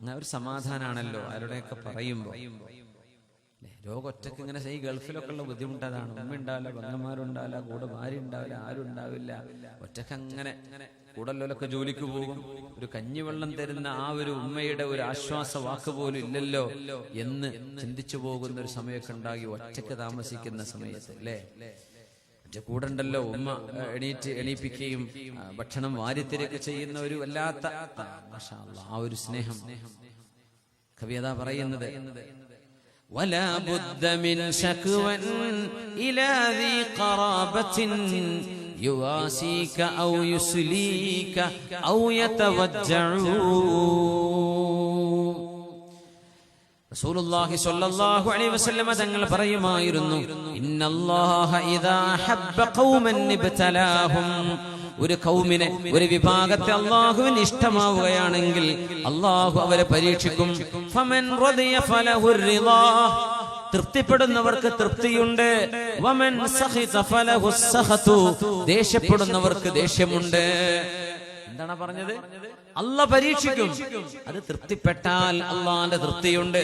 അങ്ങനെ ഒരു സമാധാനാണല്ലോ ആരുടെയൊക്കെ പറയുമ്പോൾ. രോഗം ഒറ്റക്ക് ഇങ്ങനെ ഈ ഗൾഫിലൊക്കെ ഉള്ള ബുദ്ധിമുട്ട് അതാണ്. ഉമ്മ ഉണ്ടാവില്ല, പെങ്ങന്മാരുണ്ടാവില്ല, കൂടെ ഭാര്യ ഉണ്ടാവില്ല, ആരും ഉണ്ടാവില്ല. ഒറ്റക്ക് അങ്ങനെ കൂടല്ലോലൊക്കെ ജോലിക്ക് പോകും. ഒരു കഞ്ഞിവെള്ളം തരുന്ന ആ ഒരു ഉമ്മയുടെ ഒരു ആശ്വാസ വാക്ക് പോലും ഇല്ലല്ലോ എന്ന് ചിന്തിച്ചു പോകുന്ന ഒരു സമയമൊക്കെ ഉണ്ടാകി ഒറ്റക്ക് താമസിക്കുന്ന സമയത്ത് അല്ലേ. കൂടെ ഉണ്ടല്ലോ ഉമ്മ എണീപ്പിക്കുകയും ഭക്ഷണം വാരിത്തിരൊക്കെ ചെയ്യുന്ന ഒരു വല്ലാത്ത മാഷാ അല്ലാഹ് ആ ഒരു സ്നേഹം. കവി അതാ പറയുന്നത്, ولا بد من شكوى إلى ذي قرابة يواسيك أو يسليك أو يتوجع. റസൂലുള്ളാഹി സ്വല്ലല്ലാഹു അലൈഹി വസല്ലം തങ്ങൾ പറയുമായിരുന്നു, ഇന്നല്ലാഹ ഇദാ ഹബ്ബ ഖൗമൻ ഇബ്തലാഹും. ഒരു ഖൗമിനെ, ഒരു വിഭാഗത്തെ അല്ലാഹുവിന് ഇഷ്ടമാവുകയാണെങ്കിൽ അല്ലാഹു അവരെ പരീക്ഷിക്കും. ഫമൻ റദിയ ഫലഹു റിളാ. തൃപ്തിപ്പെടുന്നവർക്ക് തൃപ്തിയുണ്ട്. വമൻ സഖിത ഫലഹു സഖതു. ദേഷ്യപ്പെടുന്നവർക്ക് ദേഷ്യമുണ്ട്. എന്താണ് പറഞ്ഞത്? അല്ലാഹ് പരീക്ഷിക്കും. അത് തൃപ്തിപ്പെട്ടാൽ അള്ളാന്റെ തൃപ്തിയുണ്ട്.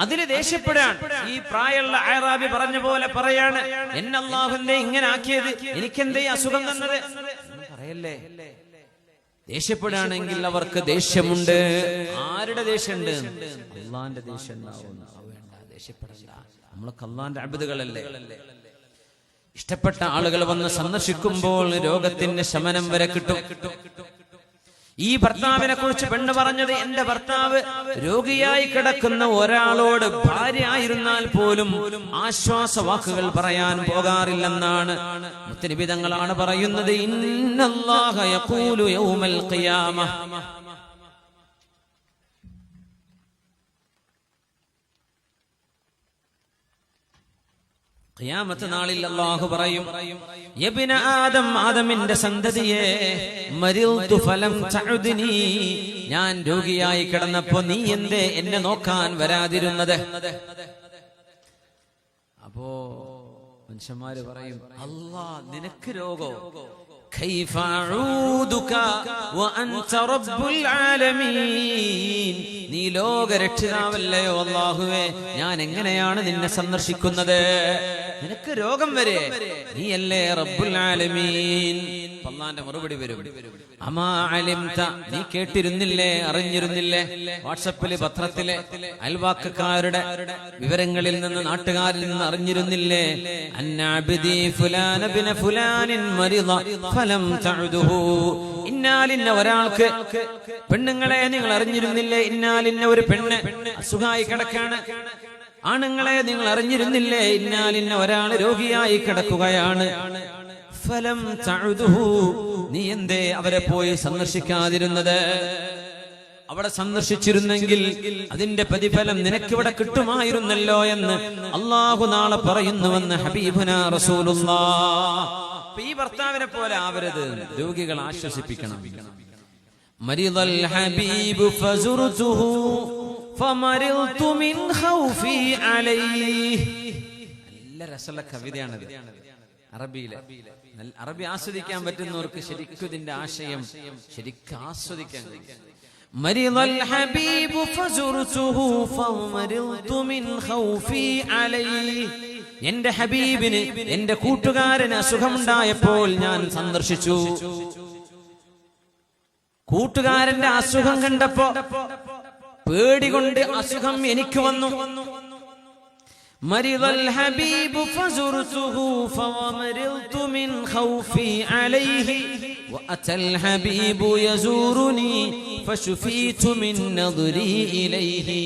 അതിന് ദേഷ്യപ്പെടാൻ ഈ പ്രായമുള്ള അഅറാബി പറഞ്ഞ പോലെ പറയാണ്, എന്നെ അല്ലാഹുവിനെ ഇങ്ങനെ ആക്കിയത്, എനിക്കെന്തേ അസുഖം തന്നത് പറയല്ലേ. ദേഷ്യപ്പെടുകയാണെങ്കിൽ അവർക്ക് ദേഷ്യമുണ്ട്. ആരുടെ ദേഷ്യമുണ്ട്? അള്ളാന്റെ ദേഷ്യം ഉണ്ടാവും. ദേഷ്യപ്പെടണ്ട, നമ്മളൊക്കെ അള്ളാന്റെ അബ്ദുകളല്ലേ. ഇഷ്ടപ്പെട്ട ആളുകൾ വന്ന് സന്ദർശിക്കുമ്പോൾ രോഗത്തിന്റെ ശമനം വരെ കിട്ടും. ഈ ഭർത്താവിനെ കുറിച്ച് പെണ്ണ് പറഞ്ഞത്, എന്റെ ഭർത്താവ് രോഗിയായി കിടക്കുന്ന ഒരാളോട് ഭാര്യ ആയിരുന്നാൽ പോലും ആശ്വാസ വാക്കുകൾ പറയാൻ പോകാറില്ലെന്നാണ്. മുത്തനബി തങ്ങളാണ് പറയുന്നത്, ഇന്നല്ലാഹ യഖൂലു യൗമൽ ഖിയാമ. ഖിയാമത്ത് നാളിൽ അല്ലാഹു പറയും, യബ്ന ആദം, ആദമിന്റെ സന്തതിയെ, മരിൽതു ഫലം തഉദ്നി. ഞാൻ രോഗിയായി കിടന്നപ്പോ നീ എന്തേ എന്നെ നോക്കാൻ വരാതിരുന്നത്? അപ്പോ മനുഷ്യന്മാര് പറയും, അല്ലാ നിനക്ക് രോഗോ? കൈഫ അഊദുക വഅൻത റബ്ബുൽ ആലമീൻ. നീ ലോകരക്ഷിതാവല്ലയോ അല്ലാഹുവേ, ഞാൻ എങ്ങനെയാണ് നിന്നെ സന്ദർശിക്കുന്നത്? നിനക്ക് രോഗം വരെ, നീയല്ലേ റബ്ബുൽ ആലമീൻ. അല്ലാഹുവിന്റെ മറുപടി വരും, അമാ അലിംത, നീ കേട്ടിരുന്നില്ലേ, അറിഞ്ഞിരുന്നില്ലേ? വാട്സപ്പില്, പത്രത്തിലെ, അയൽവാക്കക്കാരുടെ വിവരങ്ങളിൽ നിന്ന്, നാട്ടുകാരിൽ നിന്ന് അറിഞ്ഞിരുന്നില്ലേ? അന്നഅബ്ദി ഫുലാന ബിന ഫുലാനിൻ മരിദ ഫലം തഉദുഹു. ഇന്നാലിന്ന ഒരാൾക്ക്, പെണ്ണുങ്ങളെ നിങ്ങൾ അറിഞ്ഞിരുന്നില്ലേ, ഇന്നാലിന്ന ഒരു പെണ്ണ് അസുഖമായി കിടക്കാണ്. ആണുങ്ങളെ നിങ്ങൾ അറിഞ്ഞിരുന്നില്ലേ, ഇന്നാലിന്ന ഒരാൾ രോഗിയായി കിടക്കുകയാണ്. ഫലം തഉദുഹു, നീ എന്തേ അവരെ പോയി സന്ദർശിക്കാതിരുന്നത്? അവിടെ സന്ദർശിച്ചിരുന്നെങ്കിൽ അതിന്റെ പ്രതിഫലം നിനക്കിവിടെ കിട്ടുമായിരുന്നല്ലോ എന്ന് അല്ലാഹു നാളെ പറയുന്നുവെന്ന് ഹബീബുനാ റസൂലുള്ളാഹ്. ഈ ഭർത്താവിനെ പോലെ ആവരുത്, രോഗികൾ ആശ്വസിപ്പിക്കണം. മരിദൽ ഹബീബു ഫസുർതുഹു ഫമരിൽതു മിൻ ഖൗഫി അലൈഹി. നല്ല രസമുള്ള കവിതയാണത്, അറബിയിലെ. അറബി ആസ്വദിക്കാൻ പറ്റുന്നവർക്ക് ശരിക്കും ഇതിന്റെ ആശയം ശരിക്കും ആസ്വദിക്കാൻ കഴിയും. മരിദൽ ഹബീബു ഫസുർതുഹു ഫമരിൽതു മിൻ ഖൗഫി അലൈഹി. എന്റെ ഹബീബിന്, എന്റെ കൂട്ടുകാരന് അസുഖമുണ്ടായപ്പോൾ ഞാൻ സന്ദർശിച്ചു. കൂട്ടുകാരന്റെ അസുഖം കണ്ടപ്പോ പേടികൊണ്ട് അസുഖം എനിക്ക് വന്നു. മരിദൽ ഹബീബു ഫസുർതുഹു ഫമരിൽതു മിൻ ഖൗഫി അലൈഹി വഅതൽ ഹബീബു യസൂറുനി ഫശുഫീതു മിൻ നദ്രി ഇലൈഹി.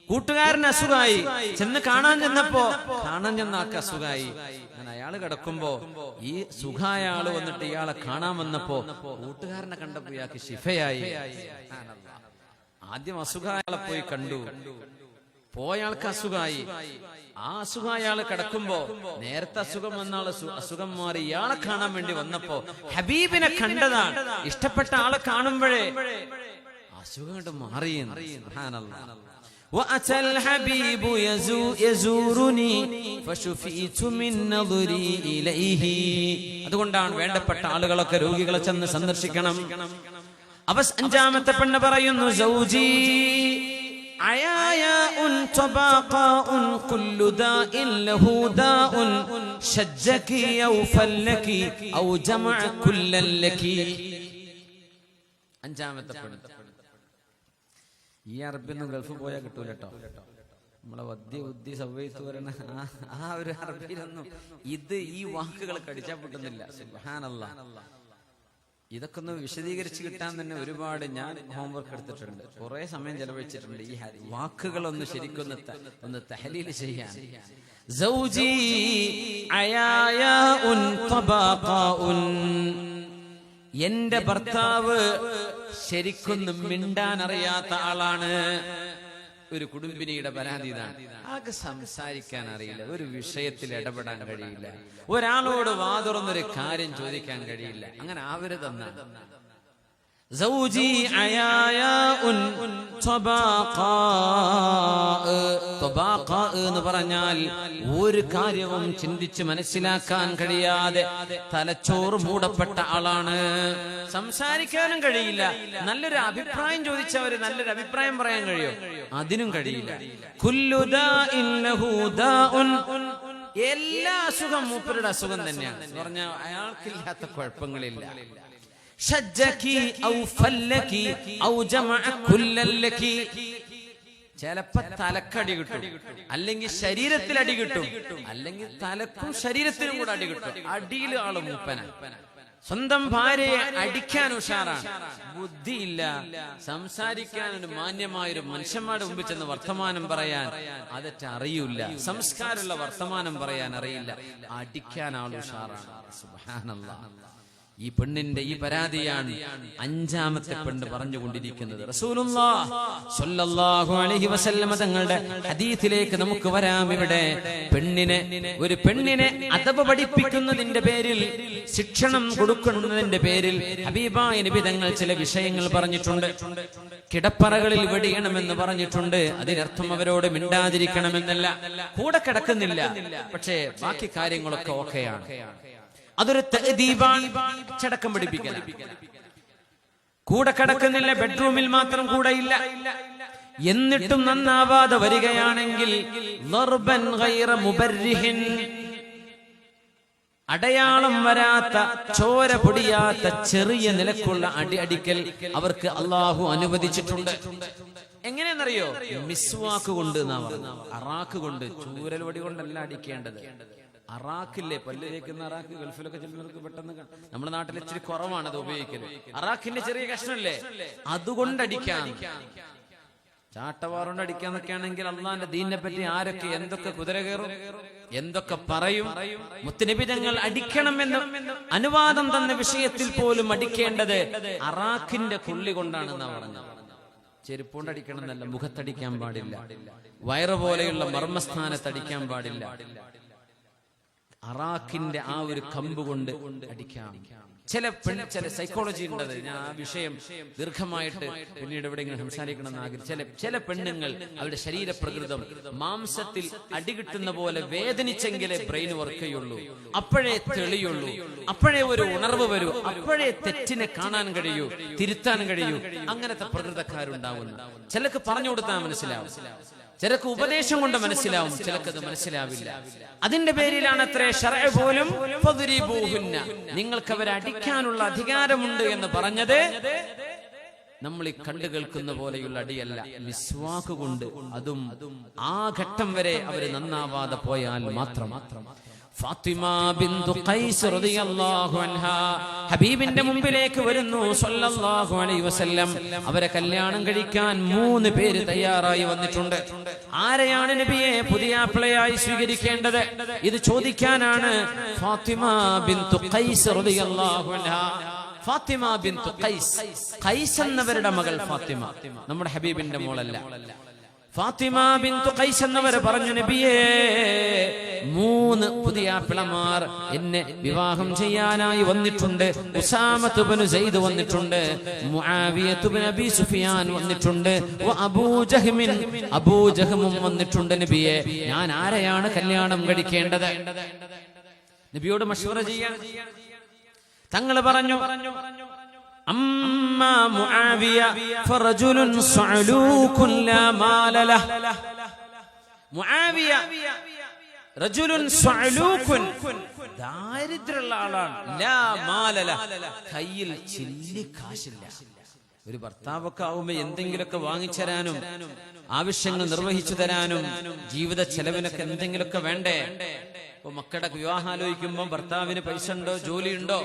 കൂട്ടുകാരന് അസുഖമായി, ചെന്ന് കാണാൻ ചെന്നാക്ക് അസുഖമായി. അങ്ങനെ അയാള് കിടക്കുമ്പോ ഈ സുഖായ ആള് വന്നിട്ട് ഇയാളെ കാണാൻ വന്നപ്പോ കൂട്ടുകാരനെ കണ്ടപ്പോ ഇയാൾക്ക് ശിഫയായി. ആദ്യം അസുഖായാളെ പോയി കണ്ടു, പോയാൾക്ക് അസുഖമായി. ആ അസുഖായ ആള് കിടക്കുമ്പോ നേരത്തെ അസുഖം വന്ന ആള് അസുഖം മാറി ഇയാളെ കാണാൻ വേണ്ടി വന്നപ്പോ ഹബീബിനെ കണ്ടതാണ്. ഇഷ്ടപ്പെട്ട ആളെ കാണുമ്പോഴേ അസുഖം കൊണ്ട് മാറി. وأتى الحبيب يزورني فشفيت من نظري إليه. അതുകൊണ്ടാണ് വേണ്ടപ്പെട്ട ആളുകളൊക്കെ രോഗികളെ ചെന്ന് സന്ദർശിക്കണം. അഞ്ചാമത്തെ പെണ്ണ് പറയുന്നു സൗജി അയായാഉൻ തബാഖാഉൻ കുല്ലു ദാഇൻ ലഹു ദാഉൻ ശജ്ജകി ഔ ഫല്ലകി ഔ ജമഅ കുല്ലൻ ലകി. അഞ്ചാമത്തെ പെണ്ണ്. ഈ അറബിയൊന്നും ഗൾഫ് പോയാൽ കിട്ടൂല കേട്ടോ. നമ്മളെ വദ്യ ബുദ്ധി സവ്വയിത്ത് വരണ ആ ഒരു അറബിയിലൊന്നും ഈ വാക്കുകൾ കടിച്ചാൽ പൊട്ടുന്നില്ല. സുബ്ഹാനല്ലാഹ്. ഇതൊക്കെ ഒന്ന് വിശദീകരിച്ച് കിട്ടാൻ തന്നെ ഒരുപാട് ഞാൻ ഹോംവർക്ക് എടുത്തിട്ടുണ്ട്, കുറെ സമയം ചെലവഴിച്ചിട്ടുണ്ട് ഈ വാക്കുകളൊന്ന് ശരിക്കൊന്ന് ഒന്ന് തഹലീൽ ചെയ്യാൻ. സൗജി അയായാഉൻ തബാഖാഉൻ, എന്റെ ഭർത്താവ് ശരിക്കൊന്നും മിണ്ടാൻ അറിയാത്ത ആളാണ്. ഒരു കുടുംബിനിയുടെ പരാതി ഇതാണ്. ആകെ സംസാരിക്കാൻ അറിയില്ല, ഒരു വിഷയത്തിൽ ഇടപെടാൻ കഴിയില്ല, ഒരാളോട് വാതുറന്നൊരു കാര്യം ചോദിക്കാൻ കഴിയില്ല. അങ്ങനെ ആവരുതെന്നാണ്. സൗജി അയായാഉൻ തബാഖാ. തബാഖാ എന്ന് പറഞ്ഞാൽ ഒരു കാര്യവും ചിന്തിച്ച് മനസ്സിലാക്കാൻ കഴിയാതെ തലച്ചോറ് മൂടപ്പെട്ട ആളാണ്. സംസാരിക്കാനും കഴിയില്ല. നല്ലൊരു അഭിപ്രായം ചോദിച്ചവര് നല്ലൊരു അഭിപ്രായം പറയാൻ കഴിയോ? അതിനും കഴിയില്ല. കുല്ലു ദാഇൻ ലഹു ദാഉൻ, എല്ലാ അസുഖം മൂപ്പരുടെ അസുഖം തന്നെയാണ് എന്ന് പറഞ്ഞാൽ അയാൾക്കില്ലാത്ത കുഴപ്പങ്ങളില്ല. ശജ്ജകി ഔ ഫല്ലകി ഔ ജമഅ കുല്ലൻ ലകി. ചിലപ്പോ തലക്കടി കിട്ടും, അല്ലെങ്കിൽ ശരീരത്തിൽ അടി കിട്ടും, അല്ലെങ്കിൽ തലക്കും ശരീരത്തിനും കൂടെ അടി കിട്ടും. അടിയിൽ ആള് മൂപ്പന. സ്വന്തം ഭാര്യയെ അടിക്കാൻ ഉഷാറാണ്, ബുദ്ധിയില്ല. സംസാരിക്കാൻ ഒരു മാന്യമായൊരു മനുഷ്യന്മാരുടെ മുമ്പിൽ ചെന്ന് വർത്തമാനം പറയാൻ അതൊക്കെ അറിയില്ല. സംസ്കാരമുള്ള വർത്തമാനം പറയാൻ അറിയില്ല. അടിക്കാൻ ആൾ ഉഷാറാണ്. സുബ്ഹാനല്ലാഹ്. ഈ പെണ്ണിന്റെ ഈ പരാതിയാണ് അഞ്ചാമത്തെ പെണ്ണ് പറഞ്ഞുകൊണ്ടിരിക്കുന്നത്. റസൂലുള്ളാഹി സ്വല്ലല്ലാഹു അലൈഹി വസല്ലം തങ്ങളുടെ ഹദീസിലേക്ക് നമുക്ക് വരാം. ഇവിടെ ഒരു പെണ്ണിനെ അദബ് പഠിപ്പിക്കുന്നതിന്റെ പേരിൽ, ശിക്ഷണം കൊടുക്കുന്നതിന്റെ പേരിൽ ഹബീബായ നബി തങ്ങൾ ചില വിഷയങ്ങൾ പറഞ്ഞിട്ടുണ്ട്. കിടപ്പറകളിൽ വെടിയണമെന്ന് പറഞ്ഞിട്ടുണ്ട്. അതിനർത്ഥം അവരോട് മിണ്ടാതിരിക്കണമെന്നല്ല. കൂടെ കിടക്കുന്നില്ല, പക്ഷേ ബാക്കി കാര്യങ്ങളൊക്കെ ഓക്കെയാണ്. അതൊരു തഅദീബാണ്, അച്ചടക്കം പഠിപ്പിക്കൽ. കൂടെ കിടക്കുന്നില്ല, ബെഡ്റൂമിൽ മാത്രം കൂടെയില്ല, എന്നിട്ടും നന്നാവാതെ വരികയാണെങ്കിൽ ളർബൻ ഗൈറ മുബർരിഹിൻ, അടയാളം വരാത്ത, ചോര പൊടിയാത്ത ചെറിയ നിലക്കുള്ള അടിക്കൽ അവർക്ക് അള്ളാഹു അനുവദിച്ചിട്ടുണ്ട്. എങ്ങനെയെന്നറിയോ? മിസ്വാക്ക് കൊണ്ട് എന്നാ പറഞ്ഞത്. അറാക്ക് കൊണ്ട്, ചൂരൽ വടി കൊണ്ടല്ല അടിക്കേണ്ടത്. അറാക്കില്ലേ, പല്ല് തേക്കുന്ന അറാക്ക് ഗൾഫിലൊക്കെ ചെല്ലുന്നവർക്ക് പെട്ടെന്ന്, നമ്മുടെ നാട്ടിൽ ഇച്ചിരി കുറവാണ് അത് ഉപയോഗിക്കല്. അറാഖിന്റെ ചെറിയ കഷ്ണല്ലേ, അതുകൊണ്ടടിക്കാം. ചാട്ടവാറുകൊണ്ട് അടിക്കാന്നൊക്കെ ആണെങ്കിൽ അള്ളാന്റെ ദീനിനെ പറ്റി ആരൊക്കെ എന്തൊക്കെ കുതിര കയറും, എന്തൊക്കെ പറയും. മുത്തുനബി തങ്ങൾ അടിക്കണമെന്ന് അനുവാദം തന്ന വിഷയത്തിൽ പോലും അടിക്കേണ്ടത് അറാഖിന്റെ കൊള്ളി കൊണ്ടാണെന്നാ പറഞ്ഞത്. ചെരുപ്പുകൊണ്ട് അടിക്കണം എന്നല്ല, മുഖത്തടിക്കാൻ പാടില്ല, വയറ് പോലെയുള്ള മർമ്മസ്ഥാനത്തടിക്കാൻ പാടില്ല. അറാഖിന്റെ ആ ഒരു കമ്പ് കൊണ്ട് അടിക്കാം. ചില സൈക്കോളജി ഉണ്ടത്. ഞാൻ ആ വിഷയം ദീർഘമായിട്ട് പിന്നീട് എവിടെയെങ്കിലും സംസാരിക്കണമെന്ന് ആഗ്രഹിച്ചു. ചില പെണ്ണുങ്ങൾ അവരുടെ ശരീരപ്രകൃതം മാംസത്തിൽ അടികിട്ടുന്ന പോലെ വേദനിച്ചെങ്കിലേ ബ്രെയിൻ വർക്ക് ചെയ്യുള്ളൂ, അപ്പോഴേ തെളിയുള്ളൂ, അപ്പോഴേ ഒരു ഉണർവ് വരൂ, അപ്പോഴേ തെറ്റിനെ കാണാൻ കഴിയൂ, തിരുത്താൻ കഴിയൂ. അങ്ങനത്തെ പ്രകൃതക്കാരുണ്ടാവുന്നു. ചിലക്ക് പറഞ്ഞു കൊടുത്താൽ മനസ്സിലാവും, ചിലക്ക് ഉപദേശം കൊണ്ട് മനസ്സിലാവും, ചിലക്കത് മനസ്സിലാവില്ല. അതിന്റെ പേരിലാണ് അത്രേ ശർഅ പോലും ഫദ്രിബൂഹുന്ന, നിങ്ങൾക്ക് അവരെ അടിക്കാനുള്ള അധികാരമുണ്ട് എന്ന് പറഞ്ഞത്. നമ്മൾ ഈ കണ്ടു കേൾക്കുന്ന പോലെയുള്ള അടിയല്ല, മിസ്വാക്ക് കൊണ്ട്. അതും ആ ഘട്ടം വരെ അവര് നന്നാവാതെ പോയാൽ മാത്രം. ഫാത്തിമ ബിന്തു ഖൈസ് റളിയല്ലാഹു അൻഹാ ഹബീബിന്റെ മുമ്പിലേക്ക് വരുന്നു സ്വല്ലല്ലാഹു അലൈഹി വസല്ലം. അവരെ കല്യാണം കഴിക്കാൻ 3 പേര് തയ്യാറായി വന്നിട്ടുണ്ട്. ആരെയാണ് നബിയെ പുതിയാപ്പിളയായി സ്വീകരിക്കേണ്ടത്? ഇത് ചോദിക്കാനാണ് ഫാത്തിമ ബിന്തു ഖൈസ് റളിയല്ലാഹു അൻഹാ. ഫാത്തിമ ബിന്തു ഖൈസ്, ഖൈസ് എന്നവരുടെ മകൾ ഫാത്തിമ, നമ്മുടെ ഹബീബിന്റെ മോളല്ല. ഫാത്തിമ ബിന്തു ഖൈസ് എന്നവർ പറഞ്ഞു, നബിയേ 3 പുതിയ പിളമാർ എന്നെ വിവാഹം ചെയ്യാനായി വന്നിട്ടുണ്ട്. ഉസാമത്ത് ഇബ്നു സൈദ് വന്നിട്ടുണ്ട്, മുആവിയത്ത് ഇബ്നു അബീ സുഫിയാൻ വന്നിട്ടുണ്ട്, അബൂ ജഹ്മും വന്നിട്ടുണ്ട്. നബിയെ, ഞാൻ ആരെയാണ് കല്യാണം കഴിക്കേണ്ടത്? നബിയോട് മശ്വറ ചെയ്യാൻ തങ്ങൾ പറഞ്ഞു, أما معاوية فرجل صعلوك لا مال له. معاوية رجل صعلوك ദാരിദ്ര്യമുള്ള ആളാണ്. ലാ മാല ലഹ, കയ്യിൽ ചില്ലി കാശില്ല. ഒരു ഭർത്താവൊക്കെ ആവുമ്പോ എന്തെങ്കിലുമൊക്കെ വാങ്ങിച്ചരാനും ആവശ്യങ്ങൾ നിർവഹിച്ചു തരാനും ജീവിത ചെലവിനൊക്കെ എന്തെങ്കിലുമൊക്കെ വേണ്ടേ? ഇപ്പൊ മക്കളുടെ വിവാഹം ആലോചിക്കുമ്പോൾ ഭർത്താവിന് പൈസ ഉണ്ടോ, ജോലിയുണ്ടോ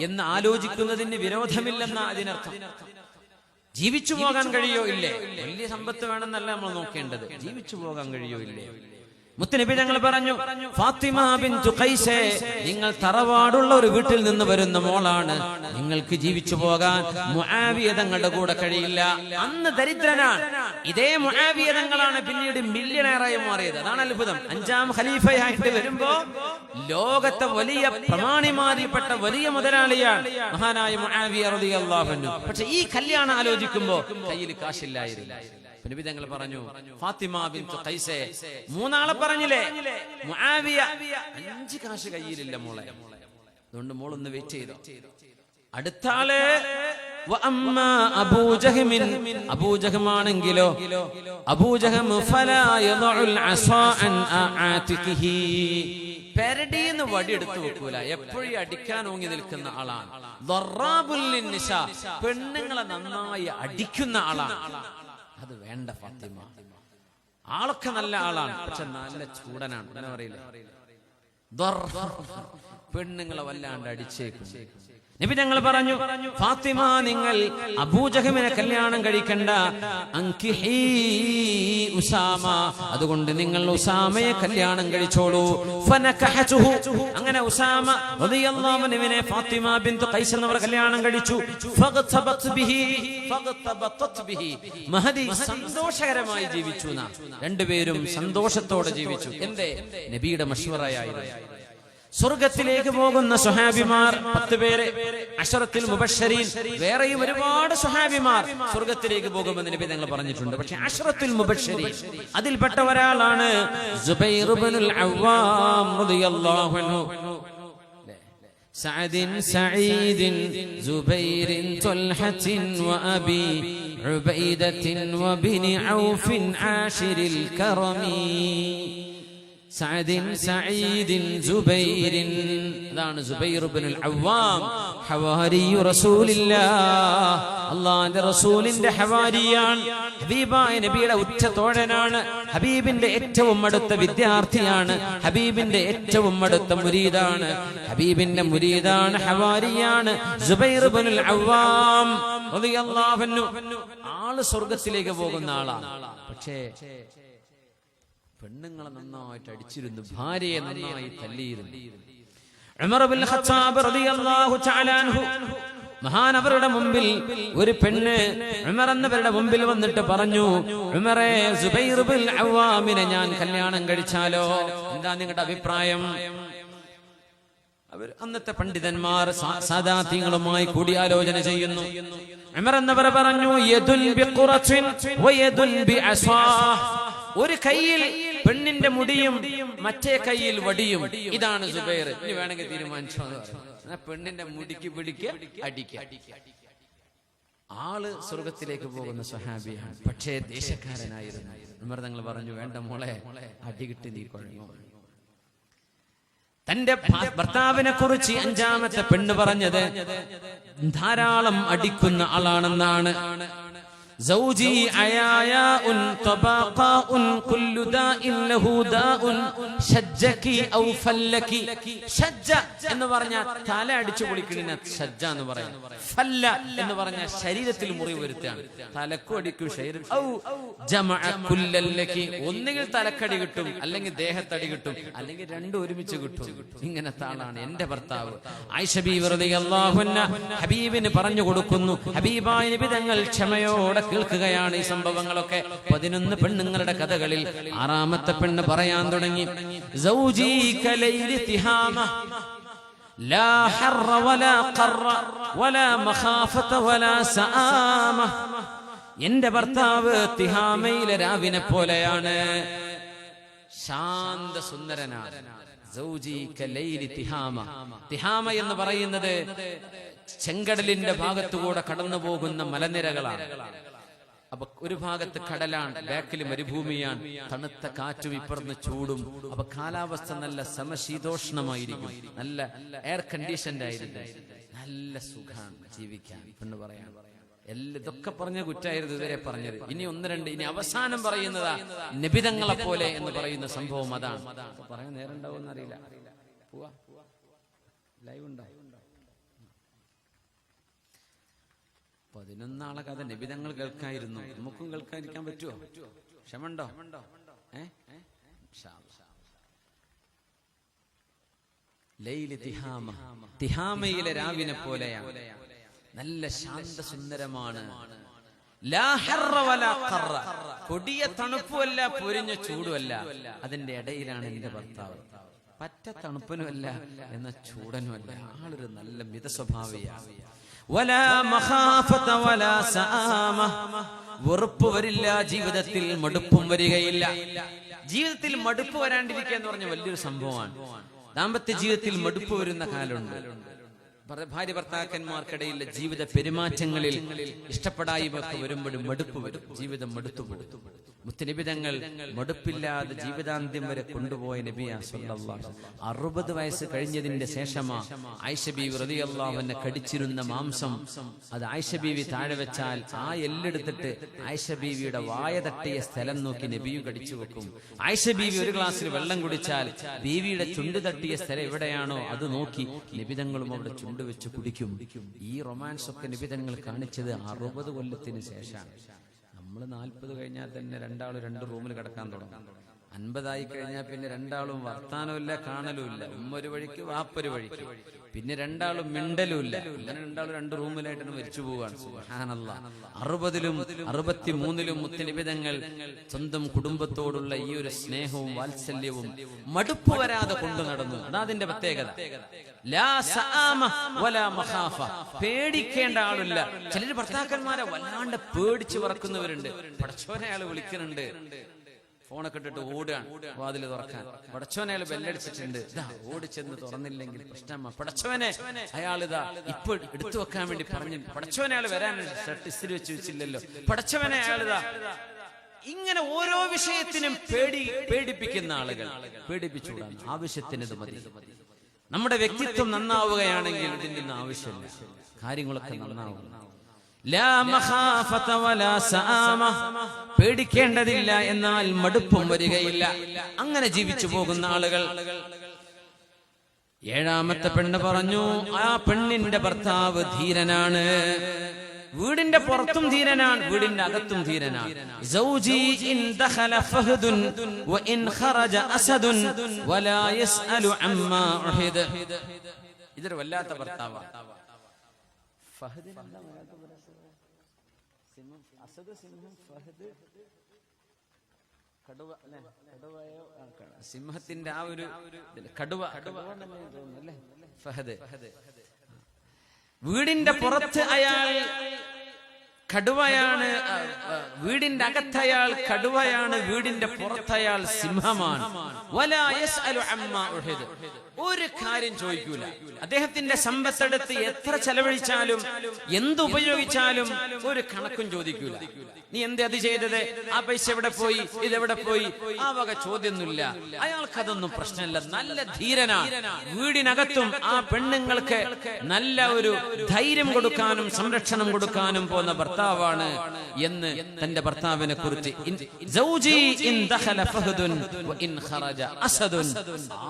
എന്ന് ആലോചിക്കുന്നതിന് വിരോധമില്ലെന്ന അതിനർത്ഥം. ജീവിച്ചു പോകാൻ കഴിയോ ഇല്ലേ? വലിയ സമ്പത്ത് വേണമെന്നല്ല നമ്മൾ നോക്കേണ്ടത്, ജീവിച്ചു പോകാൻ കഴിയോ ഇല്ലേ? മുത്തുനബി തങ്ങൾ പറഞ്ഞു, ഫാത്തിമ ബിൻതു ഖൈസ്, നിങ്ങൾ തറവാടുള്ള ഒരു വീട്ടിൽ നിന്ന് വരുന്ന മോളാണ്, നിങ്ങൾക്ക് ജീവിച്ചു പോകാൻ മുആവിയ തങ്ങളുടെ കൂടെ കഴിയില്ല. അന്ന് ദരിദ്രനാണ്. ഇതേ മുആവിയ തങ്ങളാണ് പിന്നീട് മില്യണയറായി മാറിയത്. അതാണ് അത്ഭുതം. 5ാം ഖലീഫയായിട്ട് വരുമ്പോ ലോകത്തെ വലിയ പ്രമാണിമാരിൽപ്പെട്ട വലിയ മുതലാളിയാണ് മഹാനായ മുആവിയ റളിയല്ലാഹു അൻഹു. പക്ഷെ ഈ കല്യാണം ആലോചിക്കുമ്പോ കയ്യിൽ കാശില്ലായിരുന്നു. നബി തങ്ങൾ പറഞ്ഞു, ഫാത്തിമ ബിൻതു ഖൈസ്. 3 പറഞ്ഞില്ലേ, മുആവിയ 5 കാശ് കയ്യിലില്ല മോളെ. അതുകൊണ്ട് മോളൊന്ന് വെയിറ്റ് ചെയ്തോ. അടുത്ത ആള് അബൂജഹമാണെങ്കിലോ, അബൂജഹം ഫലാ യദഉൽ അസാ അൻ ആതിഖിഹി, പെരടിന്ന് വടി എടുത്തു വെക്കൂല, എപ്പോഴും അടിക്കാൻ ഓങ്ങി നിൽക്കുന്ന ആളാണ്. ദറാബുൽ ലിന്നിസാ, പെണ്ണുങ്ങളെ നന്നായി അടിക്കുന്ന ആളാണ്. അത് വേണ്ട ഫാത്തിമ. ആളൊക്കെ നല്ല ആളാണ്, പക്ഷെ നല്ല ചൂടനാണ്. അങ്ങനെ പറയില്ലേ, പെണ്ണുങ്ങളെ വല്ലാണ്ട് അടിച്ചേക്കും. നബി ഞങ്ങൾ പറഞ്ഞു, ഫാത്തിമ നിങ്ങൾ അബൂജഹമിനെ കല്യാണം കഴിക്കണ്ട, അൻകിഹി ഉസാമ, അതുകൊണ്ട് നിങ്ങൾ ഉസാമയെ കല്യാണം കഴിച്ചോളൂ. ഫനകഹതുഹു, അങ്ങനെ ഉസാമ റളിയല്ലാഹു അൻഹുവിനെ ഫാത്തിമ ബിൻതു ഖൈസ് എന്നവർ കല്യാണം കഴിച്ചു. ഫഖതബത് ബിഹി, മഹദി സന്തോഷകരമായി ജീവിച്ചു. രണ്ടുപേരും സന്തോഷത്തോടെ ജീവിച്ചു. എന്തേ? നബിയുടെ മശ്വറയായിരുന്നു. സ്വർഗത്തിലേക്ക് പോകുന്ന സ്വഹാബിമാർ 10 പേര്, അശറത്തുൽ മുബശ്ശരീൻ, വേറെയും ഒരുപാട് സ്വഹാബിമാർ സ്വർഗത്തിലേക്ക് പോകുമെന്ന് നബി തങ്ങൾ പറഞ്ഞിട്ടുണ്ട്. പക്ഷെ അശറത്തുൽ മുബശ്ശരീൻ അതിൽപ്പെട്ട ഒരാളാണ് സുബൈർ ഇബ്നുൽ അവ്വാം റളിയല്ലാഹു അൻഹു. സഅദിൻ സഈദിൻ സുബൈറിൻ തുൽഹത്തിൻ വഅബി ഉബൈദത്തിൻ വബിനി ഔഫിൻ ആശിരിൽ കറമി. സഅദിൻ സഈദിൻ സുബൈറിൻ, അതാണ് സുബൈർ ഇബ്നുൽ അവ്വാം, ഹവാരിയു റസൂലില്ലാഹ്, അല്ലാഹുവിന്റെ റസൂലിന്റെ ഹവാരിയാണ്. ഹബീബായ നബിയുടെ ഉറ്റ തോഴനാണ്. ഹബീബിന്റെ ഏറ്റവും അടുത്ത വിദ്യാർത്ഥിയാണ്. ഹബീബിന്റെ ഏറ്റവും അടുത്ത മുരീദാണ്. ഹബീബിന്റെ മുരീദാണ്, ഹവാരിയാണ് സുബൈർ ഇബ്നുൽ അവ്വാം റളിയല്ലാഹു അൻഹു. ആള് സ്വർഗ്ഗത്തിലേക്ക് പോകുന്ന ആളാണ്. പക്ഷേ പെണ്ണുങ്ങളെ നന്നായിട്ട് അടിച്ചിരുന്നു, ഭാര്യയെ നന്നായി തല്ലിയിരുന്നു. ഉമർ ഇബ്നുൽ ഖത്താബ് റളിയല്ലാഹു തആല അൻഹു, മഹാനവരുടെ മുമ്പിൽ ഒരു പെണ്ണ് ഉമർ എന്നവരുടെ മുമ്പിൽ വന്നിട്ട് പറഞ്ഞു, ഉമറേ, സുബൈർ ഇബ്നുൽ അവ്വാമിനെ ഞാൻ കല്യാണം കഴിച്ചാലോ? എന്താ നിങ്ങളുടെ അഭിപ്രായം? അവർ അന്നത്തെ പണ്ഡിതന്മാർ സാദാത്യങ്ങളുമായി കൂടിയാലോചന ചെയ്യുന്നു. ഉമർ എന്നവർ പറഞ്ഞു, യദുൻ ബിഖുറത്തിൻ വയദുൻ ബിഅസാ, ഒരു കയ്യിൽ പെണ്ണിന്റെ മുടിയും മറ്റേ കയ്യിൽ വടിയും. ഇതാണ് സുബൈർ. ഇനി വേണമെങ്കിൽ തീരുമാനിച്ചോ. പെണ്ണിന്റെ മുടിക്ക് പിടിക്കുക, അടിക്കുക. ആള് സ്വർഗത്തിലേക്ക് പോകുന്ന സ്വഹാബിയാണ്, പക്ഷേ ദേശക്കാരനായിരുന്നു. ഉമർ തങ്ങൾ പറഞ്ഞു, വേണ്ട മോളെ, അടികിട്ടി നീ കുഴഞ്ഞു. തന്റെ ഭർത്താവിനെ കുറിച്ച് 5ാമത്തെ പെണ്ണ് പറഞ്ഞത് ധാരാളം അടിക്കുന്ന ആളാണെന്നാണ്. زوجي عياياء طباقاء كل داء له داء شجك أو فلك. ഷജ്ജ എന്ന് പറഞ്ഞാൽ തല അടിച്ചു പൊളിക്കുന്ന ഷജ്ജ എന്ന് പറയും. ഫല്ല എന്ന് പറഞ്ഞാൽ ശരീരത്തിൽ മുറിവ് വരുത്തുകയാണ്. തലക്കും അടിക്കും, ശരീരം. ഒന്നുകിൽ തലക്കടി കിട്ടും, അല്ലെങ്കിൽ ദേഹത്തടി കിട്ടും, അല്ലെങ്കിൽ രണ്ടും ഒരുമിച്ച് കിട്ടും. ഇങ്ങനത്തെ ആളാണ് എന്റെ ഭർത്താവ്. ആയിഷ ബീവി റളിയല്ലാഹു അൻഹ ഹബീബിന് പറഞ്ഞു കൊടുക്കുന്നു. ഹബീബായ നബി തങ്ങൾ ക്ഷമയോടെ കേൾക്കുകയാണ് ഈ സംഭവങ്ങളൊക്കെ. 11 പെണ്ണുങ്ങളുടെ കഥകളിൽ 6ാമത്തെ പെണ്ണ് പറയാൻ തുടങ്ങി. സൗജി കലൈലി തിഹാമ ലാ ഹർറ വലാ ഖർറ വലാ മഖാഫത വലാ സആമ. എന്റെ ഭർത്താവ് തിഹാമയിലെ രാവിനെ പോലെയാണ്, ശാന്ത സുന്ദരനാണ്. സൗജി കലൈലി തിഹാമ. തിഹാമ എന്ന് പറയുന്നത് ചെങ്കടലിന്റെ ഭാഗത്തുകൂടെ കടന്നു പോകുന്ന മലനിരകളാണ്. അപ്പൊ ഒരു ഭാഗത്ത് കടലാണ്, ബാക്കിൽ മരുഭൂമിയാണ്, തണുത്ത കാറ്റും ഇപ്പുറന്ന് ചൂടും. അപ്പൊ കാലാവസ്ഥ നല്ല സമശീതോഷ്ണമായിരിക്കും, നല്ല എയർ കണ്ടീഷൻഡ് ആയിരിക്കും, നല്ല സുഖാണ് ജീവിക്കാൻ എന്ന് പറയാൻ. ഇതൊക്കെ പറഞ്ഞ കുറ്റായിരുന്നു ഇതുവരെ പറഞ്ഞത്. ഇനി ഒന്ന് രണ്ട്, ഇനി അവസാനം പറയുന്നതാ നബിതങ്ങളെ പോലെ എന്ന് പറയുന്ന സംഭവം. അതാണ് പറയാൻ നേരം ഉണ്ടാവുമെന്ന് അറിയില്ല. പോവാ, ലൈവ് ഉണ്ടോ? 11 കഥ നബിതങ്ങൾ കേൾക്കായിരുന്നു. നമുക്കും കേൾക്കാതിരിക്കാൻ പറ്റുമോ? ക്ഷമണ്ടോ? ലൈലി തിഹാമ, തിഹാമയിലെ രാവിനെ പോലെയാണ്. നല്ല ശാന്തസുന്ദരമാണ്. ലാ ഹർറ വലാ ഖർറ, കൊടിയ തണുപ്പുമല്ല പൊരിഞ്ഞ ചൂടുമല്ല, അതിന്റെ ഇടയിലാണ് എന്റെ ഭർത്താവ്. പറ്റ തണുപ്പനുമല്ല എന്ന ചൂടനുമല്ല, ആളൊരു നല്ല മിതസ്വഭാവിയാണ്. വലാ മഖാഫത വലാ സആമ, വെറുപ്പ് വരില്ല ജീവിതത്തിൽ, മടുപ്പും വരികയില്ല. ജീവിതത്തിൽ മടുപ്പ് വരാണ്ടിരിക്കുക എന്ന് പറഞ്ഞ വലിയൊരു സംഭവമാണ്. ദാമ്പത്യ ജീവിതത്തിൽ മടുപ്പ് വരുന്ന കാലമുണ്ട്. ഭാര്യ ഭർത്താക്കന്മാർക്കിടയിലെ ജീവിത പെരുമാറ്റങ്ങളിൽ ഇഷ്ടപ്പെടായ്മയൊക്കെ വരുമ്പോഴും മടുപ്പ് വരും, ജീവിതം മടുത്തുപോകും. മുത്തനബിതങ്ങൾ മടുപ്പില്ലാതെ ജീവിതാന്ത്യം വരെ കൊണ്ടുപോയ നബിയാ സല്ലല്ലാഹു അലൈഹി വസല്ലം. 60 വയസ്സ് കഴിഞ്ഞതിന്റെ ശേഷമാ ആയിഷ ബീവി റളിയല്ലാഹു അൻഹ കടിച്ചിരുന്ന മാംസം അത് ആയിഷ ബീവി താഴെ വെച്ചാൽ ആ എല്ലെടുത്തിട്ട് ആയിഷ ബീവിയുടെ വായ തട്ടിയ സ്ഥലം നോക്കി നബിയും കടിച്ചു വെക്കും. ആയിഷ ബീവി ഒരു ഗ്ലാസ്സിൽ വെള്ളം കുടിച്ചാൽ ബീവിയുടെ ചുണ്ട് തട്ടിയ സ്ഥലം എവിടെയാണോ അത് നോക്കി നബിതങ്ങളും അവിടെ ചുണ്ട് വെച്ച് കുടിക്കും. ഈ റൊമാൻസ് ഒക്കെ നബിതങ്ങൾ കാണിച്ചത് 60 കൊല്ലത്തിന് ശേഷമാണ്. നമ്മൾ 40 കഴിഞ്ഞാൽ തന്നെ രണ്ടാളും 2 റൂമിൽ കിടക്കാൻ തുടങ്ങും. 50 കഴിഞ്ഞാൽ പിന്നെ രണ്ടാളും വർത്താനമില്ല, കാണലുമില്ല. ഒരു വഴിക്ക് വാപ്പൊരു വഴിക്ക്, പിന്നെ രണ്ടാളും മിണ്ടലുമില്ല. അങ്ങനെ രണ്ടാളും 2 റൂമിലായിട്ട് മരിച്ചു പോവുകയാണ്. സുബ്ഹാനല്ലാഹ്. 60ലും 63ലും മുത്തനബിതങ്ങൾ സ്വന്തം കുടുംബത്തോടുള്ള ഈ ഒരു സ്നേഹവും വാത്സല്യവും മടുപ്പ് വരാതെ കൊണ്ടു നടന്നു. അതാ അതിന്റെ പ്രത്യേകത. ലാ സആമ വലാ മഖാഫ, പേടിക്കേണ്ട ആളില്ല. ചിലർ ഭർത്താക്കന്മാരെ വല്ലാണ്ട് പേടിച്ച് വറക്കുന്നവരുണ്ട്. പടച്ചോനെ അയാൾ വിളിക്കുന്നുണ്ട്, ഫോണൊക്കെ ഇട്ടിട്ട് ഓടുകയാണ് വാതിൽ തുറക്കാൻ. പടച്ചോനെ അയാൾ ബെല്ലടിച്ചിട്ടുണ്ട്, ഇതാ ഓടിച്ചെന്ന് തുറന്നില്ലെങ്കിൽ പ്രശ്നമാ. പടച്ചോനെ അയാൾ ഇതാ ഇപ്പൊ എടുത്തു വെക്കാൻ വേണ്ടി പറഞ്ഞു. പടച്ചോനെ അയാൾ വരാനുണ്ട്, ഷർട്ട് ഇസ്തിരി വെച്ച് വെച്ചില്ലല്ലോ. പടച്ചോനെ അയാൾ ഇതാ. ഇങ്ങനെ ഓരോ വിഷയത്തിനും പേടിപ്പിക്കുന്ന ആളുകൾ. പേടിപ്പിച്ചുകൂടാ, ആവശ്യത്തിന് ഇത് മതി. നമ്മുടെ വ്യക്തിത്വം നന്നാവുകയാണെങ്കിൽ ഇതിന്റെ ഒന്നും ആവശ്യമില്ല, കാര്യങ്ങളൊക്കെ നന്നാവും. ലാ മഖാഫത വലാ സആമ, പേടിക്കേണ്ടതില്ല, എന്നാൽ മടുപ്പും വരികയില്ല. അങ്ങനെ ജീവിച്ചു പോകുന്ന ആളുകൾ. 7ാമത്തെ പെണ്ണ് പറഞ്ഞു, ആ പെണ്ണിന്റെ ഭർത്താവ് ധീരനാണ്. വീടിന്റെ പുറത്തും ധീരനാണ്, വീടിന്റെ അകത്തും ധീരനാണ്. സൗജി ഇൻ ദഖല ഫഹദുൻ വ ഇൻ ഖറജ അസദുൻ വലാ യസ്അലു അമ്മാ ഉഹിദ. ഇതൊരു വല്ലാത്ത ഭർത്താവാണ്. ഫഹദിന് എന്താ വല്ലാത്ത ഭർത്താവ്? സിംഹം, അസദ് സിംഹം, ഫഹദ് കടുവ അല്ലേ? കടുവയോ സിംഹത്തിന്റെ ആ ഒരു കടുവ അല്ലേ ഫഹദ്. വീടിന്റെ പുറത്ത് അയാൾ കടുവയാണ്, വീടിന്റെ അകത്തയാൾ കടുവയാണ്, വീടിന്റെ പുറത്തയാൾ സിംഹമാണ്. വലാ യസ്അലു അമ്മാ ഉഹിദ, ഒരു കാര്യം ചോദിക്കൂല. അദ്ദേഹത്തിന്റെ സമ്പത്തെടുത്ത് എത്ര ചെലവഴിച്ചാലും എന്തുപയോഗിച്ചാലും ഒരു കണക്കും ചോദിക്കൂല. നീ എന്തേ അത് ചെയ്തത്, ആ പൈസ എവിടെ പോയി, ഇതെവിടെ പോയി, ആ വക ചോദ്യമൊന്നുമില്ല. അയാൾക്കതൊന്നും പ്രശ്നമില്ല, നല്ല ധീരനാണ്. വീടിനകത്തും ആ പെണ്ണുങ്ങൾക്ക് നല്ല ഒരു ധൈര്യം കൊടുക്കാനും സംരക്ഷണം കൊടുക്കാനും പോകുന്ന ഭർത്താവാണ് എന്ന് തന്റെ ഭർത്താവിനെ കുറിച്ച്.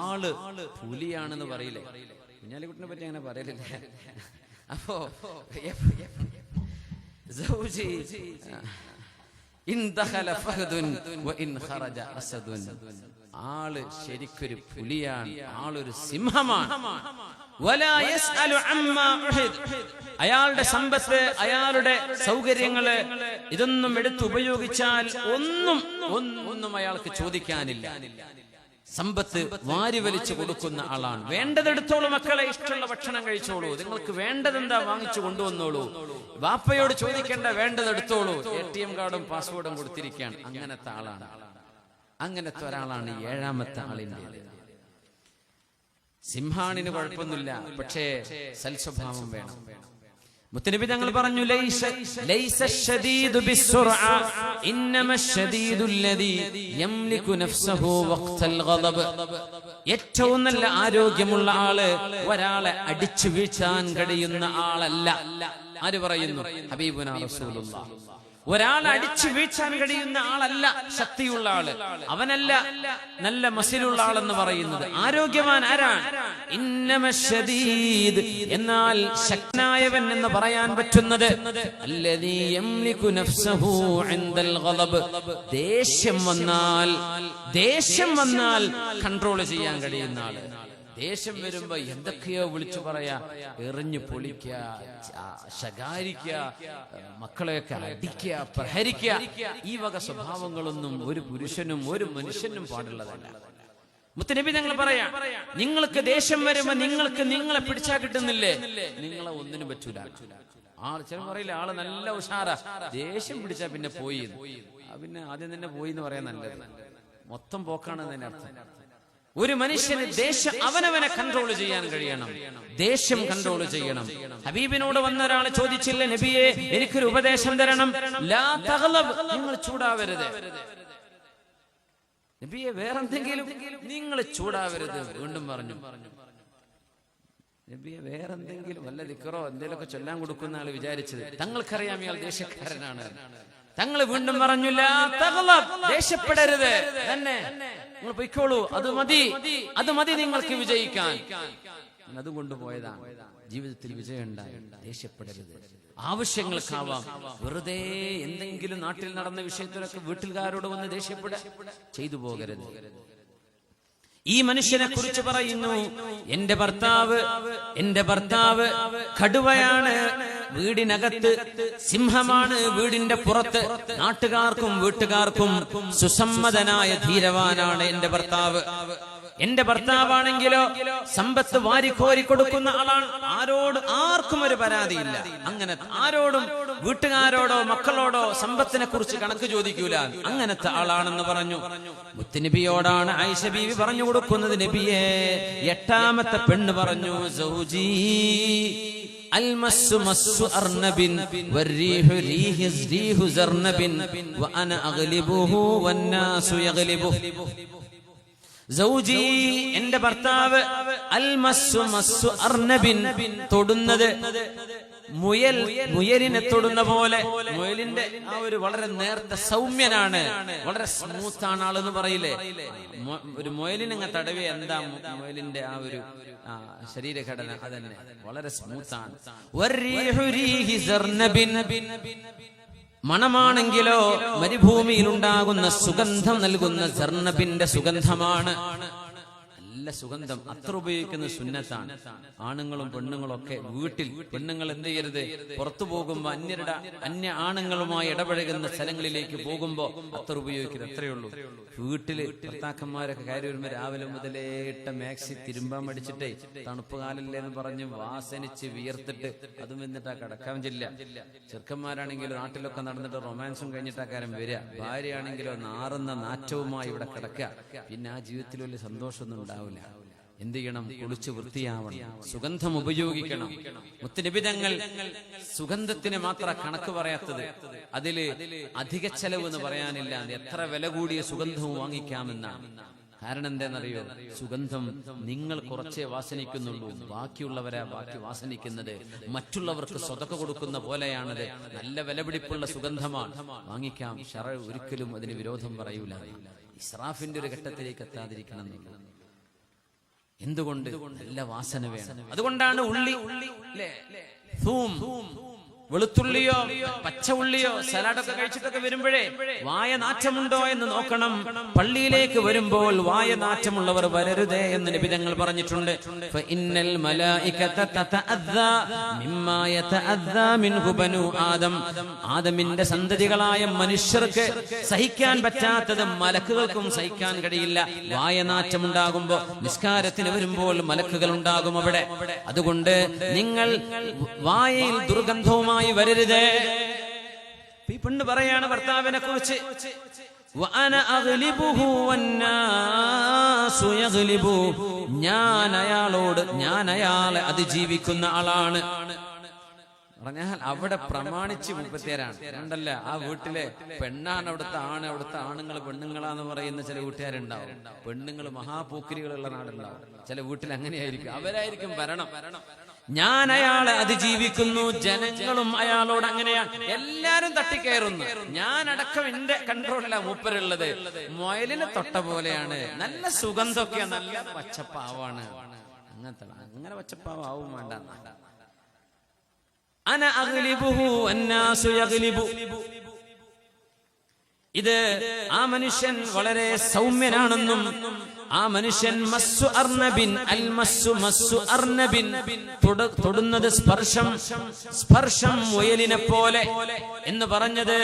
ആള് പുലിയാണെന്ന് പറയില്ലേ, കുഞ്ഞാലിക്കുട്ടിനെ പറ്റി അങ്ങനെ പറയലില്ല. അപ്പോ ആള് ശരിക്കൊരു പുലിയാണ്, ആളൊരു സിംഹമാണ്. അയാളുടെ സമ്പത്ത്, അയാളുടെ സൗകര്യങ്ങള് ഇതൊന്നും എടുത്ത് ഉപയോഗിച്ചാൽ ഒന്നും അയാൾക്ക് ചോദിക്കാനില്ല. സമ്പത്ത് വാരി വലിച്ചു കൊടുക്കുന്ന ആളാണ്. വേണ്ടതെടുത്തോളൂ മക്കളെ, ഇഷ്ടമുള്ള ഭക്ഷണം കഴിച്ചോളൂ, നിങ്ങൾക്ക് വേണ്ടതെന്താ വാങ്ങിച്ചു കൊണ്ടുവന്നോളൂ, വാപ്പയോട് ചോദിക്കേണ്ട, വേണ്ടതെടുത്തോളൂ. ATM കാർഡും പാസ്പോർട്ടും കൊടുത്തിരിക്കുകയാണ്. അങ്ങനത്തെ ആളാണ്, അങ്ങനത്തെ ഒരാളാണ് 7ാമത്തെ ആളിന്റെ. സിംഹാണിന് കുഴപ്പമൊന്നുമില്ല, പക്ഷേ സൽസ്വഭാവം വേണം. മുത്തനബി തങ്ങൾ പറഞ്ഞു, ലൈസ ശദീദു ബിസ്സുർഅ ഇന്നമ ശദീദു അല്ലദീ യംലികു നഫ്സഹു വഖ്തൽ ഗളബ്. ഏറ്റവും നല്ല ആരോഗ്യമുള്ള ആള് ഒരാളെ അടിച്ചു വീഴ്ത്താൻ കഴിയുന്ന ആളല്ല. ആര് പറയുന്നു? ഹബീബുനാ റസൂലുള്ളാഹ്. ഒരാളെ അടിച്ചു വീഴ്ത്താൻ കഴിയുന്ന ആളല്ല ശക്തിയുള്ള ആള്, അവനല്ല നല്ല മസിലുള്ള ആളെന്ന് പറയുന്നത്. ആരോഗ്യവാൻ ആരാണ്? ഇന്നമ ശദീദ്, എന്നാൽ ശക്തനായവൻ എന്ന് പറയാൻ പറ്റുന്നത് അല്ലദീ യംലികു നഫ്സഹു ഇൻദൽ ഗളബ്. ദേഷ്യം വന്നാൽ കൺട്രോൾ ചെയ്യാൻ കഴിയുന്ന ആള്. ദേഷ്യം വരുമ്പോ എന്തൊക്കെയോ വിളിച്ചു പറയാ, എറിഞ്ഞു പൊളിക്കുക, ശകാരിക്കുക, മക്കളെയൊക്കെ അടിക്കുക, പ്രഹരിക്കുക. ഈ വക സ്വഭാവങ്ങളൊന്നും ഒരു പുരുഷനും ഒരു മനുഷ്യനും പാടുള്ളതല്ല. മുത്തനബി ഞങ്ങൾ പറയാ, നിങ്ങൾക്ക് ദേഷ്യം വരുമ്പോ നിങ്ങളെ പിടിച്ചാ കിട്ടുന്നില്ലേ, നിങ്ങളെ ഒന്നിനും പറ്റൂല. ചില പറയില്ല, ആള് നല്ല ഉഷാറാ, ദേഷ്യം പിടിച്ചാ പിന്നെ പോയി, പിന്നെ ആദ്യം തന്നെ പോയി എന്ന് പറയാൻ നല്ലത്. മൊത്തം പോക്കാണെന്ന് തന്നെ അർത്ഥം. ഒരു മനുഷ്യന് ദേഷ്യം അവനവനെ കൺട്രോൾ ചെയ്യാൻ കഴിയണം, ദേഷ്യം കൺട്രോൾ ചെയ്യണം. ഹബീബിനോട് വന്ന ഒരാൾ ചോദിച്ചില്ല, നബിയെ എനിക്കൊരു ഉപദേശം തരണം, ലാ തഗ്ളബ്, നിങ്ങൾ ചൂടാവരുത്. നബിയെ വേറെന്തെങ്കിലും, നിങ്ങൾ ചൂടാവരുത്. വീണ്ടും പറഞ്ഞു, നബിയെ വേറെന്തെങ്കിലും വല്ല ദിക്റോ എന്തെങ്കിലുമൊക്കെ ചൊല്ലാൻ കൊടുക്കുന്ന ആള് വിചാരിച്ചത് തങ്ങൾക്കറിയാം ഇയാൾ ദേഷ്യക്കാരനാണ്. തങ്ങൾ വീണ്ടും പറഞ്ഞു, ലാ തഗ്ളബ്, ദേഷ്യപ്പെടരുത് തന്നെ, നിങ്ങൾ പൊയ്ക്കോളൂ, അത് മതി നിങ്ങൾക്ക് വിജയിക്കാൻ. അതുകൊണ്ട് പോയതാണ്, ജീവിതത്തിൽ വിജയം ഉണ്ടായി. ദേഷ്യപ്പെടരുത്. ആവശ്യങ്ങൾക്കാവാം, വെറുതെ എന്തെങ്കിലും നാട്ടിൽ നടന്ന വിഷയത്തിലൊക്കെ വീട്ടുകാരോട് വന്ന് ദേഷ്യപ്പെടാൻ ചെയ്തു പോകരുത്. ഈ മനുഷ്യനെ കുറിച്ച് പറയുന്നു, എന്റെ ഭർത്താവ് കടുവയാണ് വീടിനകത്ത്, സിംഹമാണ് വീടിന്റെ പുറത്ത്. നാട്ടുകാർക്കും വീട്ടുകാർക്കും സുസമ്മതനായ ധീരവാനാണ് എന്റെ ഭർത്താവ്. എന്റെ ഭർത്താവാണെങ്കിലോ സമ്പത്ത് വാരിക്കോരി കൊടുക്കുന്ന ആളാണ്. ആർക്കും ഒരു പരാതിയില്ല. അങ്ങനെ ആരോടും, വീട്ടുകാരോടോ മക്കളോടോ സമ്പത്തിനെ കുറിച്ച് കണക്ക് ചോദിക്കൂല. അങ്ങനത്തെ ആളാണെന്ന് പറഞ്ഞു. മുത്തുനബിയോടാണ് ആയിഷ ബീവി പറഞ്ഞു കൊടുക്കുന്നത്, നബിയെ, എട്ടാമത്തെ പെണ്ണ് പറഞ്ഞു, സൗജി അൽമസ്സു മസ്സു അർനബിൻ വരീഹു റീഹു സർനബിൻ വഅന അഗ്ലിബുഹു വന്നാസു യഗ്ലിബുഹു. സൗജി, എന്റെ ഭർത്താവ്, അൽമസ്സു മസ്സു അർനബിൻ, തൊടുന്നത് മുയലിനെ തൊടുന്ന പോലെ. മുയലിന്റെ ആ ഒരു വളരെ നേർത്ത സൗമ്യനാണ്, വളരെ സ്മൂത്താണ് ആളെന്ന് പറയില്ലേ. ഒരു മുയലിനങ്ങ് തടവി എന്താ മുയലിന്റെ ആ ഒരു ശരീരഘടന, അതന്നെ വളരെ സ്മൂത്താണ്. മണമാണെങ്കിലോ മരുഭൂമിയിൽ ഉണ്ടാകുന്ന സുഗന്ധം നൽകുന്ന സർണബിന്റെ സുഗന്ധമാണ്. നല്ല സുഗന്ധം, അത്ര ഉപയോഗിക്കുന്ന സുന്നത്താണ്. ആണുങ്ങളും പെണ്ണുങ്ങളും ഒക്കെ വീട്ടിൽ, പെണ്ണുങ്ങൾ എന്ത് ചെയ്യരുത്, പുറത്തു പോകുമ്പോ അന്യ ആണുങ്ങളുമായി ഇടപഴകുന്ന സ്ഥലങ്ങളിലേക്ക് പോകുമ്പോ അത്ര ഉപയോഗിക്കരുത്. അത്രയേ ഉള്ളൂ. വീട്ടില് ഭർത്താക്കന്മാരൊക്കെ കയറി വരുമ്പോ രാവിലെ മുതലേ ഇട്ട മാക്സി തിരുമ്പാൻ മടിച്ചിട്ടേ, തണുപ്പ് കാലല്ലേ എന്ന് പറഞ്ഞ് വാസനിച്ച് വിയർത്തിട്ട് അതും എന്നിട്ടാ കിടക്കാൻ ചെല്ല. ചെറുക്കന്മാരാണെങ്കിലും നാട്ടിലൊക്കെ നടന്നിട്ട് റൊമാൻസും കഴിഞ്ഞിട്ടാ കാര്യം വരിക. ഭാര്യയാണെങ്കിലോ നാറുന്ന നാറ്റവുമായി ഇവിടെ കിടക്കുക. പിന്നെ ആ ജീവിതത്തിൽ വലിയ സന്തോഷമൊന്നും ഉണ്ടാവില്ല. എന്ത് ചെയ്യണം? കുളിച്ച് വൃത്തിയാവണം, സുഗന്ധം ഉപയോഗിക്കണം. മുത്തുനബി തങ്ങൾ സുഗന്ധത്തിന് മാത്രം കണക്ക് പറയാത്തത്, അതില് അധിക ചെലവ് എന്ന് പറയാനില്ല. എത്ര വില കൂടിയ സുഗന്ധവും വാങ്ങിക്കാമെന്നാണ്. കാരണം എന്താണെന്നറിയോ? സുഗന്ധം നിങ്ങൾ കുറച്ചേ വാസനിക്കുന്നുള്ളൂ, ബാക്കിയുള്ളവരാ ബാക്കി വാസനിക്കുന്നത്. മറ്റുള്ളവർക്ക് സ്വതക്ക കൊടുക്കുന്ന പോലെയാണത്. നല്ല വിലപിടിപ്പുള്ള സുഗന്ധമാണ്, വാങ്ങിക്കാം. ശറഅ് ഒരിക്കലും അതിന് വിരോധം പറയൂല. ഇസ്രാഫിന്റെ ഒരു ഘട്ടത്തിലേക്ക് എത്താതിരിക്കണം എന്നുള്ളത്. എന്തുകൊണ്ട്? നല്ല വാസന വേണം. അതുകൊണ്ടാണ് ഉള്ളി, വെളുത്തുള്ളിയോ പച്ച ഉള്ളിയോ സലാഡൊക്കെ കഴിച്ചിട്ടൊക്കെ വരുമ്പോഴേ വായ നാറ്റമുണ്ടോ എന്ന് നോക്കണം. പള്ളിയിലേക്ക് വരുമ്പോൾ വായ നാറ്റമുള്ളവർ വരരുതേ എന്ന് നബി തങ്ങൾ പറഞ്ഞിട്ടുണ്ട്. ഫഇന്നൽ മലായികത തതഅദ്ദാ മിമ്മാ യതഅദ്ദാ മിൻഹു ബനു ആദം. ആദമിന്റെ സന്തതികളായ മനുഷ്യർക്ക് സഹിക്കാൻ പറ്റാത്തത് മലക്കുകൾക്കും സഹിക്കാൻ കഴിയില്ല. വായ നാറ്റമുണ്ടാകുമ്പോ നിസ്കാരത്തിന് വരുമ്പോൾ മലക്കുകൾ ഉണ്ടാകും അവിടെ. അതുകൊണ്ട് നിങ്ങൾ വായയിൽ ദുർഗന്ധവുമായി വരരുത്. ഈ പെണ്ണ് പറയാണ് ഭർത്താവിനെ കുറിച്ച്, ഞാൻ അയാളെ അതിജീവിക്കുന്ന ആളാണ് പറഞ്ഞാൽ അവിടെ പ്രമാണിച്ച് മുപ്പത്തേരാണ്. ഉണ്ടല്ല ആ വീട്ടിലെ പെണ്ണാണ് അവിടുത്തെ ആണുങ്ങൾ പെണ്ണുങ്ങളാന്ന് പറയുന്ന ചില വീട്ടുകാരുണ്ടാവും. പെണ്ണുങ്ങൾ മഹാപൂക്കിരികളുള്ള നാടുണ്ടാവും. ചില വീട്ടിൽ അങ്ങനെയായിരിക്കും, അവരായിരിക്കും ഭരണം. ഞാൻ അയാളെ അതിജീവിക്കുന്നു, ജനങ്ങളും അയാളോട് അങ്ങനെയാണ്, എല്ലാരും തട്ടിക്കയറുന്നു. ഞാനടക്കം എന്റെ കൺട്രോളിലാ മൂപ്പരുള്ളത്. മൊയലിനെ തൊട്ട പോലെയാണ്, നല്ല സുഗന്ധമൊക്കെയാണ്, നല്ല പച്ചപ്പാവാണ്. അങ്ങനെ പച്ചപ്പാവും വേണ്ട. അന അഗ്ലിബുഹു അന്നാസു യഗ്ലിബു. ഇത് ആ മനുഷ്യൻ വളരെ സൗമ്യനാണെന്നും ആ മനുഷ്യൻ മസ്സു അർനബിൻ അൽ മസ്സു അർനബിൻ, തൊടുന്നത് സ്പർശം മുയലിനെ പോലെ എന്ന് പറഞ്ഞത്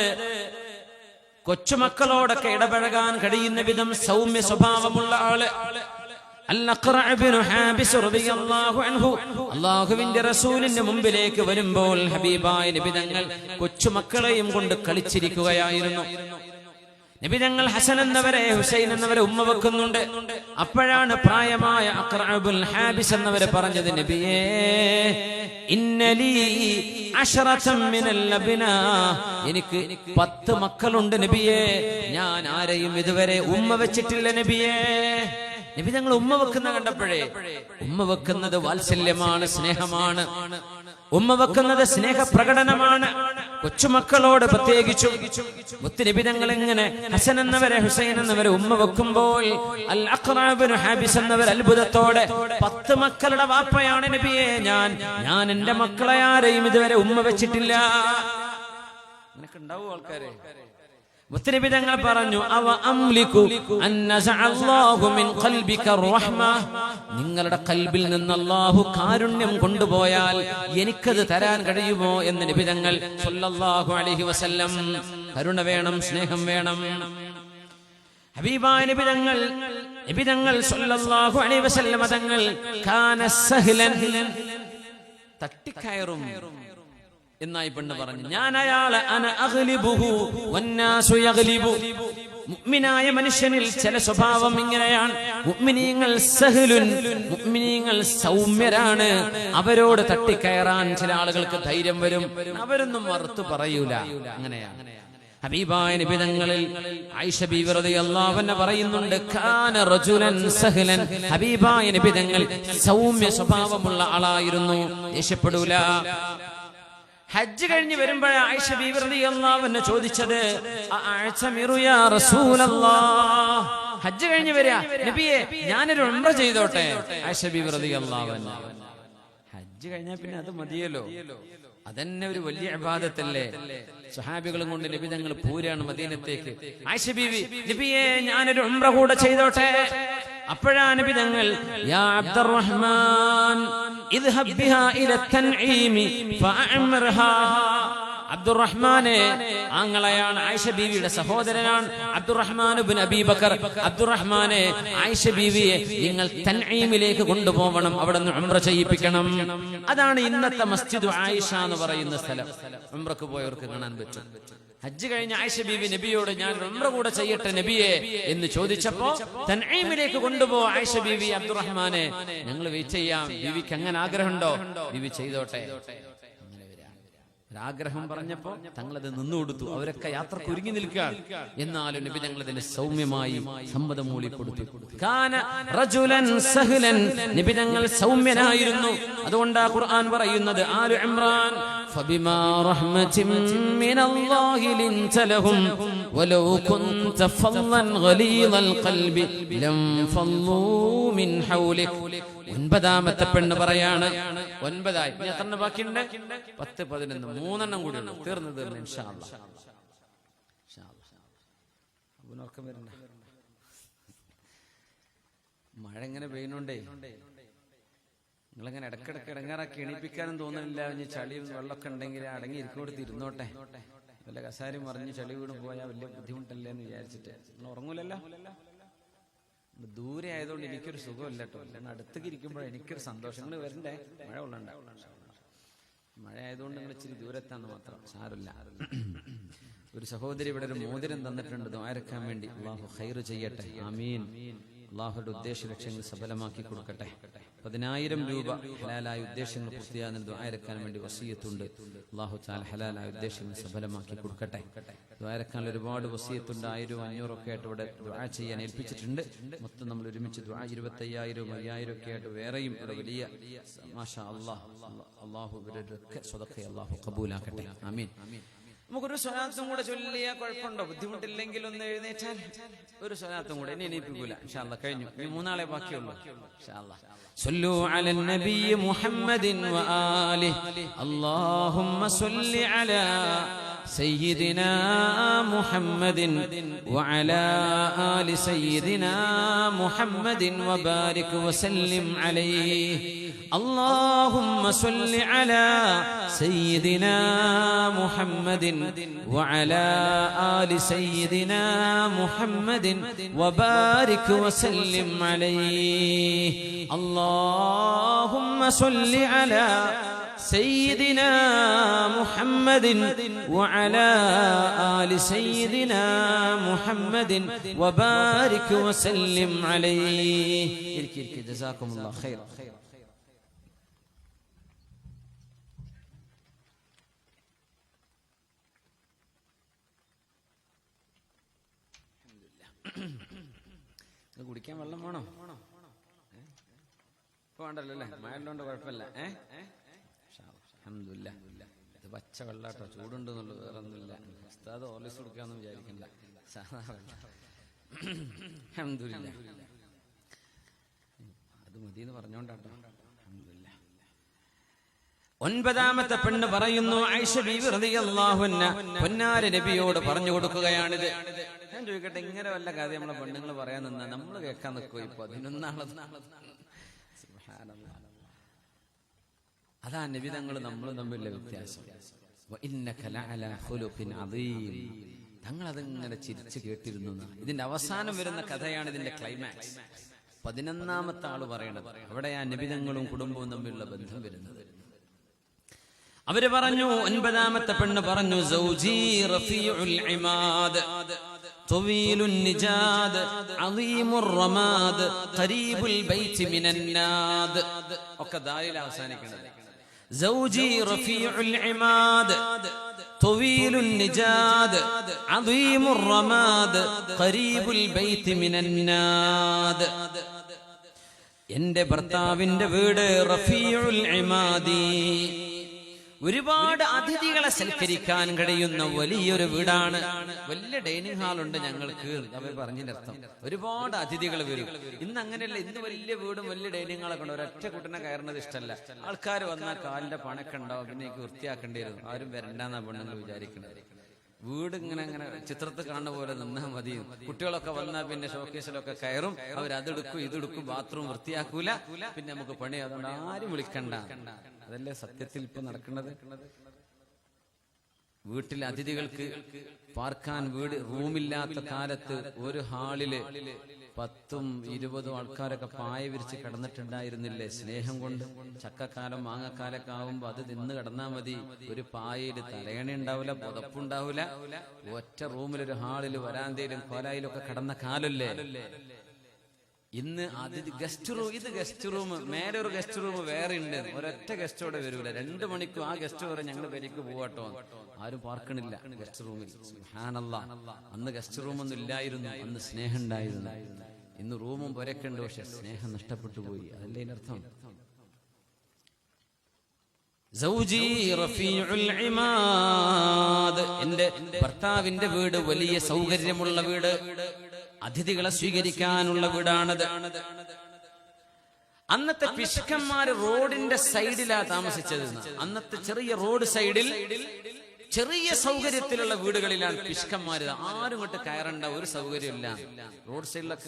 കൊച്ചുമക്കളോടൊക്കെ ഇടപഴകാൻ കഴിയുന്ന വിധം സൗമ്യ സ്വഭാവമുള്ള ആള്. അല്ലാഹുവിന്റെ റസൂലിന്റെ മുമ്പിലേക്ക് വരുമ്പോൾ ഹബീബായ നബി തങ്ങൾ കൊച്ചുമക്കളെയും കൊണ്ട് കളിച്ചിരിക്കുകയായിരുന്നു. നബി തങ്ങൾ ഹസൻ എന്നവരെ ഹുസൈൻ എന്നവരെ ഉമ്മ വെക്കുന്നുണ്ട്. അപ്പോഴാണ് പ്രായമായ അഖ്റഅബുൽ ഹാബിസ് എന്നവരെ പറഞ്ഞത്, നബിയേ ഇന്നലി അശറതൻ മിനൽ ലബ്നാ, എനിക്ക് 10 മക്കളുണ്ട് നബിയേ, ഞാൻ ആരെയും ഇതുവരെ ഉമ്മ വെച്ചിട്ടില്ല നബിയേ. നബി തങ്ങൾ ഉമ്മ വെക്കുന്ന കണ്ടപ്പോഴേ, ഉമ്മ വെക്കുന്നത് വാത്സല്യമാണ്, സ്നേഹമാണ്. ഉമ്മ വെക്കുന്നത് സ്നേഹപ്രകടനമാണ്. കൊച്ചുമക്കളോട് പ്രത്യേകിച്ചും നബി തങ്ങൾ ഇങ്ങനെ ഹസൻ എന്നവരെ ഹുസൈൻ എന്നവരെ ഉമ്മ വെക്കുമ്പോൾ അൽ അഖ്റഅബ് ഹാബിസ് എന്നവർ അത്ഭുതത്തോടെ, 10 മക്കളുടെ വാപ്പയാണ് നബിയെ ഞാൻ എന്റെ മക്കളെ ആരെയും ഇതുവരെ ഉമ്മ വെച്ചിട്ടില്ല. അങ്ങനെയൊക്കെ ഉണ്ടാവും ആൾക്കാരെ. മുത്തനബി തങ്ങൾ പറഞ്ഞു, അവ അംലികു അൻ നസഅല്ലാഹു മിൻ ഖൽബിക റഹ്മ, നിങ്ങളുടെ ഖൽബിൽ നിന്ന് അല്ലാഹു കാരുണ്യം കൊണ്ടുപോയാൽ എനിക്കത് തരാൻ കഴിയുമോ എന്ന് നബി തങ്ങൾ സല്ലല്ലാഹു അലൈഹി വസല്ലം. കരുണ വേണം, സ്നേഹം വേണം. ഹബീബായ നബി തങ്ങൾ സല്ലല്ലാഹു അലൈഹി വസല്ലം തങ്ങൾ കാന സഹ്ലൻ, തട്ടിക്കയറും എന്നായി പെണ്ണ് പറഞ്ഞു. ഞാൻ അയാളെ അന അഗ്ലിബുഹു വന്നാസു യഗ്ലിബു. മുഅ്മിനായ മനുഷ്യനിൽ ചില സ്വഭാവം ഇങ്ങനെയാണ്. മുഅ്മിനീങ്ങൾ സഹ്ലുൻ, മുഅ്മിനീങ്ങൾ സൗമ്യരാണ്. അവരോട് തട്ടിക്കയറാൻ ചില ആളുകൾക്ക് ധൈര്യം വരും, അവരൊന്നും മറുത്തു പറയൂല. അങ്ങനെയാണ് ഹബീബായ നബി തങ്ങളിൽ ആയിഷ ബീവി റളിയല്ലാഹു അൻഹ പറയുന്നുണ്ട്, കാന റജുലൻ സഹ്ലൻ, ഹബീബായ നബി തങ്ങൾ സൗമ്യ സ്വഭാവമുള്ള ആളായിരുന്നു, ദേഷ്യപ്പെടൂല. ഹജ്ജ് കഴിഞ്ഞ് വരുമ്പോഴാണ് ആയിഷ ബീവി റളിയല്ലാഹു അൻഹ ചോദിച്ചത്, അഅ്തമിറു യാ റസൂലല്ലാഹ്, ഹജ്ജ് കഴിഞ്ഞ് വരിക നബിയെ, ഞാനൊരു ഉംറ ചെയ്തോട്ടെ. ആയിഷ ബീവി റളിയല്ലാഹു അൻഹ, ഹജ്ജ് കഴിഞ്ഞാൽ പിന്നെ അത് മതിയല്ലോ, അതന്നെ ഒരു വലിയ ഇബാദത്തല്ലേ. സ്വഹാബികളും കൊണ്ട് നബി തങ്ങൾ പൂരാണ് മദീനത്തേക്ക്. ആയിഷ ബീവി, നബിയെ ഞാനൊരു ഉംറ കൂടെ ചെയ്തോട്ടെ. അപ്പോഴാണ് നബി തങ്ങൾ, യാ അബ്ദുറഹ്മാൻ ഇദ്ഹബ് ബിഹാ ഇല തൻഈമി ഫഅംർഹാ. അബ്ദുറഹ്മാനെ, ആങ്ങളയാണ്, ആയിഷ ബീവിയുടെ സഹോദരനാണ് അബ്ദുറഹ്മാൻ ഇബ്നു അബീ ബക്കർ. അബ്ദുറഹ്മാനെ, ആയിഷ ബീവിയെ നിങ്ങൾ തൻഈമിലേക്ക് കൊണ്ടുപോകണം, അവിടെ നിന്ന് ഉംറ ചെയ്യിപ്പിക്കണം. അതാണ് ഇന്നത്തെ മസ്ജിദ് ആയിഷ എന്ന് പറയുന്ന സ്ഥലം. ഉംറക്ക് പോയവർക്ക് കാണാൻ പറ്റും. ഹജ്ജ് കഴിഞ്ഞ ആയിഷ ബീവി നബിയോട്, ഞാൻ ഉംറ കൂടെ ചെയ്യട്ടെ നബിയെ എന്ന് ചോദിച്ചപ്പോ, തൻഈമിലേക്ക് കൊണ്ടുപോ ആയിഷ ബീവി. അബ്ദുറഹ്മാനെ, ഞങ്ങൾ വെയിറ്റ് ചെയ്യാം, ബീവിക്ക് അങ്ങനെ ആഗ്രഹമുണ്ടോ, ബീവി ചെയ്തോട്ടെ. ആഗ്രഹം പറഞ്ഞപ്പോ തങ്ങളത് നിന്നുകൊടുത്തു. അവരൊക്കെ യാത്രക്ക് ഒരുങ്ങി നിൽക്കാൻ. എന്നാലും നബി തങ്ങൾ അതിന് സൗമ്യമായി സമ്മതം മൂളിക്കൊടുത്തു. കാന റജുലൻ സഹ്ലൻ, നബി തങ്ങൾ സൗമ്യനായിരുന്നു. അതുകൊണ്ടാ ഖുർആൻ പറയുന്നത്, ആലു ഇംറാൻ, ഫബിമാ റഹ്മതിൻ മിനല്ലാഹി ലിൻത ലഹും വലൗ കുൻത ഫളൻ ഗലീദൽ ഖൽബി ലം ഫളൂ മിൻ ഹൗലിക്. 9ാമത്തെ പെണ്ണ് പറയാണ്, 9 ഇനി എത്ര ബാക്കിയുണ്ട്? 10, 11, 3 കൂടി ഉണ്ട്. തീർന്നു ഇൻഷാ അല്ലാഹ്. മഴ ഇങ്ങനെ പെയ്യുന്നുണ്ടേ, നിങ്ങളിങ്ങനെ ഇടക്കിടക്ക് ഇടങ്ങാറാക്കി എണീപ്പിക്കാനും തോന്നുന്നില്ല. ഇനി ചളിയും വെള്ളമൊക്കെ ഉണ്ടെങ്കിൽ അടങ്ങി ഇരിക്കോടുത്ത് ഇരുന്നോട്ടെ. വല്ല കസാരി മറിഞ്ഞ് ചളി വീണ് പോയാൽ വലിയ ബുദ്ധിമുട്ടല്ലേ എന്ന് വിചാരിച്ചിട്ട്. നിങ്ങൾ ഉറങ്ങൂലല്ലോ. ദൂരെ ആയതുകൊണ്ട് എനിക്കൊരു സുഖമില്ല കേട്ടോ. എന്നാൽ അടുത്തേക്ക് ഇരിക്കുമ്പോൾ എനിക്കൊരു സന്തോഷം. നിങ്ങൾ വരണ്ടേ, മഴ കൊള്ളണ്ട. മഴ ആയതുകൊണ്ട് നിങ്ങൾ ഇച്ചിരി ദൂരത്താന്ന് മാത്രം, സാരമില്ല. ഒരു സഹോദരി ഇവിടെ ഒരു മോതിരം തന്നിട്ടുണ്ട് ദുആരക്കാൻ വേണ്ടി. അല്ലാഹു ഖൈർ ചെയ്യട്ടെ, ആമീൻ. അല്ലാഹുവിന്റെ ഉദ്ദേശ ലക്ഷ്യങ്ങൾ സഫലമാക്കി കൊടുക്കട്ടെ. 10,000 രൂപ ഹലാലായ ഉദ്ദേശങ്ങൾ പൂർത്തിയാകാൻ ദുആരക്കാൻ വേണ്ടി വസിയത്തുണ്ട്. അല്ലാഹു തആല ഹലാലായ ഉദ്ദേശങ്ങൾ സഫലമാക്കി കൊടുക്കട്ടെ. ദുആരക്കാൻ ഒരുപാട് വസിയത്തുണ്ട്. 1000, 500 ഒക്കെ ആയിട്ട് ഇവിടെ ദുആ ചെയ്യാൻ ഏൽപ്പിച്ചിട്ടുണ്ട്. മൊത്തം നമ്മൾ ഒരുമിച്ച് ദുആ 25,000, 5,000 ഒക്കെ ആയിട്ട് വേറെയും ഇവിടെ വലിയ മാഷാ അല്ലാഹ്. അല്ലാഹു ഇവരുടെയൊക്കെ സ്വതക്ക അല്ലാഹു ഖബൂലാക്കട്ടെ, ആമീൻ. നമുക്കൊരു സ്വലാത്തും കൂടെ ചൊല്ലിയ കുഴപ്പമുണ്ടോ? ബുദ്ധിമുട്ടില്ലെങ്കിൽ ഒന്ന് എഴുന്നേറ്റാൽ ഒരു സ്വലാത്തും കൂടെ. ഇനി എണീപ്പിക്കൂല ഇൻഷാ അല്ലാഹ്, കഴിഞ്ഞു. ഇനി 3 ആളെ ബാക്കിയുള്ളൂ ഇൻഷാ അല്ലാഹ്. സ്വല്ലു അലൻ നബിയ്യ മുഹമ്മദിൻ വആലിഹി അല്ലാഹുമ്മ സ്വല്ലി അലാ സയ്യിദിനാ മുഹമ്മദിൻ വഅലാ ആലി സയ്യിദിനാ മുഹമ്മദിൻ വബാരിക് വസല്ലിം അലൈഹി. اللهم صل على سيدنا محمد وعلى آل سيدنا محمد وبارك وسلم عليه. اللهم صل على سيدنا محمد وعلى آل سيدنا محمد وبارك وسلم عليه. جزاكم الله خير. കുടിക്കാൻ വെള്ളം വേണോ? ഇപ്പൊ വേണ്ടല്ലോ അല്ലേ? മഴയുള്ളതുകൊണ്ട് കുഴപ്പമില്ല. അൽഹംദുലില്ലാഹ്. ഇത് പച്ച വെള്ളാട്ടോ, ചൂടുണ്ട് എന്നുള്ളത്, വേറെ ഒന്നുമില്ല. ഉസ്താദ് ഓർലിസ് കൊടുക്കാന്ന് വിചാരിക്കണ്ട, സാധാരണ. അൽഹംദുലില്ലാഹ്. അത് മതിയെന്ന് പറഞ്ഞോണ്ടാട്ടോ. അൽഹംദുലില്ലാഹ്. 9ാമത്തെ പെണ്ണ് പറയുന്നു, ആയിഷ ബീവി റളിയല്ലാഹു അൻഹ പൊന്നാര നബിയോട് പറഞ്ഞു കൊടുക്കുകയാണിത്. ഞാൻ ചോദിക്കട്ടെ, ഇങ്ങനെ വല്ല കഥ നമ്മളെ പെണ്ണുങ്ങൾ പറയാൻ നിന്നാ നമ്മൾ കേൾക്കാൻ നിൽക്കോ? ഇപ്പൊ 11 അതാ നബി തങ്ങൾ നമ്മളും തമ്മിലുള്ള വ്യത്യാസം. തങ്ങൾ അതിങ്ങനെ ചിരിച്ചു കേട്ടിരുന്നു. ഇതിന്റെ അവസാനം വരുന്ന കഥയാണ് ഇതിന്റെ ക്ലൈമാക്സ്. 11ാമത്തെ ആള് പറയണത്. അവിടെ ആ നബി തങ്ങളും കുടുംബവും തമ്മിലുള്ള ബന്ധം വരുന്നത്. അവര് പറഞ്ഞു, 9ാമത്തെ പെണ്ണ് പറഞ്ഞു, സൗജി റഫീഉൽ ഇമാദ് طويل النجاد عظيم الرماد قريب البيت من الناد. ഒക്കെ ദാലിൽ അവസാനിക്കുന്നത്. زوجي رفيع العماد طويل النجاد عظيم الرماد قريب البيت من الناد. എന്റെ ഭർത്താവിന്റെ വീട് റഫീഉൽ ഇമാദി, ഒരുപാട് അതിഥികളെ സൽക്കരിക്കാൻ കഴിയുന്ന വലിയൊരു വീടാണ്. വലിയ ഡൈനിങ് ഹാളുണ്ട് ഞങ്ങൾക്ക്. അവർ പറഞ്ഞതിനർത്ഥം ഒരുപാട് അതിഥികൾ വരും. ഇന്ന് അങ്ങനെയല്ല. ഇന്ന് വലിയ വീടും വലിയ ഡൈനിങ് ഹാളൊക്കെ ഉണ്ട്. ഒരൊറ്റ കുട്ടനെ കയറുന്നത് ഇഷ്ടമല്ല. ആൾക്കാർ വന്നാൽ കാലിന്റെ പണൊക്കെ ഉണ്ടാവും. പിന്നെ എനിക്ക് വൃത്തിയാക്കേണ്ടി വരും. ആരും വരണ്ടെന്നാ പെണ്ണുങ്ങൾ വിചാരിക്കുന്നത്. വീട് ഇങ്ങനെ ചിത്രത്തിൽ കാണുന്ന പോലെ നിന്നാൽ മതി. കുട്ടികളൊക്കെ വന്നാൽ പിന്നെ ഷോക്കേസിലൊക്കെ കയറും. അവരതെടുക്കും ഇതെടുക്കും, ബാത്റൂം വൃത്തിയാക്കൂല. പിന്നെ നമുക്ക് പണി. അതുകൊണ്ട് ആരും വിളിക്കണ്ട. അതല്ലേ സത്യത്തിൽ ഇപ്പൊ നടക്കുന്നത്. വീട്ടിൽ അതിഥികൾക്ക് പാർക്കാൻ റൂമില്ലാത്ത കാലത്ത് ഒരു ഹാളില് 10ഉം 20ഉം ആൾക്കാരൊക്കെ പായ വിരിച്ച് കിടന്നിട്ടുണ്ടായിരുന്നില്ലേ? സ്നേഹം കൊണ്ട്. ചക്കക്കാലം മാങ്ങക്കാലൊക്കെ ആവുമ്പോ അത് തിന്ന് കിടന്നാ മതി. ഒരു പായയില് തലയണ ഉണ്ടാവില്ല, പുതപ്പുണ്ടാവില്ല. ഒറ്റ റൂമിലൊരു ഹാളില് വരാന്തയിലും കോലായിലും ഒക്കെ കിടന്ന കാലല്ലേ? ഇന്ന് ഗസ്റ്റ് റൂം. ഇത് ഗസ്റ്റ് റൂം, മേലെ ഒരു ഗസ്റ്റ് റൂം വേറെ ഉണ്ട്. ഒരൊറ്റ ഗസ്റ്റോടെ വരൂല. 2 മണിക്കും ആ ഗസ്റ്റ് വരെ ഞങ്ങൾ പേരേക്ക് പോവാട്ടോ. ആരും പാർക്കണില്ല ഗസ്റ്റ് റൂമിൽ. സുബ്ഹാനല്ലാഹ്. അന്ന് ഗസ്റ്റ് റൂമൊന്നും ഇല്ലായിരുന്നു. അന്ന് സ്നേഹം ഉണ്ടായിരുന്നു. ഇന്ന് റൂമും പുരയൊക്കെ ഉണ്ട്, പക്ഷെ സ്നേഹം നഷ്ടപ്പെട്ടു പോയി. അതല്ലേ ഇതിനർത്ഥം. സൗജി റഫീഉൽ ഇമാദ്, എന്റെ ഭർത്താവിന്റെ വീട് വലിയ സൗകര്യമുള്ള വീട്, അതിഥികളെ സ്വീകരിക്കാനുള്ള വീടാണത്. അന്നത്തെ പിശുക്കന്മാര് റോഡിന്റെ സൈഡിലാ താമസിച്ചത്. അന്നത്തെ ചെറിയ റോഡ് സൈഡിൽ ചെറിയ സൗകര്യത്തിലുള്ള വീടുകളിലാണ് പിശുക്കന്മാര്. ആരും ഇങ്ങോട്ട് കയറേണ്ട ഒരു സൗകര്യമില്ല. റോഡ് സൈഡിലൊക്കെ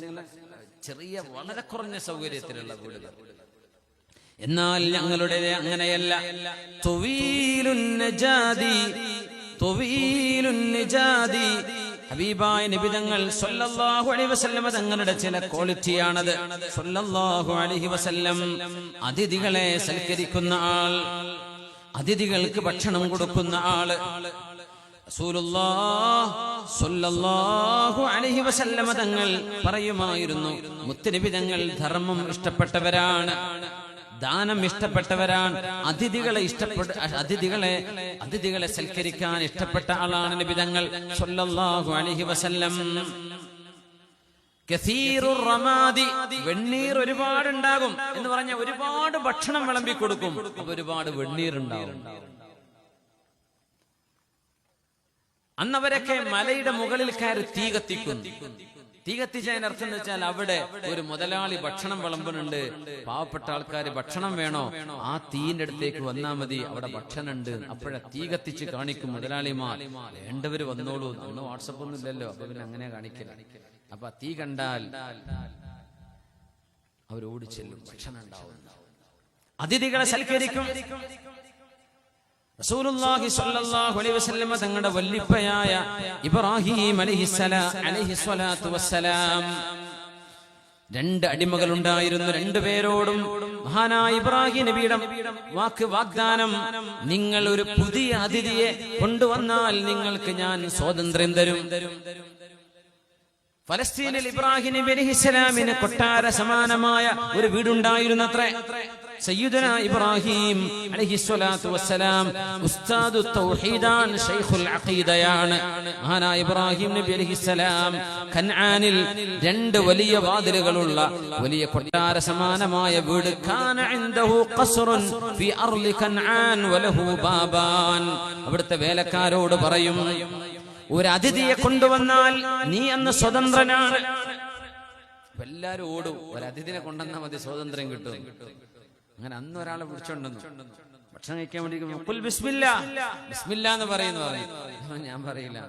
ചെറിയ വളരെ കുറഞ്ഞ സൗകര്യത്തിലുള്ള വീടുകൾ. എന്നാൽ ഞങ്ങളുടെ അങ്ങനെയല്ല. തുവീലുൻ നജാദി തുവീലുൻ നജാദി, ഹബീബായ നബി തങ്ങൾ സല്ലല്ലാഹു അലൈഹി വസല്ലം തങ്ങളുടെ ചില ക്വാളിറ്റിയാണത്. സല്ലല്ലാഹു അലൈഹി വസല്ലം അതിഥികളെ സൽക്കരിക്കുന്ന ആൾ, അതിഥികൾക്ക് ഭക്ഷണം കൊടുക്കുന്ന ആള്. റസൂലുള്ളാഹി സ്വല്ലല്ലാഹു അലൈഹി വസല്ലമ തങ്ങൾ പറയുമായിരുന്നു, മുത്തുനബി തങ്ങൾ ധർമ്മം ഇഷ്ടപ്പെട്ടവരാണ്, ദാനം ഇഷ്ടപ്പെട്ടവരാണ്, അതിഥികളെ സൽക്കരിക്കാൻ ഇഷ്ടപ്പെട്ട ആളാണ് നബി തങ്ങൾ സ്വല്ലല്ലാഹു അലൈഹി വസല്ലം. കസീറുർ റമാദി, വെണ്ണീർ ഒരുപാട് ഉണ്ടാകും എന്ന് പറഞ്ഞ ഒരുപാട് ഭക്ഷണം വിളമ്പി കൊടുക്കും, ഒരുപാട് വെണ്ണീർ ഉണ്ടാവും. അന്നവരൊക്കെ മലയുടെ മുകളിൽ കയറി തീ കത്തിക്കും. തീ കത്തിച്ചതിന്റെ അർത്ഥം എന്ന് വെച്ചാൽ അവിടെ ഒരു മുതലാളി ഭക്ഷണം വിളമ്പുന്നുണ്ട്, പാവപ്പെട്ട ആൾക്കാർ ഭക്ഷണം വേണോ, ആ തീന്റെ അടുത്തേക്ക് വന്നാൽ മതി, അവിടെ ഭക്ഷണം ഉണ്ട്. അപ്പോഴെ തീ കത്തിച്ച് കാണിക്കും മുതലാളിമാർ, വേണ്ടവര് വന്നോളൂ. അന്ന് വാട്സപ്പ് ഒന്നും ഇല്ലല്ലോ, അപ്പൊ പിന്നെ അങ്ങനെ കാണിക്കില്ല. അപ്പൊ തീ കണ്ടാൽ അവർ ഓടിച്ചെല്ലും, ഭക്ഷണം ഉണ്ടാവും, അതിഥികളെ സൽക്കരിക്കും. റസൂലുള്ളാഹി സ്വല്ലല്ലാഹു അലൈഹി വസല്ലം തങ്ങളുടെ വല്ലിപ്പയായ ഇബ്രാഹിം അലൈഹിസ്സലാത്തു വസ്സലാം, 2 അടിമകൾ ഉണ്ടായിരുന്നു. 2 പേരോടും മഹാനായ ഇബ്രാഹിം നബിയുടെ വാഗ്ദാനം, നിങ്ങൾ ഒരു പുതിയ അതിഥിയെ കൊണ്ടുവന്നാൽ നിങ്ങൾക്ക് ഞാൻ സ്വാതന്ത്ര്യം തരും. ഫലസ്തീനിൽ ഇബ്രാഹിം നബി അലൈഹിസ്സലാമിന് കൊട്ടാര സമാനമായ ഒരു വീടുണ്ടായിരുന്നത്രേ. സയ്യിദുനാ ഇബ്രാഹിം അലൈഹിസ്സലാത്തു വസ്സലാം ഉസ്താദു തൗഹീദാൻ, ശൈഖുൽ അഖീദയാണ്. മഹാനായ ഇബ്രാഹിം നബി അലൈഹിസ്സലാം കൻആനിൽ 2 വലിയ വാതിലുകളുള്ള വലിയ കൊട്ടാര സമാനമായ വീട്, കാന ഇൻദഹു ഖസ്റുൻ ഫി അർളി കൻആൻ വലഹു ബാബാൻ. അവിടുത്തെ വേലക്കാരോട് പറയും, ഒരു അതിഥിയെ കൊണ്ടുവന്നാൽ നീ അന്ന് സ്വതന്ത്രനാണ്. എല്ലാരും ഓടും, ഒരു അതിഥിനെ കൊണ്ടുവന്നാൽ മതി, സ്വാതന്ത്ര്യം കിട്ടും. അങ്ങനെ അന്ന് ഒരാളെ വിളിച്ചോണ്ടെന്നു ഭക്ഷണം കഴിക്കാൻ വേണ്ടി ബിസ്മില്ലാ എന്ന് പറയുന്നു. ഞാൻ പറയില്ല,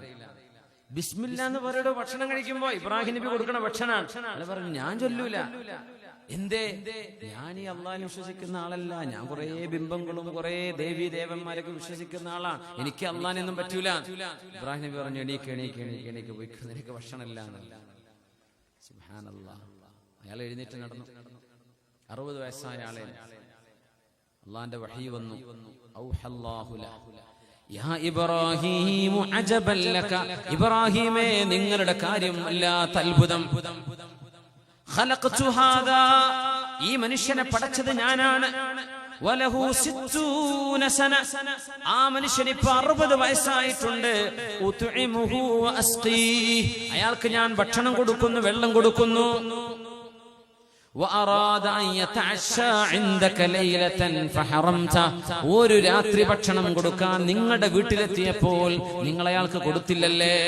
ബിസ്മില്ലാ എന്ന് പറയടോ ഭക്ഷണം കഴിക്കുമ്പോ. ഇബ്രാഹിം നബി കൊടുക്കണ ഭക്ഷണമാണ്. അത് പറഞ്ഞു, ഞാൻ ചൊല്ലൂല. എന്തേ? ഞാൻ ഈ അള്ളാഹിനെ വിശ്വസിക്കുന്ന ആളല്ല, ഞാൻ കുറെ ബിംബങ്ങളും കുറെ ദേവീ ദേവന്മാരൊക്കെ വിശ്വസിക്കുന്ന ആളാണ്, എനിക്ക് അള്ളാഹിനൊന്നും പറ്റൂല. ഇബ്രാഹിം നബി പറഞ്ഞു, എണീക്ക് പോയിക്കോ, നിനക്ക് ഭക്ഷണമില്ല. സുബ്ഹാനല്ലാഹ്. അയാൾ എഴുന്നേറ്റ് നടന്നു. 60 വയസ്സായ ആളെ അള്ളാന്റെ വഹി വന്നു, ഔഹല്ലാഹു ലഹു യാ ഇബ്രാഹീം അജബൻ ലക, ഇബ്രാഹീമേ നിങ്ങളുടെ കാര്യം വല്ലാത്ത അത്ഭുതം. ഖലഖതു ഹാദാ, ഈ മനുഷ്യനെ പടച്ചത് ഞാനാണ്. വലഹു 60 സന, ആ മനുഷ്യന് ഇപ്പോ 60 വയസ്സായിട്ടുണ്ട്. ഉത്ഇമുഹു വഅസ്ഖീ, അയാൾക്ക് ഞാൻ ഭക്ഷണം കൊടുക്കുന്നു, വെള്ളം കൊടുക്കുന്നു. ഒരു രാത്രി ഭക്ഷണം കൊടുക്കാൻ നിങ്ങളുടെ വീട്ടിലെത്തിയപ്പോൾ നിങ്ങൾ അയാൾക്ക് കൊടുത്തില്ലല്ലേ?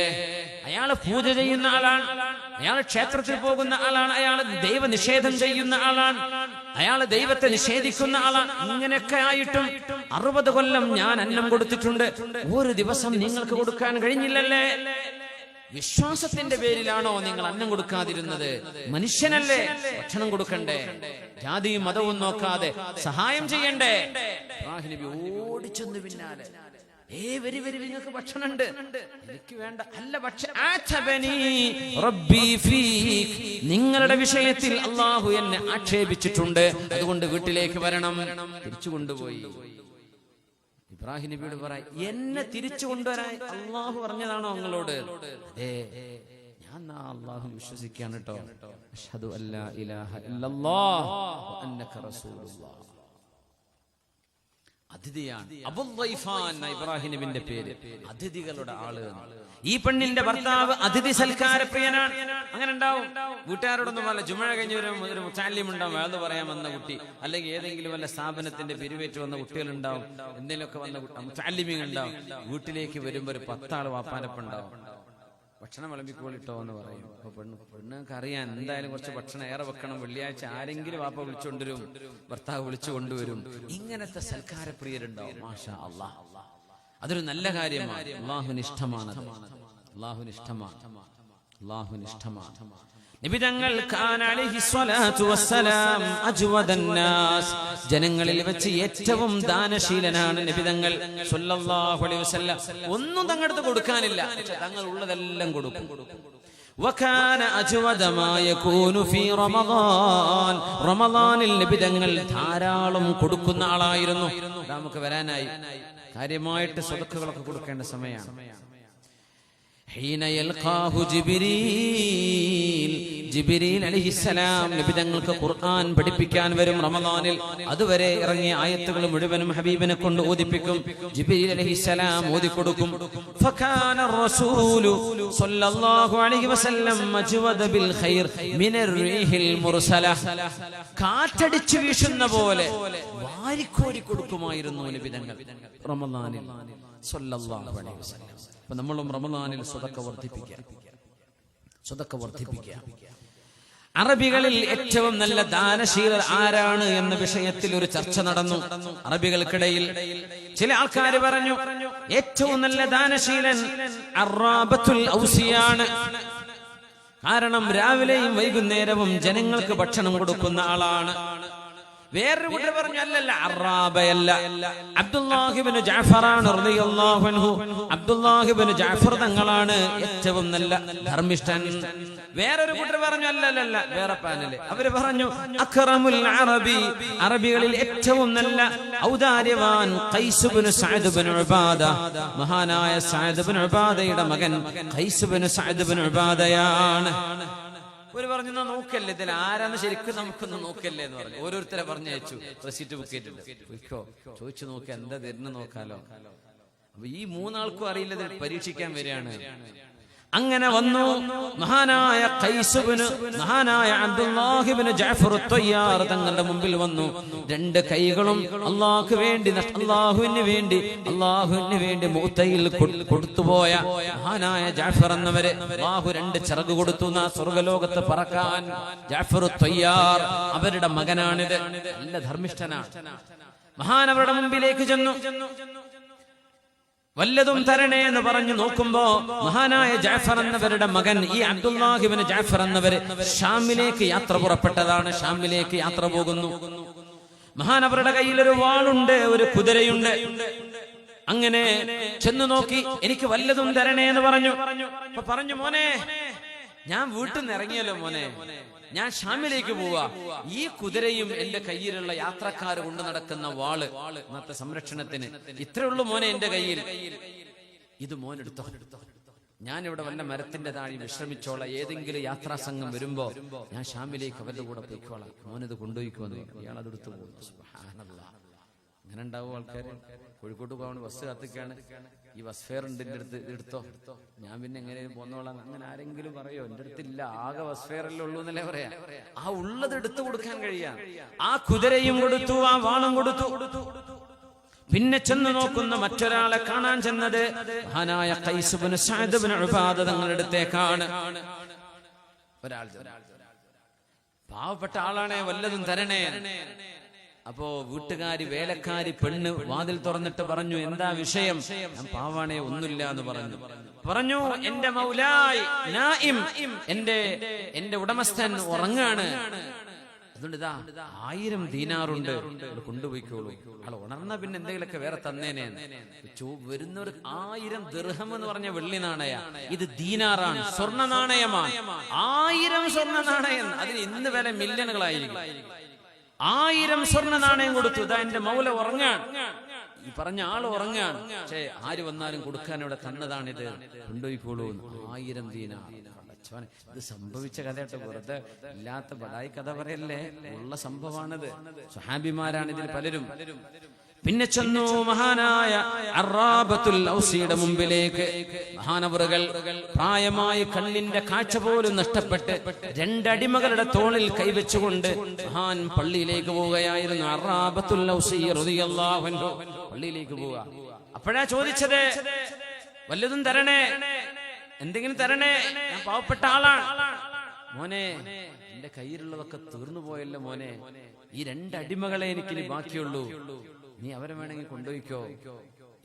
അയാൾ പൂജ ചെയ്യുന്ന ആളാണ്, അയാൾ ക്ഷേത്രത്തിൽ പോകുന്ന ആളാണ്, അയാൾ ദൈവ നിഷേധം ചെയ്യുന്ന ആളാണ്, അയാൾ ദൈവത്തെ നിഷേധിക്കുന്ന ആളാണ്. ഇങ്ങനെയൊക്കെ ആയിട്ടും 60 കൊല്ലം ഞാൻ അന്നം കൊടുത്തിട്ടുണ്ട്, ഒരു ദിവസം നിങ്ങൾക്ക് കൊടുക്കാൻ കഴിഞ്ഞില്ലല്ലേ? വിശ്വാസത്തിന്റെ പേരിലാണോ നിങ്ങൾ അന്നം കൊടുക്കാതിരുന്നത്? മനുഷ്യനല്ലേ, ഭക്ഷണം കൊടുക്കണ്ടേ? ജാതിയും മതവും നോക്കാതെ സഹായം ചെയ്യണ്ടേ? ഇബ്രാഹിം നബി ഓടിച്ചെന്ന് പിന്നാലെ, വരി നിങ്ങൾക്ക് ഭക്ഷണം ഉണ്ട്, എനിക്ക് വേണ്ട. അല്ല, നിങ്ങളുടെ വിഷയത്തിൽ അള്ളാഹു എന്നെ ആക്ഷേപിച്ചിട്ടുണ്ട്, അതുകൊണ്ട് വീട്ടിലേക്ക് വരണം. തിരിച്ചു കൊണ്ടുപോയി. ഇബ്രാഹിം നബിയോട് പറയാം, എന്നെ തിരിച്ചു കൊണ്ടുവരാൻ അള്ളാഹു പറഞ്ഞതാണോ നിങ്ങളോട്? അതെ, ഞാൻ അള്ളാഹു വിശ്വസിക്കാണ് കേട്ടോ. അഷ്ഹദു അല്ലാ ഇലാഹ ഇല്ലല്ലാഹ് വ അന്നക റസൂലുള്ളാഹ്. അതിഥിയാണ് അബുദ്ദൈഫാൻ, ഇബ്രാഹിം നബിന്റെ പേര്, അതിഥികളുടെ ആള്. ഈ പെണ്ണിന്റെ ഭർത്താവ് അതിഥി സൽക്കാരപ്രിയനാണ്. അങ്ങനെ ഉണ്ടാവും, വീട്ടുകാരോടൊന്നും വല്ല ജുമഴ കഴിഞ്ഞ് ഒരു മുത്താലിം ഉണ്ടാവും, അത് പറയാൻ വന്ന കുട്ടി, അല്ലെങ്കിൽ ഏതെങ്കിലും വല്ല സ്ഥാപനത്തിന്റെ പിരിവേറ്റ് വന്ന കുട്ടികളുണ്ടാവും, എന്തെങ്കിലുമൊക്കെ വന്ന മുത്താലിമീങ്ങൾ ഉണ്ടാവും. വീട്ടിലേക്ക് വരുമ്പോ ഒരു 10 ആള് വാപ്പാനപ്പം ഉണ്ടാവും. ഭക്ഷണം വിളമ്പിക്കോളിട്ടോ എന്ന് പറയും. അപ്പൊ പെണ്ണുങ്ങൾക്ക് അറിയാൻ എന്തായാലും കുറച്ച് ഭക്ഷണം ഏറെ വെക്കണം, വെള്ളിയാഴ്ച ആരെങ്കിലും വാപ്പ വിളിച്ചുകൊണ്ടുവരും, ഭർത്താവ് വിളിച്ചു കൊണ്ടുവരും. ഇങ്ങനത്തെ സൽക്കാരപ്രിയരുണ്ടാവും. മാഷാ അല്ലാഹ്, അതൊരു നല്ല കാര്യമാണ്. അല്ലാഹുവിന് ഇഷ്ടമാണ്, അല്ലാഹുവിന് ഇഷ്ടമാണ്, അല്ലാഹുവിന് ഇഷ്ടമാണ്. നബി തങ്ങൾ കാന അലൈഹിസ്സലാത്തു വസ്സലാം അജ്വദൻ നാസ്, ജനങ്ങളിൽ വെച്ച് ഏറ്റവും ദാനശീലനാണ് നബി തങ്ങൾ സ്വല്ലല്ലാഹു അലൈഹി വസല്ലം. ഒന്നും തങ്ങൾക്ക് കൊടുക്കാനില്ല, തങ്ങൾ ഉള്ളതെല്ലാം കൊടുക്കും. വകാന അജ്വദ മാ യകൂനു ഫീ റമളാൻ, റമളാനിൽ നബി തങ്ങൾ ധാരാളം കൊടുക്കുന്ന ആളായിരുന്നു. നമുക്ക് വരാനായി കാര്യമായിട്ട് സദഖകളൊക്കെ കൊടുക്കേണ്ട സമയമാണ്. ഹീന യൽഖാഹു ജിബ്രീൽ, ജിബ്രീൽ അലൈഹിസ്സലാം നബി തങ്ങൾക്ക് ഖുർആൻ പഠിപ്പിക്കാൻ വരും റമദാനിൽ. അതുവരെ ഇറങ്ങിയ ആയത്തുകൾ മുഴുവനും ഹബീബിനെ കൊണ്ട് ഓതിപ്പിക്കും. ജിബ്രീൽ അലൈഹിസ്സലാം ഓതിക്കൊടുക്കും. ഫകാന റസൂലു സ്വല്ലല്ലാഹു അലൈഹി വസല്ലം മജ്വദ ബിൽ ഖൈർ മിനർ റീഹിൽ മുർസല, കാറ്റടിച്ചു വീശുന്ന പോലെ വാരിക്കോരി കൊടുക്കുമായിരുന്നു നബി തങ്ങൾ റമദാനിൽ സ്വല്ലല്ലാഹു അലൈഹി വസല്ലം. അപ്പൊ നമ്മളും റമദാനിൽ സ്വതക്ക വർദ്ധിപ്പിക്കുക. അറബികളിൽ ഏറ്റവും നല്ല ദാനശീലർ ആരാണ് എന്ന വിഷയത്തിൽ ഒരു ചർച്ച നടന്നു അറബികൾക്കിടയിൽ. ചില ആൾക്കാർ പറഞ്ഞു ഏറ്റവും നല്ല ദാനശീലൻ അറാബത്തുൽ ഔസിയാണ്. കാരണം രാവിലെയും വൈകുന്നേരവും ജനങ്ങൾക്ക് ഭക്ഷണം കൊടുക്കുന്ന ആളാണ്. വേറൊരു കൂട്ടർ പറഞ്ഞു അല്ലല്ല, അറാബയല്ല, അബ്ദുല്ലാഹി ഇബ്നു ജഅഫറാണ് റളിയല്ലാഹു അൻഹു. അബ്ദുല്ലാഹി ഇബ്നു ജഅഫർ തങ്ങളാണ് ഏറ്റവും നല്ല ധർമ്മിഷ്ഠൻ. വേറൊരു കൂട്ടർ പറഞ്ഞു അല്ലല്ല, വേറെ പാനല്. അവര് പറഞ്ഞു അക്റമുൽ അറബി, അറബികളിൽ ഏറ്റവും നല്ല ഔദാര്യവാൻ ഖൈസ് ഇബ്നു സഅദ് ഇബ്നു ഉബാദ, മഹാനായ സഅദ് ഇബ്നു ഉബാദയുടെ മകൻ ഖൈസ് ഇബ്നു സഅദ് ഇബ്നു ഉബാദയാണ്. ഒരു പറഞ്ഞു നോക്കല്ലേ, ഇതിൽ ആരാന്ന് ശരിക്കും നമുക്കൊന്ന് നോക്കല്ലേ എന്ന് പറഞ്ഞു. ഓരോരുത്തരെ പറഞ്ഞയച്ചു, റെസിറ്റ് ബുക്ക് ചെയ്തിട്ടുണ്ട്, പോയിക്കോ ചോദിച്ചു നോക്കി എന്താ തരുന്ന നോക്കാലോ. അപ്പൊ ഈ മൂന്നാൾക്കും അറിയില്ല, പരീക്ഷിക്കാൻ വരികയാണ്. അങ്ങനെ വന്നു മഹാനായ അബ്ദുല്ലാഹി ഇബ്നു ജഅഫർ അത്വയ്യാർ തങ്ങളുടെ മുമ്പിൽ വന്നു. രണ്ട് കൈകളും അല്ലാഹുവിന് വേണ്ടി മുഅ്തയിൽ കൊടുത്തുപോയ മഹാനായ ജഅഫർ എന്നവരെ അല്ലാഹു രണ്ട് ചിറക് കൊടുത്തു സ്വർഗ്ഗലോകത്ത് പറക്കാൻ. ജഅഫർ അത്വയ്യാർ അവരുടെ മകനാണിത്, നല്ല ധർമ്മിഷ്ഠനാണ്. മഹാനവരുടെ മുമ്പിലേക്ക് ചെന്നു. വല്ലതും തരണേ എന്ന് പറഞ്ഞു നോക്കുമ്പോ മഹാനായ ജഅഫർ എന്നവരുടെ മകൻ ഈ അബ്ദുല്ലാഹി ഇബ്നു ജഅഫർ എന്നവര് ഷാമിലേക്ക് യാത്ര പുറപ്പെട്ടതാണ്. ഷാമിലേക്ക് യാത്ര പോകുന്നു. മഹാനവരുടെ കയ്യിൽ ഒരു വാളുണ്ട്, ഒരു കുതിരയുണ്ട്. അങ്ങനെ ചെന്നു നോക്കി, എനിക്ക് വല്ലതും തരണേ എന്ന് പറഞ്ഞു. അപ്പൊ പറഞ്ഞു, മോനെ ഞാൻ വീട്ടിൽ നിന്ന് ഇറങ്ങിയല്ലോ മോനെ, ഞാൻ ഷാമിലേക്ക് പോവാ. ഈ കുതിരയും എന്റെ കയ്യിലുള്ള യാത്രക്കാർ കൊണ്ടു നടക്കുന്ന വാള് ഇന്നത്തെ സംരക്ഷണത്തിന് ഇത്രയുള്ളൂ മോനെ എന്റെ കയ്യിൽ. ഇത് മോനെടുത്തോ, ഞാൻ ഇവിടെ വല്ല മരത്തിന്റെ താഴെ വിശ്രമിച്ചോളാം. ഏതെങ്കിലും യാത്രാ സംഘം വരുമ്പോ ഞാൻ ഷാമിലേക്ക് അവരുടെ കൂടെ പോയിക്കോളാം. മോനത് കൊണ്ടുപോയിക്കോന്ന് ഇയാൾ അതെടുത്തു പോകുന്നു. സുബ്ഹാനല്ലാഹ്. അങ്ങനെ ഉണ്ടാവും ആൾക്കാര്. കോഴിക്കോട്ട് പോകാൻ ബസ് കാത്തിക്കാണ്, ഈ ബസ് ഫെയർ ഉണ്ട് എന്റെ അടുത്ത്, എടുത്തോ, ഞാൻ പിന്നെ എങ്ങനെയും പോന്നോളാം. അങ്ങനെ ആരെങ്കിലും പറയോ? എന്റെ അടുത്തില്ല, ആകെ ബസ് ഫെയർ അല്ലേ ഉള്ളൂ എന്നല്ലേ പറയാ. ആ ഉള്ളത് എടുത്തു കൊടുക്കാൻ കഴിയാ. ആ കുതിരയും കൊടുത്തു, ആ വാളും കൊടുത്തു. പിന്നെ ചെന്ന് നോക്കുന്ന മറ്റൊരാളെ കാണാൻ ചെന്നത് മഹാനായ ഖൈസ് ഇബ്നു സഅദ് ഇബ്നു ഉബാദ തങ്ങളുടെ അടുത്തേക്കാണ്. ഒരാൾ പാവപ്പെട്ട ആളാണേ, വല്ലതും തരണേ. അപ്പോ വീട്ടുകാരി, വേലക്കാരി പെണ്ണ് വാതിൽ തുറന്നിട്ട് പറഞ്ഞു, എന്താ വിഷയം? ഞാൻ പാവാണേ, ഒന്നുമില്ല എന്ന് പറഞ്ഞു. എന്റെ മൗലായി നായിം, എന്റെ ഉടമസ്ഥൻ ഉറങ്ങാണ്. അതുകൊണ്ട് ഇതാ 1000 ദീനാറുണ്ട്, കൊണ്ടുപോയിക്കോളൂ. ആൾ ഉണർന്ന പിന്നെ എന്തെങ്കിലുമൊക്കെ വേറെ തന്നേനെ. വരുന്നവർ 1000 ദിർഹം എന്ന് പറഞ്ഞ വെള്ളി നാണയ, ഇത് ദീനാറാണ്, സ്വർണ്ണ നാണയമാണ്. 1000 സ്വർണ്ണ നാണയം, അതിന് ഇന്ന് വില മില്യണുകളായിരിക്കും. 1000 സ്വർണ്ണ നാണയം കൊടുത്തു. ഇതാ എന്റെ മൗല ഉറങ്ങാൻ, ഈ പറഞ്ഞ ആള് ഉറങ്ങാൻ. പക്ഷേ ആര് വന്നാലും കൊടുക്കാൻ ഇവിടെ തന്നതാണിത്, കൊണ്ടുപോയിക്കോളൂ. 1000 ദീനാർ. ഇത് സംഭവിച്ച കഥയായിട്ട്, വെറുതെ ഇല്ലാത്ത ബടായി കഥ പറയല്ലേ, ഉള്ള സംഭവമാണിത്. സ്വഹാബിമാരാണ് ഇതിൽ പലരും. പിന്നെ ചെന്നു മഹാനായ അറാബത്തുൽ ഔസിയുടെ മുമ്പിലേക്ക്. മഹാനവറുകൾ പ്രായമായി കണ്ണിന്റെ കാഴ്ച പോലും നഷ്ടപ്പെട്ട് 2 അടിമകളുടെ തോളിൽ കൈവച്ചുകൊണ്ട് മഹാൻ പള്ളിയിലേക്ക് പോവുകയായിരുന്നു. അറാബത്തുൽ ഔസി റളിയല്ലാഹു അൻഹു പള്ളിയിലേക്ക് പോവുക. അപ്പോഴാ ചോദിച്ചത്, വല്ലതും തരണേ, എന്തെങ്കിലും തരണേ, ഞാൻ പാവപ്പെട്ട ആളാണ്. മോനെ, എന്റെ കയ്യിലുള്ളതൊക്കെ തീർന്നു പോയല്ലോ മോനെ, ഈ 2 അടിമകളെ എനിക്കിനി ബാക്കിയുള്ളൂ, നീ അവരെ വേണമെങ്കിൽ കൊണ്ടുപോയിക്കോ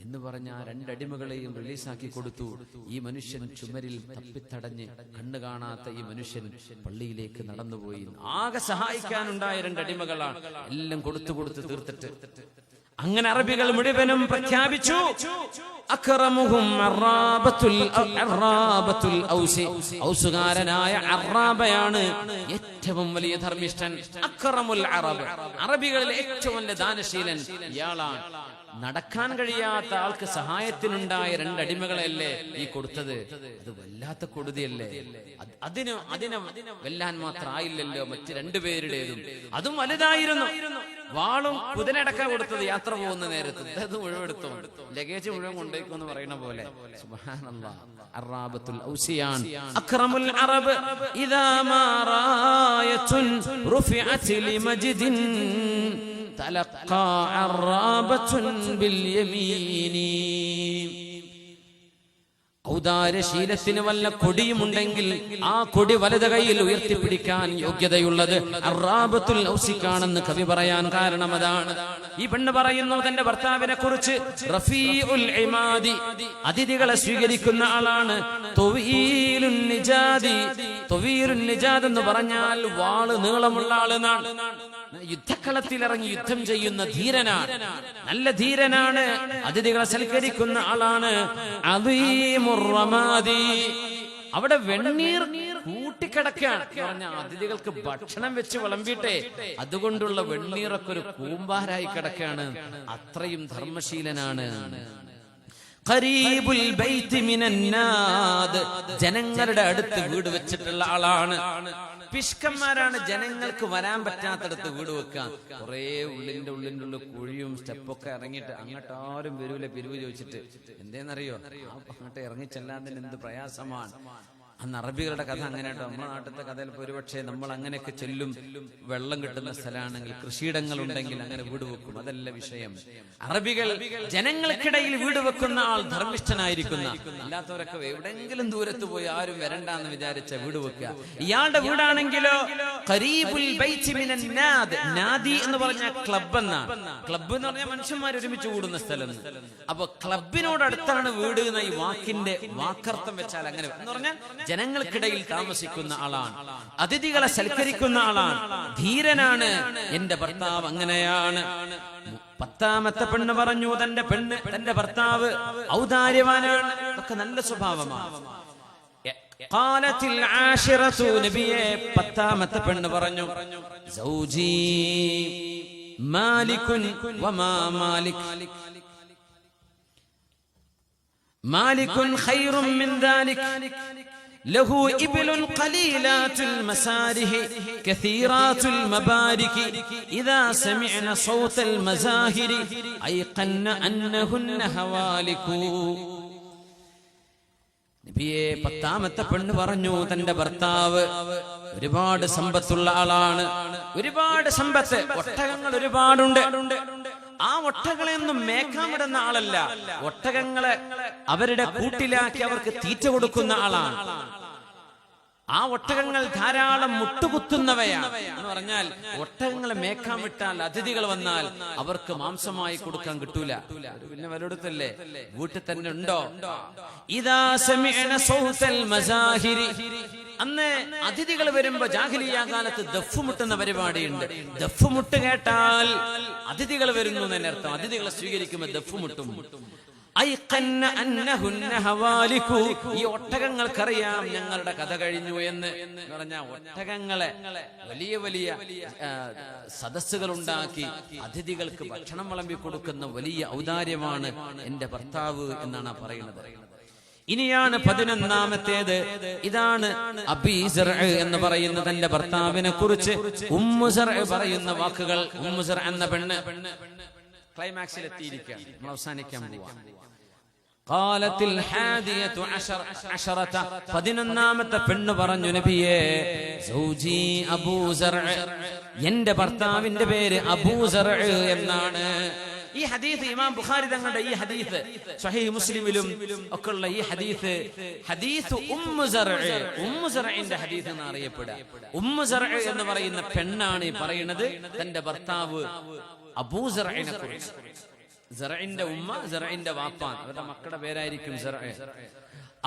എന്ന് പറഞ്ഞ ആ 2 അടിമകളെയും റിലീസാക്കി കൊടുത്തു. ഈ മനുഷ്യൻ ചുമരിൽ തപ്പിത്തടഞ്ഞ് കണ്ണു കാണാത്ത ഈ മനുഷ്യൻ പള്ളിയിലേക്ക് നടന്നുപോയി. ആകെ സഹായിക്കാനുണ്ടായ 2 അടിമകളാണ്. എല്ലാം കൊടുത്തു തീർത്തിട്ട് അങ്ങനെ അറബികൾ മുഴുവനും പ്രഖ്യാപിച്ചു അക്റമുഹും അറാബത്തുൽ ഔസ്, ഔസുകാരനായ അറാബയാണ് ഏറ്റവും വലിയ ധർമ്മിഷ്ഠൻ. അക്റമുൽ അറബ്, അറബികളിൽ ഏറ്റവും വലിയ ദാനശീലൻ ഇയാളാണ്. നടക്കാൻ കഴിയാത്ത ആൾക്ക് സഹായത്തിനുണ്ടായ 2 അടിമകളല്ലേ ഈ കൊടുത്തത്. അത് വല്ലാത്ത കൊടുതിയല്ലേ. അതിനെ വെല്ലാൻ മാത്രം ആയില്ലല്ലോ മറ്റ് 2 പേരുടേതും. അതും വലുതായിരുന്നു. വാളും കുതിരടക്കാൻ കൊടുത്തത് യാത്ര പോകുന്ന നേരത്ത്. അത് മുഴുവൻ എടുത്തു, ലഗേജ് മുഴുവൻ കൊണ്ടുപോയിക്കോന്ന് പറയുന്ന പോലെ. സുബ്ഹാനല്ലാഹ്, അറാബത്തുൽ ഔസിയാൻ അക്റമുൽ അറബ്. ഇദാ മാ റായത്തുൻ റുഫിഅത് ലിമജ്ദിൻ തലഖാ അറാബത്തുൻ ബിൽ യമീനി. ഔദാര്യശീലത്തിന് വല്ല കൊടിയുമുണ്ടെങ്കിൽ ആ കൊടി വലത് കൈയിൽ ഉയർത്തിപ്പിടിക്കാൻ യോഗ്യതയുള്ളത് അറാബത്തുൽ ഔസിക്കാണെന്ന് കവി പറയാൻ കാരണം അതാണ്. ഈ പെണ്ണ് പറയുന്നു തന്റെ ഭർത്താവിനെ കുറിച്ച്, റഫീഉൽ ഇമാദി, അതിഥികളെ സ്വീകരിക്കുന്ന ആളാണ്. തൊവീലുൻ നിജാദി, തൊവീലുൻ നിജാദ് എന്ന് പറഞ്ഞാൽ വാള് നീളമുള്ള ആളെന്നാണ്. യുദ്ധക്കളത്തിലിറങ്ങി യുദ്ധം ചെയ്യുന്ന ധീരനാണ്, നല്ല ധീരനാണ്. അതിഥികളെ സൽക്കരിക്കുന്ന ആളാണ്. അദീമുർ റമാദി, അവിടെ വെണ്ണീർ കൂട്ടിക്കിടക്കാണ്. പറഞ്ഞ അതിഥികൾക്ക് ഭക്ഷണം വെച്ച് വിളമ്പിട്ടെ അതുകൊണ്ടുള്ള വെണ്ണീറൊക്കെ ഒരു കൂമ്പാരായി കിടക്കാണ്. അത്രയും ധർമ്മശീലനാണ്. ഖരീബുൽ ബൈത്തി മിനന്നാദ്, ജനങ്ങളുടെ അടുത്ത് വീട് വെച്ചിട്ടുള്ള ആളാണ്. പിഷ്കന്മാരാണ് ജനങ്ങൾക്ക് വരാൻ പറ്റാത്തടത്ത് വീട് വെക്കുക. കുറെ ഉള്ളിന്റെ ഉള്ളിൽ കുഴിയും സ്റ്റെപ്പൊക്കെ ഇറങ്ങിയിട്ട് അങ്ങോട്ടാരും വരൂല. പിരിവ് ചോദിച്ചിട്ട് എന്തേന്നറിയോ, അങ്ങോട്ട് ഇറങ്ങിച്ചെല്ലാതിന് എന്ത് പ്രയാസമാണ്. അന്ന് അറബികളുടെ കഥ അങ്ങനെ കേട്ടോ. നമ്മുടെ നാട്ടിലത്തെ കഥയിൽ ഒരുപക്ഷെ നമ്മൾ അങ്ങനെയൊക്കെ ചെല്ലും. വെള്ളം കിട്ടുന്ന സ്ഥലമാണെങ്കിൽ, കൃഷിയിടങ്ങൾ ഉണ്ടെങ്കിൽ അങ്ങനെ വീട് വെക്കും. അതല്ല വിഷയം. അറബികൾ ജനങ്ങൾക്കിടയിൽ വീട് വെക്കുന്ന ആൾ ധർമ്മിഷ്ഠനായിരിക്കുന്ന. അല്ലാത്തവരൊക്കെ എവിടെയെങ്കിലും ദൂരത്ത് പോയി ആരും വരണ്ടെന്ന് വിചാരിച്ച വീട് വെക്കുക. ഇയാളുടെ വീടാണെങ്കിലോ ഖരീബുൽ ബൈത്തി മിനന്നാദ്, നാദി എന്ന് പറഞ്ഞ ക്ലബ് എന്നാണ്. ക്ലബ് എന്ന് പറഞ്ഞാൽ മനുഷ്യന്മാർ ഒരുമിച്ച് കൂടുന്ന സ്ഥലം. അപ്പൊ ക്ലബിനോടടുത്താണ് വീട് എന്ന ഈ വാക്കിന്റെ വാക്കർത്ഥം വെച്ചാൽ അങ്ങനെ എന്ന് പറഞ്ഞാൽ ജനങ്ങൾക്കിടയിൽ താമസിക്കുന്ന ആളാണ്, അതിഥികളെ സൽക്കരിക്കുന്ന ആളാണ്, ധീരനാണ്. എന്റെ ഭർത്താവ് അങ്ങനെയാണ്. 10ാമത്തെ പെണ്ണ് പറഞ്ഞു തന്റെ ഭർത്താവ് ഔദാര്യവാനാണ്. അതൊക്കെ നല്ല സ്വഭാവമാണ്. ഖാലത്തിൽ ആശിറതു, നബിയെ 10ാമത്തെ പെണ്ണ് പറഞ്ഞു, സൗജി മാലികുൻ വമാ മാലിക്, മാലികുൻ ഖൈറും മിൻ ദാലിക്, ലഹു ഇബ്ലുൻ ഖലീലാത്തുൽ മസാരിഹി കസീറാത്തുൽ മബാരികി ഇദാ സമിഅന സൗതൽ മസാഹിരി ഐഖന്ന അന്നഹുന്ന ഹവാലികു. നബിയെ 10ാമത്തെ പെണ്ണ് പറഞ്ഞു തന്റെ ഭർത്താവ് ഒരുപാട് സമ്പത്തുള്ള ആളാണ്. ഒരുപാട് സമ്പത്ത്, ഒട്ടകങ്ങൾ ഒരുപാടുണ്ട്. ആ ഒട്ടകളെയൊന്നും മേക്കാൻ വിടുന്ന ആളല്ല. ഒട്ടകങ്ങളെ അവരുടെ കൂട്ടിലാക്കി അവർക്ക് തീറ്റ കൊടുക്കുന്ന ആളാണ്. ആ ഒട്ടകങ്ങൾ ധാരാളം മുട്ടുകുത്തുന്നവയാണ്. എന്ന് പറഞ്ഞാൽ ഒട്ടകങ്ങളെ മേക്കാൻ വിട്ടാൽ അതിഥികൾ വന്നാൽ അവർക്ക് മാംസമായി കൊടുക്കാൻ കിട്ടൂല. പിന്നെ വലയിടത്തല്ലേ, വീട്ടിൽ തന്നെ ഉണ്ടോ. ഇദാ സമിഅന സൗതൽ മസാഹിരി, അന്ന് അതിഥികൾ വരുമ്പോ ജാഹിലിയ്യ കാലത്ത് ദഫ് മുട്ടുന്ന പരിപാടിയുണ്ട്. ദഫ് മുട്ട് കേട്ടാൽ അതിഥികൾ വരുന്നു എന്നർത്ഥം. അതിഥികളെ സ്വീകരിക്കുമ്പോൾ ദഫ് മുട്ടും. ഈ ഒട്ടകങ്ങൾക്കറിയാം ഞങ്ങളുടെ കഥ കഴിഞ്ഞു എന്ന് പറഞ്ഞ ഒട്ടകങ്ങളെ വലിയ വലിയ സദസ്സുകൾ ഉണ്ടാക്കി അതിഥികൾക്ക് ഭക്ഷണം വിളമ്പി കൊടുക്കുന്ന വലിയ ഔദാര്യമാണ് എന്റെ ഭർത്താവ് എന്നാണ് പറയുന്നത്. ഇനിയാണ് 11ാമത്തേത്. ഇതാണ് അബീ സർഅ് എന്ന് പറയുന്ന തന്റെ ഭർത്താവിനെ കുറിച്ച് ഉമ്മു സർഅ് പറയുന്ന വാക്കുകൾ. ഉമ്മു സർഅ് എന്ന പെണ്ണ് ക്ലൈമാക്സിൽ എത്തിയിരിക്കുകയാണ്. നമ്മൾ അവസാനിക്കാൻ പോവാണ്. ഖാലത്തിൽ ഹാദിയതു അശറത, 11ാമത്തെ പെണ്ണ് പറഞ്ഞു, നബിയേ സൗജി അബൂ സർഅ്, എന്റെ ഭർത്താവിന്റെ പേര് അബൂ സർഅ് എന്നാണ്. ഈ ഹദീസ് ഇമാം ബുഖാരി തങ്ങളുടെ ഈ ഹദീസ് സ്വഹീഹ് മുസ്ലിമിലും ഒക്കെ ഉള്ള ഈ ഹദീസ് ഉമ്മു സർഅ്, ഉമ്മു സർഇന്റെ ഹദീസ് എന്ന് അറിയപ്പെടുക. ഉമ്മു സർഅ് എന്ന് പറയുന്ന പെണ്ണാണ് ഈ പറയുന്നത് തന്റെ ഭർത്താവ് അബൂ സർഇനെ കുറിച്ച്. സർഇന്റെ ഉമ്മ, സർഇന്റെ വാപ്പാൻ, അവരുടെ മക്കളുടെ പേരായിരിക്കും സർഅ്.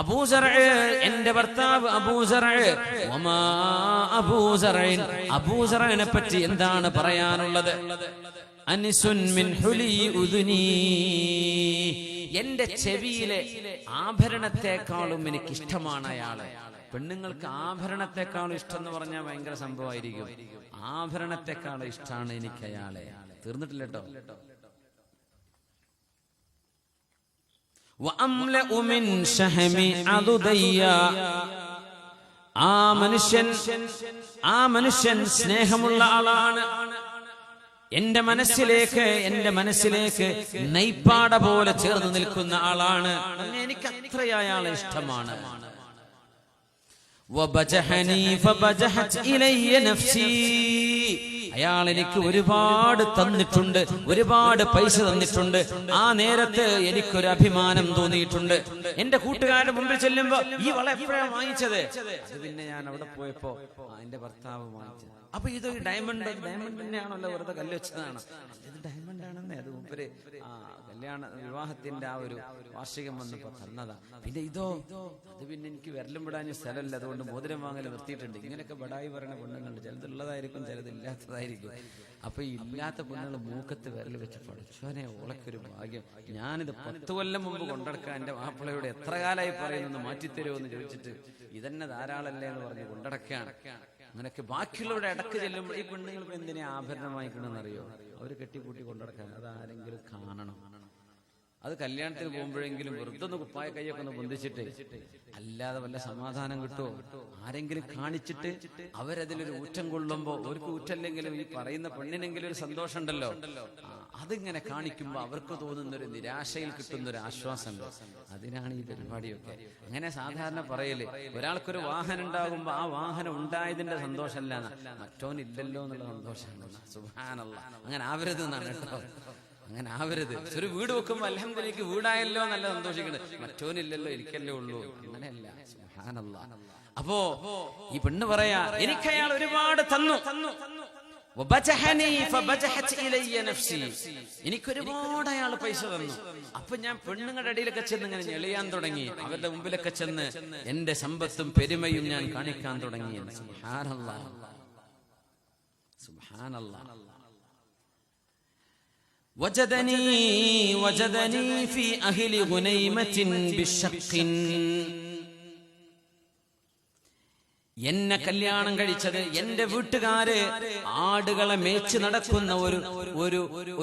അബൂ സർഅ്, എന്റെ ഭർത്താവ് അബൂ സർഅ്. വമാ അബൂ സർഇൻ, അബൂ സർഇനെ പറ്റി എന്താണ് പറയാനുള്ളത്? അനിസുൻ മിൻ ഹുലി ഉദുനി, എന്റെ ചെവിയിലെ ആഭരണത്തെക്കാളും എനിക്ക് ഇഷ്ടമാണ് അയാളെ. പെണ്ണുങ്ങൾക്ക് ആഭരണത്തെക്കാളും ഇഷ്ടം എന്ന് പറഞ്ഞാൽ ഭയങ്കര സംഭവമായിരിക്കും. ആഭരണത്തെക്കാളും ഇഷ്ടമാണ് എനിക്ക് അയാളെ. തീർന്നിട്ടില്ല കേട്ടോ. ആ മനുഷ്യൻ സ്നേഹമുള്ള ആളാണ്. എന്റെ മനസ്സിലേക്ക് നെയ്പ്പാട പോലെ ചേർന്ന് നിൽക്കുന്ന ആളാണ്. എനിക്ക് അത്രയും അയാളെ ഇഷ്ടമാണ്. അയാൾ എനിക്ക് ഒരുപാട് തന്നിട്ടുണ്ട്, ഒരുപാട് പൈസ തന്നിട്ടുണ്ട്. ആ നേരത്ത് എനിക്കൊരു അഭിമാനം തോന്നിയിട്ടുണ്ട്. എന്റെ കൂട്ടുകാരുടെ മുമ്പിൽ ചെല്ലുമ്പോ ഈ വള എപ്പോഴാണ് വാങ്ങിച്ചത്? അത് പിന്നെ ഞാൻ അവിടെ പോയപ്പോ എന്റെ ഭർത്താവ് വാങ്ങിച്ചത്. അപ്പൊ ഇത് ഡയമണ്ട് തന്നെയാണല്ലോ, വെറുതെ കല്ല് വെച്ചതാണ്. ഇത് ഡയമണ്ട് ആണെന്നേ. അത് മുമ്പര് വിവാഹത്തിന്റെ ആ ഒരു വാർഷികം വന്നപ്പോ തന്നതാ. പിന്നെ ഇതോ, അത് പിന്നെ എനിക്ക് വിരലും വിടാൻ സ്ഥലമല്ല, അതുകൊണ്ട് മോതിരം വാങ്ങൽ നിർത്തിയിട്ടുണ്ട്. ഇങ്ങനെയൊക്കെ ബടായി പറയുന്ന പെണ്ണുങ്ങളുണ്ട്. ചിലതുള്ളതായിരിക്കും, ചിലതില്ലാത്തതായിരിക്കും. അപ്പൊ ഇല്ലാത്ത പെണ്ണുങ്ങൾ മൂക്കത്ത് വിരൽ വെച്ച് പഠിച്ചോനെ ഓളക്കൊരു ഭാഗ്യം. ഞാനിത് 10 കൊല്ലം മുമ്പ് കൊണ്ടടക്കാൻ എന്റെ മാപ്പിളയോട് എത്ര കാലമായി പറയുന്നു, മാറ്റിത്തരുമോ എന്ന് ചോദിച്ചിട്ട് ഇതന്നെ ധാരാളല്ലേ എന്ന് പറഞ്ഞ് കൊണ്ടടക്കാണ്. അങ്ങനെയൊക്കെ ബാക്കിയുള്ളവരുടെ ഇടക്ക് ചെല്ലുമ്പോൾ ഈ പെണ്ണുങ്ങൾക്ക് എന്തിനാ ആഭരണം വാങ്ങിക്കണമെന്നറിയോ? അവര് കെട്ടിക്കൂട്ടി കൊണ്ടിടക്കാൻ. അത് ആരെങ്കിലും കാണണം. അത് കല്യാണത്തിന് പോകുമ്പോഴെങ്കിലും വെറുതെ ഒന്ന് കുപ്പായ കൈയൊക്കെ ഒന്ന് പൊന്തിച്ചിട്ട്, അല്ലാതെ വല്ല സമാധാനം കിട്ടുമോ? ആരെങ്കിലും കാണിച്ചിട്ട് അവരതിലൊരു ഊറ്റം കൊള്ളുമ്പോ, അവർക്ക് ഊറ്റല്ലെങ്കിലും ഈ പറയുന്ന പെണ്ണിനെങ്കിലും ഒരു സന്തോഷം ഉണ്ടല്ലോ. അതിങ്ങനെ കാണിക്കുമ്പോ അവർക്ക് തോന്നുന്നൊരു നിരാശയിൽ കിട്ടുന്നൊരു ആശ്വാസമുണ്ട്. അതിനാണ് ഈ പരിപാടിയൊക്കെ. അങ്ങനെ സാധാരണ പറയല്, ഒരാൾക്കൊരു വാഹനം ഉണ്ടാകുമ്പോ ആ വാഹനം ഉണ്ടായതിന്റെ സന്തോഷമല്ല, മറ്റോനില്ലല്ലോ എന്നുള്ള സന്തോഷമാണ്. സുബ്ഹാനല്ലാഹ്. അങ്ങനെ ആവരുത് എന്നാണ് കേട്ടോ. അങ്ങനെ ആവരുത്. ഒരു വീട് വെക്കുമ്പോ അൽഹംദുലില്ലാഹ് വീടായല്ലോ നല്ല സന്തോഷിക്കണത്, മറ്റോനില്ലല്ലോ എനിക്കല്ലേ ഉള്ളൂ. അങ്ങനെയല്ല. സുബ്ഹാനല്ലാഹ്. അപ്പോ ഈ പെണ്ണ് പറയാ, എനിക്ക് അയാൾ ഒരുപാട് തന്നു. എനിക്കൊരുപാട് അയാൾ പൈസ തന്നു. അപ്പൊ ഞാൻ പെണ്ണുങ്ങളുടെ അടിയിലൊക്കെ ചെന്ന് ഇങ്ങനെ ഞെളിയാൻ തുടങ്ങി. അവരുടെ മുമ്പിലൊക്കെ ചെന്ന് എന്റെ സമ്പത്തും പെരുമയും ഞാൻ കാണിക്കാൻ തുടങ്ങി. സുബ്ഹാനല്ലാഹ്, സുബ്ഹാനല്ലാഹ്. വജദനി ഫീ അഹ്ലി ഗുനൈമത്തിൻ ബിശഖ്ഖിൻ. എന്നെ കല്യാണം കഴിച്ചത് എന്റെ വീട്ടുകാര് ആടുകളെ മേച്ച് നടക്കുന്ന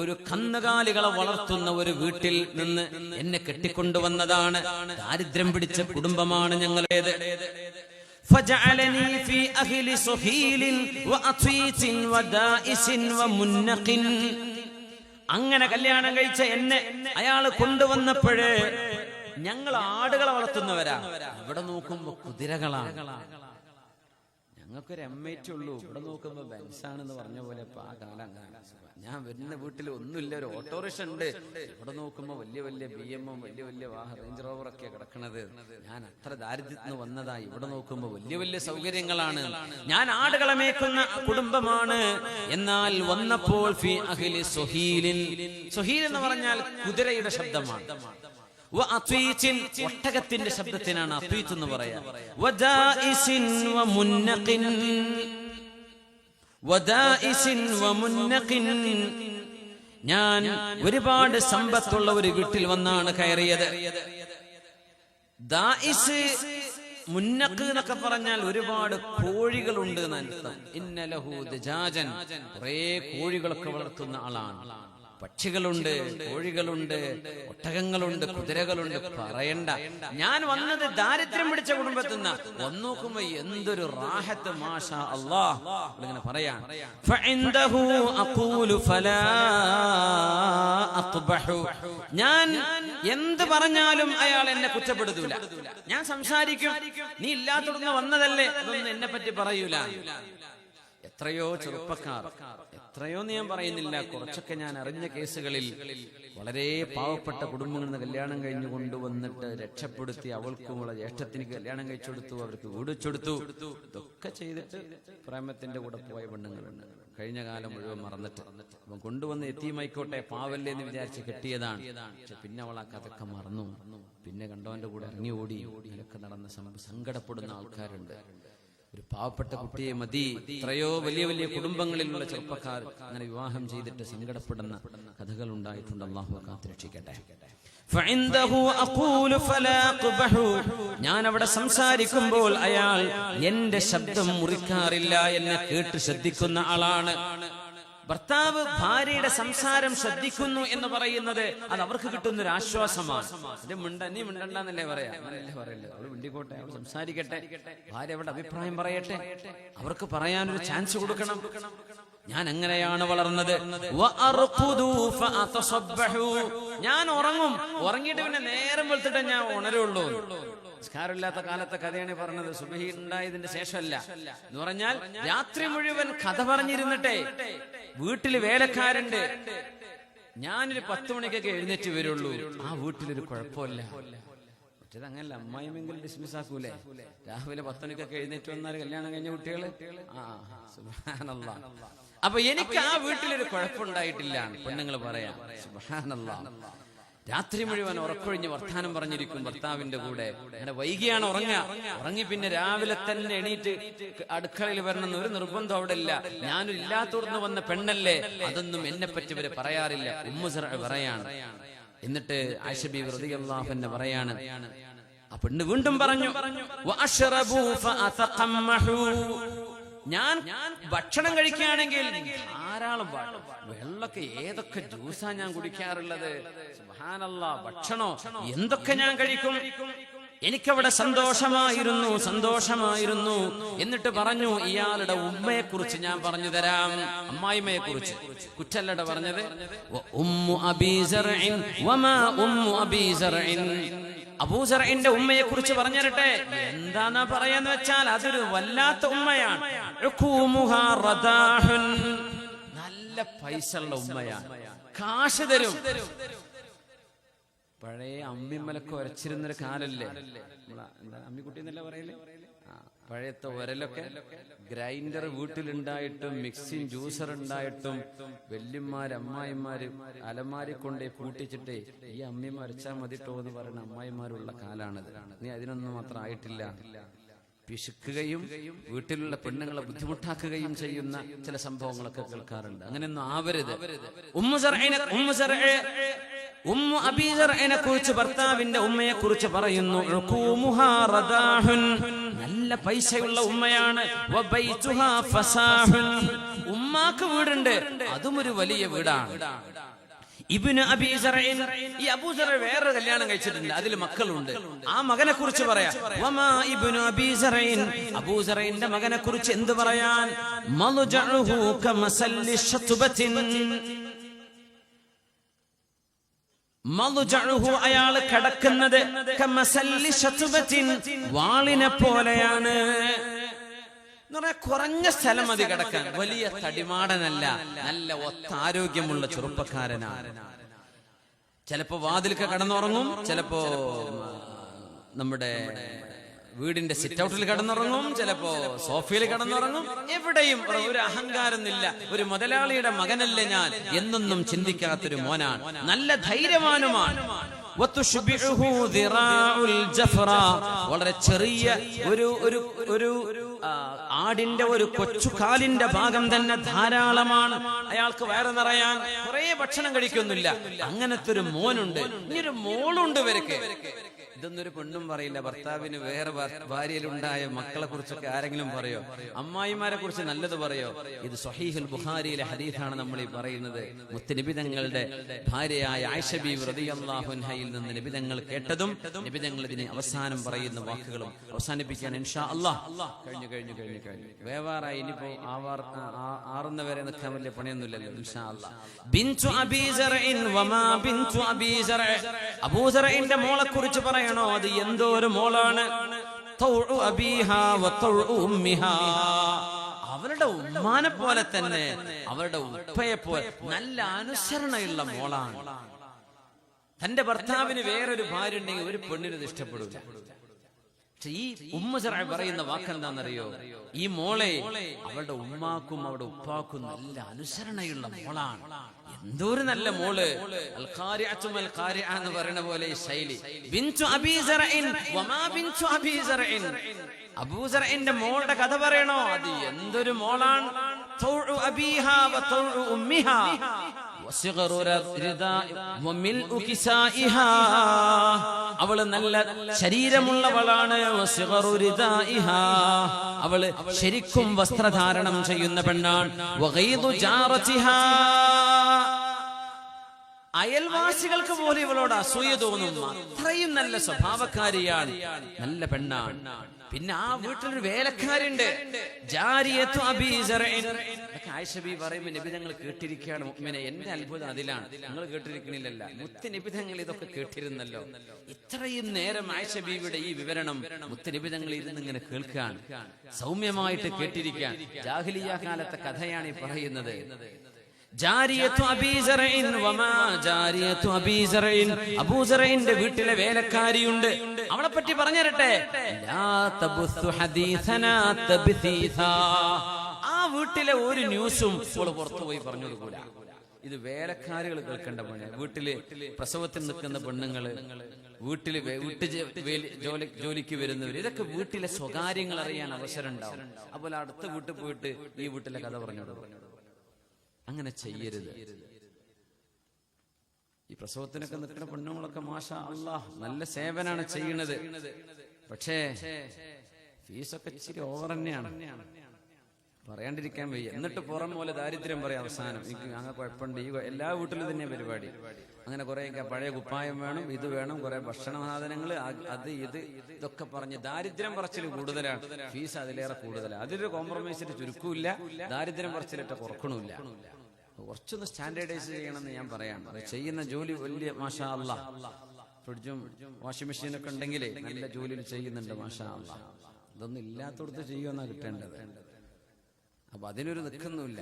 ഒരു കന്നുകാലികളെ വളർത്തുന്ന ഒരു വീട്ടിൽ നിന്ന് എന്നെ കെട്ടിക്കൊണ്ടുവന്നതാണ്. ദാരിദ്ര്യം പിടിച്ച കുടുംബമാണ് ഞങ്ങളേത്. ഫജഅലനി ഫീ അഹ്ലി സുഹീലിൻ വഅതീതിൻ വദാഇസിൻ വമുന്നഖിൻ. അങ്ങനെ കല്യാണം കഴിച്ച എന്നെ അയാൾ കൊണ്ടുവന്നപ്പോഴേ ഞങ്ങൾ ആടുകളെ വളർത്തുന്നവരാ. ഇവിടെ നോക്കുമ്പോ കുതിരകളാണ്. ഞങ്ങൾക്കൊരു എമ്മേറ്റ് ഉള്ളൂ. ഇവിടെ നോക്കുമ്പോ ബെൻസാണെന്ന് പറഞ്ഞ പോലെ ഇപ്പൊ ആ കാലം അങ്ങനെ. ഞാൻ വരുന്ന വീട്ടിൽ ഒന്നുമില്ല, ഒരു ഓട്ടോറിക്ഷ ഉണ്ട്. ഇവിടെ നോക്കുമ്പോ വലിയ വലിയ BM-ഉം വലിയ വലിയ റേഞ്ച് റോവറൊക്കെ കിടക്കണത്. ഞാൻ അത്ര ദാരിദ്ര്യത്തിൽ നിന്ന് വന്നതാ. ഇവിടെ നോക്കുമ്പോ വലിയ വലിയ സൗകര്യങ്ങളാണ്. ഞാൻ ആടുകളെ മേക്കുന്ന കുടുംബമാണ്. എന്നാൽ വന്നപ്പോൾ ഫി അഹ്ലി സുഹീലിൻ. സുഹീൽ എന്ന് പറഞ്ഞാൽ കുതിരയുടെ ശബ്ദമാണ്. ഒട്ടകത്തിന്റെ ശബ്ദത്തിനാണ് അത്വീത്ത് എന്ന് പറയാ. ഞാൻ ഒരുപാട് സമ്പത്തുള്ള ഒരു വീട്ടിൽ വന്നാണ് കയറിയത്. ദാഇസ് മുന്നഖ് എന്നൊക്കെ പറഞ്ഞാൽ ഒരുപാട് കോഴികളുണ്ട് എന്നർത്ഥം. ഇന്നലഹു ദജാജൻ, കുറേ കോഴികളൊക്കെ വളർത്തുന്ന ആളാണ്. പക്ഷികളുണ്ട്, കോഴികളുണ്ട്, ഒട്ടകങ്ങളുണ്ട്, കുതിരകളുണ്ട്. പറയണ്ട. ഞാൻ വന്നത് ദാരിദ്ര്യം പിടിച്ച കുടുംബത്തിൽ നിന്ന്. വന്നു നോക്കുമ്പോ എന്തൊരു റാഹത്ത്, മാഷാ അല്ലാഹ്. ഇങ്ങനെ പറയാം. ഫഇൻദഹു അഖൂലു ഫലാ അഖ്ബഹു. ഞാൻ എന്ത് പറഞ്ഞാലും അയാൾ എന്നെ കുറ്റപ്പെടുത്തൂല. ഞാൻ സംസാരിക്കും, നീ ഇല്ലാത്തടന്ന് വന്നതല്ലേ, അതൊന്നും എന്നെ പറ്റി പറയൂല. എത്രയോ ചെറുപ്പക്കാർ, എത്രയോ ഞാൻ പറയുന്നില്ല, കുറച്ചൊക്കെ ഞാൻ അറിഞ്ഞ കേസുകളിൽ വളരെ പാവപ്പെട്ട കുടുംബങ്ങളിൽ നിന്ന് കല്യാണം കഴിഞ്ഞു കൊണ്ടുവന്നിട്ട് രക്ഷപ്പെടുത്തി, അവൾക്കും ഉള്ള ജ്യേഷ്ഠത്തിന് കല്യാണം കഴിച്ചു കൊടുത്തു, അവർക്ക് വീട് വെച്ചെടുത്തു. ഇതൊക്കെ ചെയ്തിട്ട് പ്രേമത്തിന്റെ കൂടെ പോയ പെണ്ണുങ്ങളുണ്ട്. കഴിഞ്ഞ കാലം മുഴുവൻ മറന്നിട്ട് അപ്പം കൊണ്ടുവന്ന് എത്തിയുമായിക്കോട്ടെ, പാവല്ലേ എന്ന് വിചാരിച്ച് കെട്ടിയതാണ്. പക്ഷെ പിന്നെ അവൾ ആ കഥയൊക്കെ മറന്നു. പിന്നെ കണ്ടവന്റെ കൂടെ ഇറങ്ങി ഓടി. ഇതിലൊക്കെ നടന്ന സങ്കടപ്പെടുന്ന ആൾക്കാരുണ്ട്. ഒരു പാവപ്പെട്ട കുട്ടിയെ മതി. എത്രയോ വലിയ വലിയ കുടുംബങ്ങളിലുള്ള ചെറുപ്പക്കാർ അങ്ങനെ വിവാഹം ചെയ്തിട്ട് സങ്കടപ്പെടുന്ന കഥകൾ ഉണ്ടായിട്ടുണ്ട്. അല്ലാഹു കാത്തുരക്ഷിക്കട്ടെ. ഞാൻ അവിടെ സംസാരിക്കുമ്പോൾ അയാൾ എന്റെ ശബ്ദം മുറിക്കാറില്ല, എന്നെ കേട്ട് ശ്രദ്ധിക്കുന്ന ആളാണ്. ഭർത്താവ് ഭാര്യയുടെ സംസാരം ശ്രദ്ധിക്കുന്നു എന്ന് പറയുന്നത് അത് അവർക്ക് കിട്ടുന്ന ഒരു ആശ്വാസമാണ്. നീ മിണ്ടണ്ടെന്നല്ലേ പറയാ, അങ്ങനല്ലേ പറയല്ലേ. അവള് മിണ്ടിക്കോട്ടെ, അവൾ സംസാരിക്കട്ടെ, ഭാര്യ അവരുടെ അഭിപ്രായം പറയട്ടെ, അവർക്ക് പറയാനൊരു ചാൻസ് കൊടുക്കണം. ഞാൻ അങ്ങനെയാണ് വളർന്നത്. ഞാൻ ഉറങ്ങും, ഉറങ്ങിയിട്ട് പിന്നെ നേരം വെളുത്തിട്ട് ഞാൻ ഉണരുള്ളൂ. നിസ്കാരമില്ലാത്ത കാലത്തെ കഥയാണ് പറഞ്ഞത്, സുബഹി ഉണ്ടായതിന്റെ ശേഷമല്ല എന്ന് പറഞ്ഞാൽ രാത്രി മുഴുവൻ കഥ പറഞ്ഞിരുന്നിട്ടേ. വീട്ടില് വേലക്കാരുണ്ട്, ഞാനൊരു 10 മണിക്കൊക്കെ എഴുന്നേറ്റ് വരുള്ളൂ. ആ വീട്ടിലൊരു കുഴപ്പമില്ല. മറ്റേത് അങ്ങനല്ല, അമ്മായിമെങ്കിലും ഡിസ്മിസ് ആക്കൂലേ. രാവിലെ 10 മണിക്കൊക്കെ എഴുന്നേറ്റ് വന്നാൽ കല്യാണം കഴിഞ്ഞ കുട്ടികള്. സുബ്ഹാനല്ലാഹ്. അപ്പൊ എനിക്ക് ആ വീട്ടിലൊരു കുഴപ്പമുണ്ടായിട്ടില്ല, പെണ്ണുങ്ങൾ പറയാം. സുബ്ഹാനല്ലാഹ്. രാത്രി മുഴുവൻ ഉറക്കൊഴിഞ്ഞ് വർത്താനം പറഞ്ഞിരിക്കും ഭർത്താവിന്റെ കൂടെ. അങ്ങനെ വൈകിയാണ് ഉറങ്ങി പിന്നെ രാവിലെ തന്നെ എണീറ്റ് അടുക്കളയിൽ വരണമെന്ന് ഒരു നിർബന്ധം അവിടെ ഇല്ല. ഞാനൊരു ഇല്ലാത്തോടുന്ന് വന്ന പെണ്ണല്ലേ, അതൊന്നും എന്നെ പറ്റി ഇവര് പറയാറില്ല. ഉമ്മു സറഅ പറയാണ്. എന്നിട്ട് ആയിഷ ബീവി റളിയല്ലാഹു അൻഹ പറയാണ്, ആ പെണ്ണ് വീണ്ടും പറഞ്ഞു, വഅശ്റബൂ ഫഅതഖമ്മഹു. ഞാൻ ഭക്ഷണം കഴിക്കുകയാണെങ്കിൽ ധാരാളം വെള്ളമൊക്കെ, ഏതൊക്കെ ജ്യൂസാ ഞാൻ കുടിക്കാറുള്ളത്. സുബ്ഹാനല്ലാഹ്. ഭക്ഷണോ എന്തൊക്കെ ഞാൻ കഴിക്കും. എനിക്കവിടെ സന്തോഷമായിരുന്നു. എന്നിട്ട് പറഞ്ഞു, ഇയാളുടെ ഉമ്മയെ കുറിച്ച് ഞാൻ പറഞ്ഞു തരാം, അമ്മായിമ്മയെ കുറിച്ച്. കുറ്റല്ലട പറഞ്ഞത്. ഉമ്മു അബീ സർഇൻ വമാ ഉമ്മു അബീ സർഇൻ. അബൂസർഇന്റെ ഉമ്മയെ കുറിച്ച് പറഞ്ഞു തരട്ടെ. എന്താന്നാ പറയാന്ന് വെച്ചാൽ അതൊരു വല്ലാത്ത ഉമ്മയാണ്. നല്ല പൈസ ഉള്ള ഉമ്മയാണ്, കാശ് തരും. പഴയ അമ്മിമലക്ക് ഉരച്ചിരുന്നൊരു കാലല്ലേ, എന്താ അമ്മിക്കുട്ടി എന്നല്ല പറയല്ലേ. പഴയത്തെ ഉരലൊക്കെ ഗ്രൈൻഡർ വീട്ടിലുണ്ടായിട്ടും മിക്സിങ് ജ്യൂസർ ഉണ്ടായിട്ടും വല്യന്മാര് അമ്മായിമാര് അലമാരി കൊണ്ടേ പൂട്ടിച്ചിട്ടേ ഈ അമ്മിയമ്മ അരച്ചാൽ മതിട്ടോ എന്ന് പറയുന്ന അമ്മായിമാരുള്ള കാലാണിത്. നീ അതിനൊന്നും മാത്രം ആയിട്ടില്ല. പിശുക്കുകയും വീട്ടിലുള്ള പെണ്ണുങ്ങളെ ബുദ്ധിമുട്ടാക്കുകയും ചെയ്യുന്ന ചില സംഭവങ്ങളൊക്കെ കേൾക്കാറുണ്ട്. അങ്ങനെയൊന്നും ആവരുത്. ഉമ്മു അബീ സർഇനെ കുറിച്ച്, ഭർത്താവിന്റെ ഉമ്മയെ കുറിച്ച് പറയുന്നു, നല്ല പൈസയുള്ള ഉമ്മയാണ്. ഉമ്മാക്ക് വീടുണ്ട്, അതും ഒരു വലിയ വീടാണ്. ഇബ്നു അബീ സർഇൻ, ഈ അബൂ സർഇ വേറെ കല്യാണം കഴിച്ചിട്ടുണ്ട്, അതിൽ മക്കളുണ്ട്. ആ മകനെ കുറിച്ച് പറയാം. വമാ ഇബ്നു അബീ സർഇൻ, അബൂ സർഇന്റെ മകനെ കുറിച്ച് എന്ത് പറയാൻ. മൽജഉഹു കമസല്ലി ശത്ബത്തിൻ. മൽജഉഹു, അയാൾ കിടക്കുന്നത് കമസല്ലി ശത്ബത്തിൻ, വാളിനെ പോലെയാണ്. കുറഞ്ഞ സ്ഥലം മതി കിടക്കാൻ. വലിയ തടിമാടനല്ല, നല്ല ഒത്ത ആരോഗ്യമുള്ള ചെറുപ്പക്കാരനാണ്. ചിലപ്പോ വാതിലൊക്കെ കടന്നുറങ്ങും, ചിലപ്പോ നമ്മുടെ വീടിന്റെ സിറ്റ് ഔട്ടിൽ കിടന്നുറങ്ങും, ചിലപ്പോ സോഫയിൽ കിടന്നുറങ്ങും. എവിടെയും ഒരു അഹങ്കാരമില്ല. ഒരു മുതലാളിയുടെ മകനല്ലേ ഞാൻ എന്നൊന്നും ചിന്തിക്കാത്തൊരു മോനാണ്. നല്ല ധൈര്യവാനുമാണ്. വളരെ ചെറിയ ഒരു ആടിന്റെ ഒരു കൊച്ചു കാലിന്റെ ഭാഗം തന്നെ ധാരാളമാണ്. അയാൾക്ക് വയറ് നിറയാൻ കുറെ ഭക്ഷണം കഴിക്കൊന്നുമില്ല. അങ്ങനത്തെ ഒരു മോനുണ്ട്. ഇനിയൊരു മോളുണ്ട് ഇവർക്ക്. ഇതൊന്നൊരു പെണ്ണും പറയില്ല. ഭർത്താവിന് വേറെ ഭാര്യയിലുണ്ടായ മക്കളെ കുറിച്ചൊക്കെ ആരെങ്കിലും പറയോ? അമ്മായിമാരെ കുറിച്ച് നല്ലത് പറയോ? ഇത് സ്വഹീഹുൽ ബുഖാരിയിലെ ഹദീസാണ് നമ്മൾ ഈ പറയുന്നത്. മുത്തുനബി തങ്ങളുടെ ഭാര്യയായ ആയിഷ ബീവി റളിയല്ലാഹു അൻഹയിൽ നിന്ന് നബി തങ്ങൾ കേട്ടതും നബി തങ്ങൾ ഇതിനെ അവസാനം പറയുന്ന വാക്കുകളും അവസാനിപ്പിക്കാൻ ഇൻഷാ അല്ലാഹ്. കഴിഞ്ഞു വേവാറായി. ഇനിയിപ്പോ ആറുന്നവരെ നിൽക്കാൻ വലിയ പണിയൊന്നുമില്ലല്ലോ. ഇൻഷാ അല്ലാഹ്. ബിൻതു അബീ സർഇൻ വമാ ബിൻതു അബീ സർഇ, അബൂ സർഇന്റെ മോളെ കുറിച്ച് പറയണോ? അത് എന്തോ ഒരു മോളാണ്. അവരുടെ ഉമ്മാനെ പോലെ തന്നെ, അവരുടെ ഉപ്പയെ പോലെ നല്ല അനുസരണയുള്ള മോളാണ്. തന്റെ ഭർത്താവിന് വേറൊരു ഭാര്യ ഉണ്ടെങ്കിൽ ഒരു പെണ്ണിന് ഇഷ്ടപ്പെടില്ല. ഈ ഉമ്മ സറഅ പറയുന്ന വാക്കെന്താണെന്നറിയോ? ഈ മോളെ അവളുടെ ഉമ്മാക്കും അവളുടെ ഉപ്പാക്കും നല്ല അനുസരണയുള്ള മോളാണ്. എന്തോരു നല്ല മോള്. അൽ ഖാരിഅതു മൽ ഖാരിഅ എന്ന് പറയുന്ന പോലെ ഈ ശൈലി. ബിൻതു അബീ സറഇൻ വമാ ബിൻതു അബീ സറഇൻ. അബൂ സറഇന്റെ മോളുടെ കഥ പറയണോ? അത് എന്തൊരു മോളാണ്. തൗഉ അബീഹാ വ തൗഉ ഉമ്മിഹാ വസിഗറു റിദാ വമിൽഉ കിസാഇഹാ. അവള് നല്ല ശരീരമുള്ളവളാണ്. വസിഗറു റിദാഇഹാ. അവള് ശരിക്കും വസ്ത്രധാരണം ചെയ്യുന്ന പെണ്ണാണ്. വഗൈദു ജാറതിഹാ. അയൽവാസികൾക്ക് പോലും ഇവളോട് അസൂയ തോന്നും. അത്രയും നല്ല സ്വഭാവക്കാരിയാണ്, നല്ല പെണ്ണാണ്. പിന്നെ ആ വീട്ടിലൊരു വേലക്കാരുണ്ട്, ജാരിയത്തു അബീ സറഇൻ. ആയിഷ ബീവി പറയുമ്പോൾ നബി തങ്ങൾ കേട്ടിരിക്കുകയാണ്. മുഅ്മിനെ, എന്റെ അത്ഭുതം അതിലാണ്, നിങ്ങൾ കേട്ടിരിക്കണില്ലല്ല. മുത്ത് നബി തങ്ങൾ ഇതൊക്കെ കേട്ടിരുന്നല്ലോ. ഇത്രയും നേരം ആയിഷ ബീവിയുടെ ഈ വിവരണം മുത്ത് നബി തങ്ങൾ ഇരുന്ന് ഇങ്ങനെ കേൾക്കാൻ, സൗമ്യമായിട്ട് കേട്ടിരിക്കാൻ. ജാഹിലിയ്യ കാലത്തെ കഥയാണ് ഈ പറയുന്നത്. ജാരിയത്തു അബീ സറഇൻ വമാ ജാരിയത്തു അബീ സറഇൻ. അബൂ സറഇന്റെ വീട്ടിലെ വേലക്കാരിയുണ്ട്. അവളെ പറ്റി പറഞ്ഞു തരട്ടെ. ലാ തബുസ്സു ഹദീസനാ തബ്സീസാ. ആ വീട്ടിലെ ഒരു ന്യൂസും അവൾ പുറത്തു പോയി പറഞ്ഞു കൊടുക്കൂല. ഇത് വേലക്കാരികൾ കേൾക്കേണ്ട പണിയാണ്. വീട്ടില് പ്രസവത്തിൽ നിൽക്കുന്ന പെണ്ണുങ്ങള്, വീട്ടില് ജോലിക്ക് വരുന്നവര്, ഇതൊക്കെ വീട്ടിലെ സ്വകാര്യങ്ങൾ അറിയാൻ അവസരം ഉണ്ടാവും. അപ്പോൾ അടുത്ത വീട്ടിൽ പോയിട്ട് ഈ വീട്ടിലെ കഥ പറഞ്ഞു കൊടുക്കും. അങ്ങനെ ചെയ്യരുത്. ഈ പ്രസവത്തിനൊക്കെ നിൽക്കുന്ന പെണ്ണുങ്ങളൊക്കെ മാഷാ അല്ലാഹ് നല്ല സേവനാണ് ചെയ്യുന്നത്. പക്ഷേ ഫീസൊക്കെ ഇച്ചിരി ഓവർ തന്നെയാണ്, പറയാണ്ടിരിക്കാൻ വയ്യ. എന്നിട്ട് പുറം പോലെ ദാരിദ്ര്യം പറയാം അവസാനം. എനിക്ക് അങ്ങനെ കുഴപ്പമുണ്ട്. ഈ എല്ലാ വീട്ടിലും തന്നെ പരിപാടി. അങ്ങനെ കുറെ പഴയ കുപ്പായം വേണം, ഇത് വേണം, കുറെ ഭക്ഷണ സാധനങ്ങൾ, അത് ഇതൊക്കെ പറഞ്ഞ് ദാരിദ്ര്യം പറച്ചിൽ കൂടുതലാണ്, ഫീസ് അതിലേറെ കൂടുതലാണ്. അതിലൊരു കോംപ്രമൈസിന് ചുരുക്കമില്ല, ദാരിദ്ര്യം പറച്ചിലിട്ട് കുറക്കണമില്ല. കുറച്ചൊന്ന് സ്റ്റാൻഡേർഡൈസ് ചെയ്യണമെന്ന് ഞാൻ പറയാം. അത് ചെയ്യുന്ന ജോലി വലിയ മാഷാ അല്ലാഹ്. ഫ്രിഡ്ജും വാഷിംഗ് മെഷീനൊക്കെ ഉണ്ടെങ്കിൽ നല്ല ജോലിയിൽ ചെയ്യുന്നുണ്ട് മാഷാ അല്ലാഹ്. ഇതൊന്നും ഇല്ലാത്തടത്ത് ചെയ്യുമെന്നാ കിട്ടേണ്ടത്. അപ്പൊ അതിനൊരു നിൽക്കുന്നില്ല.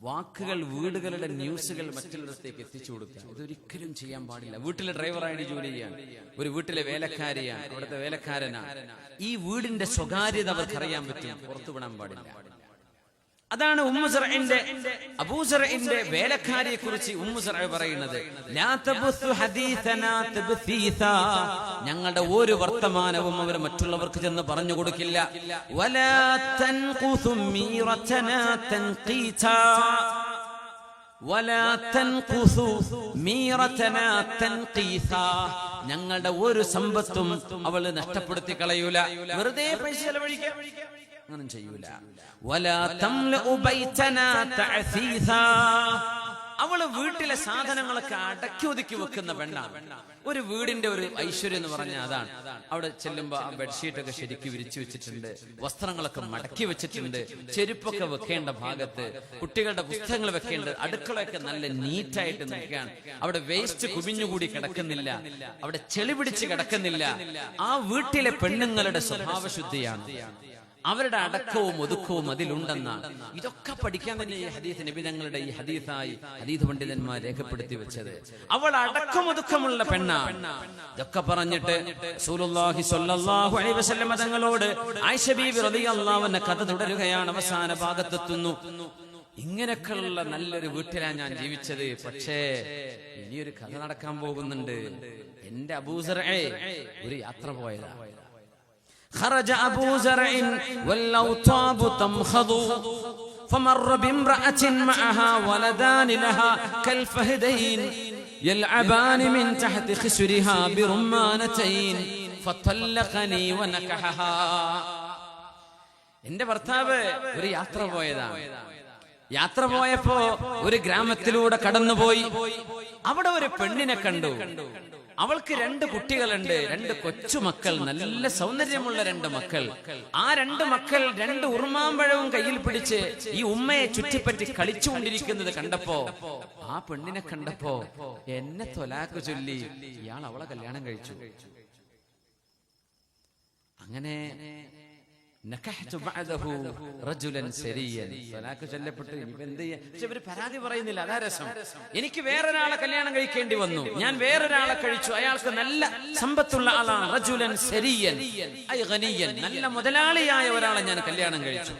വാക്കുകൾ, വീടുകളുടെ ന്യൂസുകൾ മറ്റുള്ളിടത്തേക്ക് എത്തിച്ചു കൊടുക്കുക, ഇതൊരിക്കലും ചെയ്യാൻ പാടില്ല. വീട്ടിലെ ഡ്രൈവറായിട്ട് ജോലി ചെയ്യാൻ, ഒരു വീട്ടിലെ വേലക്കാരിയാണ്, അവിടുത്തെ വേലക്കാരനാണ്. ഈ വീടിന്റെ സ്വകാര്യത അവർക്കറിയാൻ പറ്റും, പുറത്തു വിടാൻ പാടില്ല. അതാണ് ഉമ്മു സറഇന്റെ, അബൂ സറഇന്റെ വേലക്കാരിയെ കുറിച്ച് ഉമ്മു സറഅ പറയുന്നത്. ലാ തബുസ്സു ഹദീസനാ തബ്സീസാ. ഞങ്ങളുടെ ഒരു വർത്തമാനവും അവർ മറ്റുള്ളവർക്ക് ചെന്ന് പറഞ്ഞു കൊടുക്കില്ല. വലാ തൻഖുസു മീറതനാ തൻഖീതാ. വലാ തൻഖുസു മീറതനാ തൻഖീസാ. ഞങ്ങളുടെ ഒരു സമ്പത്തും അവൾ നഷ്ടപ്പെടുത്തി കളയൂല, വെറുതെ പൈസ ചെലവഴിക്കുക അങ്ങനെ ചെയ്യൂല. വലാ തംലഉ ബൈതനാ തഅസീസാ. അവള് വീട്ടിലെ സാധനങ്ങളൊക്കെ അടക്കി ഒതുക്കി വെക്കുന്ന പെണ്ണാണ്. ഒരു വീടിന്റെ ഒരു ഐശ്വര്യം എന്ന് പറഞ്ഞാൽ അതാണ്. അവിടെ ചെല്ലുമ്പോ ആ ബെഡ്ഷീറ്റൊക്കെ ശരിക്കും വിരിച്ചു വെച്ചിട്ടുണ്ട്, വസ്ത്രങ്ങളൊക്കെ മടക്കി വെച്ചിട്ടുണ്ട്, ചെരുപ്പൊക്കെ വെക്കേണ്ട ഭാഗത്ത്, കുട്ടികളുടെ പുസ്തകങ്ങൾ വെക്കേണ്ടത്, അടുക്കളയൊക്കെ നല്ല നീറ്റായിട്ട് നിൽക്കുകയാണ്. അവിടെ വേസ്റ്റ് കുമിഞ്ഞുകൂടി കിടക്കുന്നില്ല, അവിടെ ചെളി പിടിച്ച് കിടക്കുന്നില്ല. ആ വീട്ടിലെ പെണ്ണുങ്ങളുടെ സ്വഭാവശുദ്ധിയാണ്, അവരുടെ അടക്കവും ഒതുക്കവും അതിലുണ്ടെന്നാണ്. ഇതൊക്കെ പഠിക്കാൻ തന്നെ ഈ ഹദീസ് നബി തങ്ങളുടെ ഈ ഹദീസായി ഹദീസ് പണ്ഡിതന്മാർ രേഖപ്പെടുത്തി വെച്ചത്. അവൾ അടക്കം ഒതുക്കമുള്ള പെണ്ണാണ്. ഇതൊക്കെ പറഞ്ഞിട്ട് റസൂലുള്ളാഹി സ്വല്ലല്ലാഹു അലൈഹി വസല്ലം തങ്ങളോട് ആയിഷ ബീവി റളിയല്ലാഹു അൻഹ കഥ തുടരുകയാണ്. അവസാന ഭാഗത്തെത്തുന്നു. ഇങ്ങനെയൊക്കെയുള്ള നല്ലൊരു വീട്ടിലാണ് ഞാൻ ജീവിച്ചത്, പക്ഷേ ഇനിയൊരു കഥ നടക്കാൻ പോകുന്നുണ്ട്. എന്റെ അബൂ സറഅ ഒരു യാത്ര പോയതാ. خرج أبو زرع والأوطاب تمخض فمر بامرأة معها ولدان لها كالفهدين يلعبان من تحت خشرها برمانتين فطلقني ونكحها. എന്റെ ഭർത്താവ് ഒരു യാത്ര പോയതാണ്. യാത്ര പോയപ്പോ ഒരു ഗ്രാമത്തിലൂടെ കടന്നുപോയി. അവിടെ ഒരു പെണ്ണിനെ കണ്ടു. അവൾക്ക് 2 കുട്ടികളുണ്ട്, 2 കൊച്ചുമക്കൾ, നല്ല സൗന്ദര്യമുള്ള 2 മക്കൾ. ആ 2 മക്കൾ 2 ഉറുമാമ്പഴവും കയ്യിൽ പിടിച്ച് ഈ ഉമ്മയെ ചുറ്റിപ്പറ്റി കളിച്ചുകൊണ്ടിരിക്കുന്നത് കണ്ടപ്പോ, ആ പെണ്ണിനെ കണ്ടപ്പോ എന്നെ തൊലാക്ക് ചൊല്ലി ഇയാൾ അവളെ കല്യാണം കഴിച്ചു. അങ്ങനെ നകഹ്തു ബഅദഹു റജുലൻ സരിയൻ. തലാഖ് ചൊല്ലപ്പെട്ടു. ഇനിയിപ്പോ എന്ത് ചെയ്യാ? പക്ഷെ ഇവര് പരാതി പറയുന്നില്ല. അതാ രസം. എനിക്ക് വേറൊരാളെ കല്യാണം കഴിക്കേണ്ടി വന്നു, ഞാൻ വേറൊരാളെ കഴിച്ചു, അയാൾക്ക് നല്ല സമ്പത്തുള്ള ആളാണ്. റജുലൻ സരിയൻ ഐ ഗനിയൻ, നല്ല മുതലാളിയായ ഒരാളെ ഞാൻ കല്യാണം കഴിച്ചു.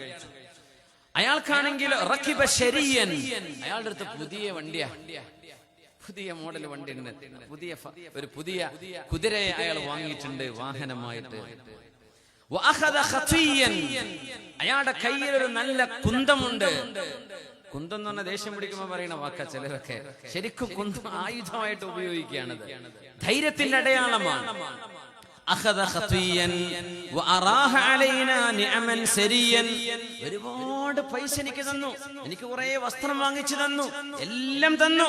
അയാൾക്കാണെങ്കിൽ റകിബ ശരിയൻ, അയാളുടെ അടുത്ത് പുതിയ വണ്ടിയാ, പുതിയ മോഡൽ വണ്ടി ഉണ്ട്, പുതിയ കുതിരയെ അയാൾ വാങ്ങിയിട്ടുണ്ട് വാഹനമായിട്ട്. അയാളുടെ കയ്യിൽ ഒരു നല്ല കുന്തമുണ്ട്. കുന്തം എന്ന് പറഞ്ഞാൽ ദേഷ്യം പിടിക്കുമ്പോ പറയുന്ന വാക്ക ചിലരൊക്കെ. ശരിക്കും കുന്തം ആയുധമായിട്ട് ഉപയോഗിക്കുകയാണത്, ധൈര്യത്തിന്റെ അടയാളമാണ്. ഒരുപാട് പൈസ എനിക്ക് തന്നു, എനിക്ക് കുറെ വസ്ത്രം വാങ്ങിച്ചു തന്നു, എല്ലാം തന്നു.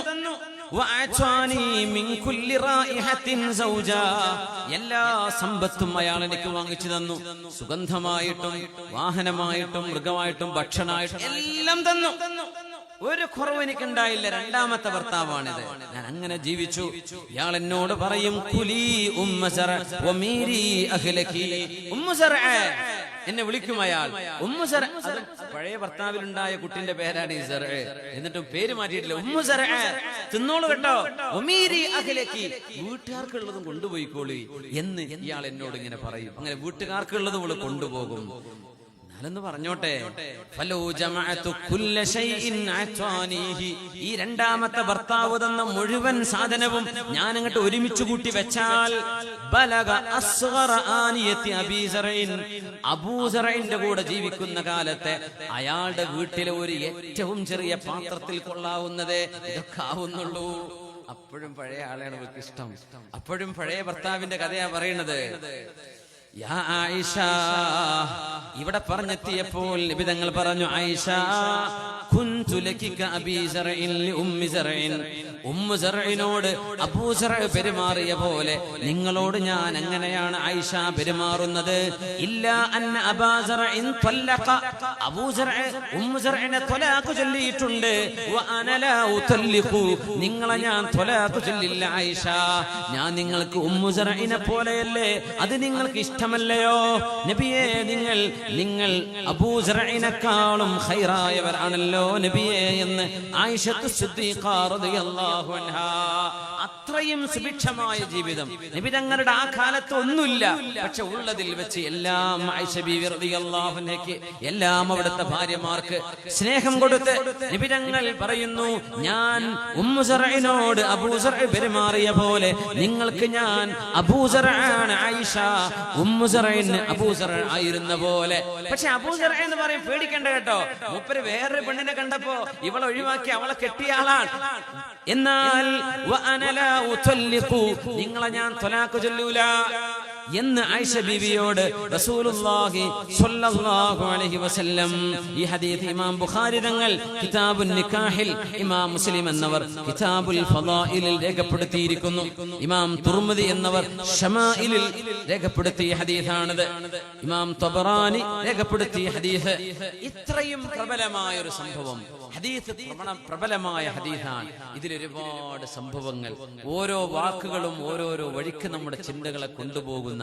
എല്ലാ സമ്പത്തും അയാൾ എനിക്ക് വാങ്ങിച്ചു തന്നു. സുഗന്ധമായിട്ടും വാഹനമായിട്ടും മൃഗമായിട്ടും ഭക്ഷണമായിട്ടും എല്ലാം തന്നു. ഒരു കുറവ് എനിക്കുണ്ടായില്ല. രണ്ടാമത്തെ ഭർത്താവാണിത്. ഞാൻ അങ്ങനെ ജീവിച്ചു. ഇയാൾ എന്നോട് പറയും കുലി ഉമ്മ സറ വമീരി അഹ്ലകി. ഉമ്മ സറ എന്നെ വിളിക്കും അയാൾ. ഉമ്മു സറ, പഴയ ഭർത്താവിലുണ്ടായ കുട്ടിന്റെ പേരാണ് ഈ സറ. എന്നിട്ടും പേര് മാറ്റിയിട്ടില്ല. ഉമ്മു സറ, തിന്നോളൂ കേട്ടോ. വമീരി അഹ്ലകി, വീട്ടുകാർക്കുള്ളതും കൊണ്ടുപോയിക്കോളി എന്ന് ഇയാൾ എന്നോട് ഇങ്ങനെ പറയും. അങ്ങനെ വീട്ടുകാർക്കുള്ളത് ഇവള് കൊണ്ടുപോകും. എന്ന് പറഞ്ഞോട്ടെ. ഈ രണ്ടാമത്തെ ഭർത്താവ് തന്ന മുഴുവൻ സാധനവും ഞാൻ അങ്ങോട്ട് ഒരുമിച്ച് കൂട്ടി വെച്ചാൽ അബൂസറൈന്റെ കൂടെ ജീവിക്കുന്ന കാലത്തെ അയാളുടെ വീട്ടിലെ ഒരു ഏറ്റവും ചെറിയ പാത്രത്തിൽ കൊള്ളാവുന്നത് ഇതൊക്കെ ആവുന്നുള്ളൂ. അപ്പോഴും പഴയ ആളെയാണ് അവർക്ക് ഇഷ്ടം. അപ്പോഴും പഴയ ഭർത്താവിന്റെ കഥയാ പറയുന്നത്. യാ ആയിഷ, ഇവിടെ പറഞ്ഞെത്തിയപ്പോൾ നബി തങ്ങൾ പറഞ്ഞു, ആയിഷ കുന്തു ലകി കഅബീ സറഇൻ ലി ഉമ്മി സറഇൻ. ഉമ്മു സറഇനോട് അബൂ സറഇ പെരുമാറിയ പോലെ നിങ്ങളോട് ഞാൻ അങ്ങനെയാണ് ആയിഷ പെരുമാറുന്നത്. ഇല്ലാ അന്ന അബാ സറഇൻ തല്ലഖ, അബൂ സറഇ ഉമ്മു സറഇനെ ത്വലാഖ് ചൊല്ലിയിട്ടുണ്ട്. വ അന ലാ ഉതല്ലിഖു, നിങ്ങളെ ഞാൻ ത്വലാഖ് ചൊല്ലില്ല ആയിഷ. ഞാൻ നിങ്ങൾക്ക് ഉമ്മു സറഇനെ പോലെയല്ലേ, അത് നിങ്ങൾക്ക് ഇഷ്ടമല്ലയോ നബിയേ? നിങ്ങൾ അബൂ സറഇനെക്കാളും ഖൈറായവരാണല്ലോ നബിയേ എന്ന് ആയിഷത്തു സിദ്ദീഖ റളിയല്ലാഹു അൻഹാ. അത്രയും സുഭിക്ഷമായ ജീവിതം നബി തങ്ങളുടെ ആ കാലത്ത് ഒന്നുമില്ല. പക്ഷെ ഉള്ളതിൽ വെച്ച് എല്ലാം ആയിഷ ബീവി റളിയല്ലാഹു അൻഹയ്ക്ക്, എല്ലാം അവിടുത്തെ ഭാര്യമാർക്ക് സ്നേഹം കൊടുത്ത് നബി തങ്ങൾ പറയുന്നു, ഞാൻ ഉമ്മു സറഇനോട് അബൂ സറഇ പെരുമാറിയ പോലെ നിങ്ങൾക്ക് ഞാൻ അബൂ സറഅാണ് ആയിഷ, ഉമ്മു സറഇന് അബൂ സറഅ ആയിരുന്ന പോലെ. പക്ഷെ അബൂ സറഅ എന്ന് പറയും പേടിക്കണ്ട കേട്ടോ, മൂപ്പര് വേറൊരു പെണ്ണിനെ കണ്ടപ്പോ ഇവളെ ഒഴിവാക്കി അവളെ കെട്ടിയ ആളാണ്. എന്നാൽ നിങ്ങളെ ഞാൻ ത്വലാഖ് ചൊല്ലൂല എന്ന് ആയിഷ ബീവിയോട് റസൂലുള്ളാഹി സ്വല്ലല്ലാഹു അലൈഹി വസല്ലം. ഈ ഹദീസ് ഇമാം ബുഖാരി തങ്ങൾ കിതാബുൻ നിക്കാഹിൽ, ഇമാം മുസ്ലിം എന്നവർ കിതാബുൽ ഫളായിലിൽ രേഖപ്പെടുത്തിയിരിക്കുന്നു. ഇമാം തുർമുദി എന്നവർ ശമായിലിൽ രേഖപ്പെടുത്തിയ ഹദീസാണിത്. ഇമാം തബറാനി രേഖപ്പെടുത്തിയ ഹദീസ്. ഇത്രയും പ്രബലമായ ഒരു സംഭവം, ഹദീസ് പ്രബലമായ ഹദീസാണ്. ഇതിലൊരുപാട് സംഭവങ്ങൾ, ഓരോ വാക്കുകളും ഓരോരോ വഴിക്ക് നമ്മുടെ ചിന്തകളെ കൊണ്ടുപോകുന്ന,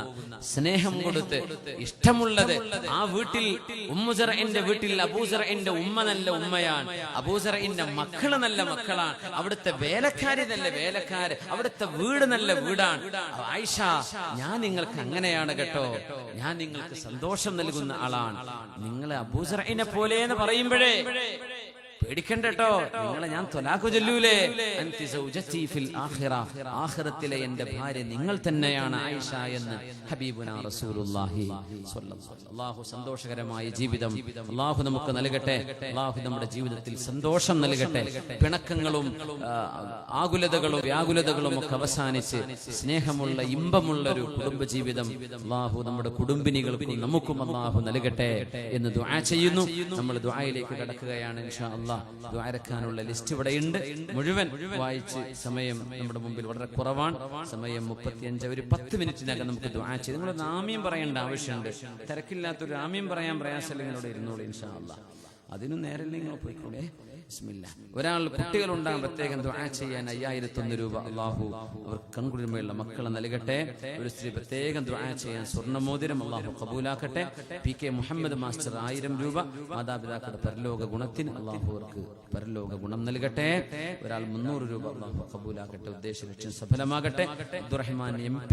സ്നേഹം കൊടുത്ത് ഇഷ്ടമുള്ളത്. ആ വീട്ടിൽ ഉമ്മു സറഇന്റെ വീട്ടിൽ അബൂ സറഇന്റെ ഉമ്മ നല്ല ഉമ്മയാണ്, അബൂ സറഇന്റെ മക്കള് നല്ല മക്കളാണ്, അവിടുത്തെ വേലക്കാരി നല്ല വേലക്കാര്, അവിടുത്തെ വീട് നല്ല വീടാണ്. ആയിഷ, ഞാൻ നിങ്ങൾക്ക് അങ്ങനെയാണ് കേട്ടോ, ഞാൻ നിങ്ങൾക്ക് സന്തോഷം നൽകുന്ന ആളാണ്. നിങ്ങൾ അബൂ സറഇനെ പോലെ എന്ന് പറയുമ്പോഴേ പേടിക്കണ്ട കേട്ടോ, നിങ്ങളെ ഞാൻ ത്വലാഖ് ചൊല്ലൂലേ. അൻതി സൗജതി ഫിൽ ആഖിറ, ആഖിറത്തിലെ എന്റെ ഭാര്യ നിങ്ങൾ തന്നെയാണ് ആയിഷ എന്ന് ഹബീബുനാ റസൂലുള്ളാഹി സ്വല്ലല്ലാഹു അലൈഹി. അല്ലാഹു സന്തോഷകരമായ ജീവിതം അല്ലാഹു നമുക്ക് നൽകട്ടെ. അല്ലാഹു നമ്മുടെ ജീവിതത്തിൽ സന്തോഷം നൽകട്ടെ. പിണക്കങ്ങളും ആകുലതകളും വ്യാകുലതകളും ഒക്കെ അവസാനിച്ച് സ്നേഹമുള്ള ഇമ്പമുള്ള ഒരു കുടുംബജീവിതം അല്ലാഹു നമ്മുടെ കുടുംബിനികൾക്കും നമുക്കും അല്ലാഹു നൽകട്ടെ എന്ന് ദുആ ചെയ്യുന്നു. നമ്മൾ ദുആയിലേക്ക് കടക്കുകയാണ് ഇൻഷാ അല്ലാഹ്. ദുആരക്കാനുള്ള ലിസ്റ്റ് ഇവിടെയുണ്ട്, മുഴുവൻ വായിച്ച് സമയം നമ്മുടെ മുമ്പിൽ വളരെ കുറവാണ്. സമയം 35, ഒരു 10 മിനിറ്റിനകം നമുക്ക് ദുആ ചെയ്ത് നിങ്ങളൊന്ന് ആമീൻ പറയേണ്ട ആവശ്യമുണ്ട്. തിരക്കില്ലാത്തൊരു ആമീൻ പറയാൻ പ്രയാസമില്ലെങ്കിലൂടെ ഇരുന്നോളൂ ഇൻഷാ അല്ലാഹ്. അതിനും നേരം നിങ്ങൾ പോയിക്കൂടെ? ബിസ്മില്ല. ഒരാൾ കുട്ടികളുണ്ടാകും പ്രത്യേകം ദുആ ചെയ്യാൻ 5001 രൂപ അള്ളാഹു അവർ കൺകുളിർമയുള്ള മക്കളെ നൽകട്ടെ. ഒരു സ്ത്രീ പ്രത്യേകം ദുആ ചെയ്യാൻ സ്വർണ്ണമോതിരം അള്ളാഹു കബൂലാക്കട്ടെ. PK മുഹമ്മദ് മാസ്റ്റർ 1000 രൂപ മാതാപിതാക്കളുടെ പരലോക ഗുണത്തിന് അള്ളാഹു അവർക്ക് പരലോക ഗുണം നൽകട്ടെ. ഒരാൾ 300 രൂപ അള്ളാഹു കബൂലാക്കട്ടെ. ഉദ്ദേശ ലക്ഷ്യം സഫലമാകട്ടെ. അബ്ദുറഹ്മാൻ MP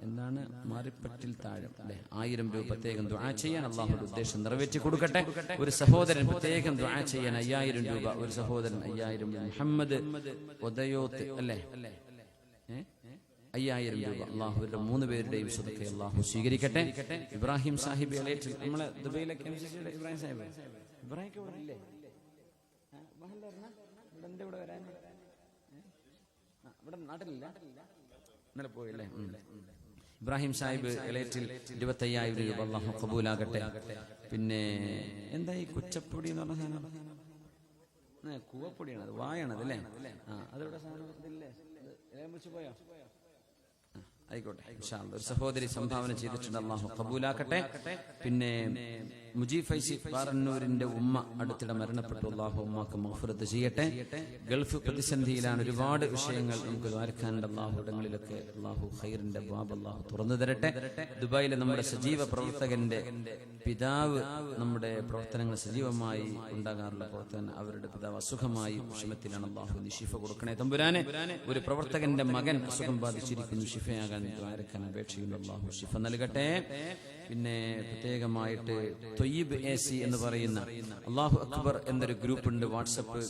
എന്താണ് മാറിപ്പറ്റിൽ താഴെ അല്ലെ 1000 രൂപ പ്രത്യേകം ദുആ ചെയ്യാൻ അള്ളാഹുയുടെ ഉദ്ദേശം നിറവേറ്റി കൊടുക്കട്ടെ. ഒരു സഹോദരൻ പ്രത്യേകം ദുആ ചെയ്യാൻ 5000 രൂപ. ഒരു സഹോദരൻ 5000 മുഹമ്മദ് ഒദയോത്ത് അല്ലെ 5000 രൂപ. അള്ളാഹുവിന്റെ 3 പേരുടെയും സ്വതക്കെ അള്ളാഹു സ്വീകരിക്കട്ടെ. ഇബ്രാഹിം സാഹിബ് നമ്മളെ ദുബൈയിലൊക്കെ ഇബ്രാഹിം സാഹിബ് ഇവിടെ നാട്ടിലില്ല, ഇന്നലെ പോയല്ലേ. ഇബ്രാഹിം സാഹിബ് എളേറ്റിൽ 25000 രൂപ അള്ളാഹു കബൂലാകട്ടെ. പിന്നെ എന്താ ഈ കുച്ചപ്പൊടി എന്ന് പറഞ്ഞ സാധനം? കൂവപ്പൊടിയാണ്, അത് വായാണത് അല്ലേ? അതെവിടെ സാധനം? ഇതില്ലേ, പോയോ? ആയിക്കോട്ടെ, ഇൻഷാ അല്ലാഹ്. ഒരു സഹോദരി സംഭാവന ചെയ്തിട്ടുണ്ട്, അള്ളാഹു കബൂലാക്കട്ടെ. പിന്നെ മുജീബ് ഫൈസി പാറന്നൂരിന്റെ ഉമ്മ അടുത്തിടെ മരണപ്പെട്ടു, അള്ളാഹു ഉമ്മാക്ക് മഗ്ഫിറത്ത് ചെയ്യട്ടെ. ഗൾഫ് പ്രതിസന്ധിയിലാണ്, ഒരുപാട് വിഷയങ്ങൾ നമുക്ക് ദ്വാരക്കാനുണ്ട്. അള്ളാഹു ഇടങ്ങളിലൊക്കെ അള്ളാഹു ഖൈറിന്റെ ബാബ് അള്ളാഹു തുറന്നു തരട്ടെ. ദുബായിലെ നമ്മുടെ സജീവ പ്രവർത്തകന്റെ പിതാവ് നമ്മുടെ പ്രവർത്തനങ്ങൾ സജീവമായി ഉണ്ടാകാറുള്ള പ്രവർത്തകൻ, അവരുടെ പിതാവ് അസുഖമായി വിഷമത്തിലാണ്. അള്ളാഹു നിശിഫ കൊടുക്കണേ തമ്പുരാനെ. ഒരു പ്രവർത്തകന്റെ മകൻ അസുഖം ബാധിച്ചിരിക്കുന്നു, ശിഫയാകാൻ ദ്വാരക്കാൻ അപേക്ഷയുള്ള അള്ളാഹു ശിഫ നൽകട്ടെ. പിന്നെ പ്രത്യേകമായിട്ട് തൊയ്യിബ് AC എന്ന് പറയുന്ന അല്ലാഹു അക്ബർ എന്നൊരു ഗ്രൂപ്പ് ഉണ്ട്. വാട്സപ്പ്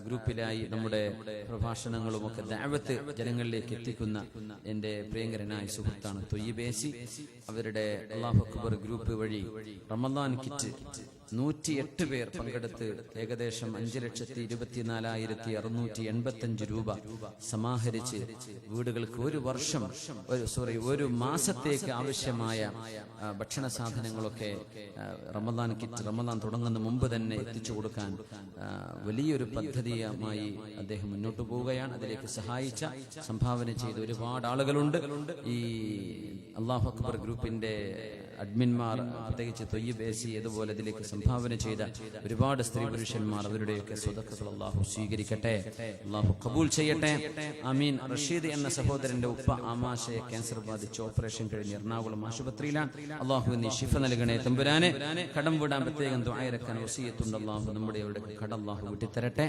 ഗ്രൂപ്പിലായി നമ്മുടെ പ്രഭാഷണങ്ങളും ഒക്കെ ദഅവത്ത് ജനങ്ങളിലേക്ക് എത്തിക്കുന്ന എൻ്റെ പ്രിയങ്കരനായ സുഹൃത്താണ് തൊയ്യിബ് AC. അവരുടെ അല്ലാഹു അക്ബർ ഗ്രൂപ്പ് വഴി റമദാൻ കിറ്റ് 108 പേർ പങ്കെടുത്ത് ഏകദേശം 5,24,685 രൂപ സമാഹരിച്ച് വീടുകൾക്ക് ഒരു മാസത്തേക്ക് ആവശ്യമായ ഭക്ഷണ സാധനങ്ങളൊക്കെ റമദാൻ കിറ്റ് റമദാൻ തുടങ്ങുന്ന മുമ്പ് തന്നെ എത്തിച്ചു കൊടുക്കാൻ വലിയൊരു പദ്ധതിയുമായി അദ്ദേഹം മുന്നോട്ട് പോവുകയാണ്. അതിലേക്ക് സഹായിച്ച സംഭാവന ചെയ്ത ഒരുപാട് ആളുകളുണ്ട്. ഈ അല്ലാഹു അക്ബർ ഗ്രൂപ്പിന്റെ അഡ്മിന്മാർ, പ്രത്യേകിച്ച് തൊയ്യിബ് AC, അതുപോലെ ഇതിലേക്ക് സംഭാവന ചെയ്ത ഒരുപാട് സ്ത്രീ പുരുഷന്മാർ, അവരുടെയൊക്കെ സ്വതക്കകൾ അള്ളാഹു സ്വീകരിക്കട്ടെ, അള്ളാഹു കബൂൽ ചെയ്യട്ടെ. ആമീൻ. റഷീദ് എന്ന സഹോദരന്റെ ഉപ്പ ആമാശയ ക്യാൻസർ ബാധിച്ച് ഓപ്പറേഷൻ കഴിഞ്ഞ് എറണാകുളം ആശുപത്രിയിലാണ്. അള്ളാഹു നീ ശിഫ നൽകണേ തമ്പുരാനെ. കടം വിടാൻ പ്രത്യേകം ദുആയിരക്കാൻ വസിയത്തുണ്ട്. അള്ളാഹു നമ്മുടെ ഇവിടെ കട അള്ളാഹു വിട്ടിത്തരട്ടെ.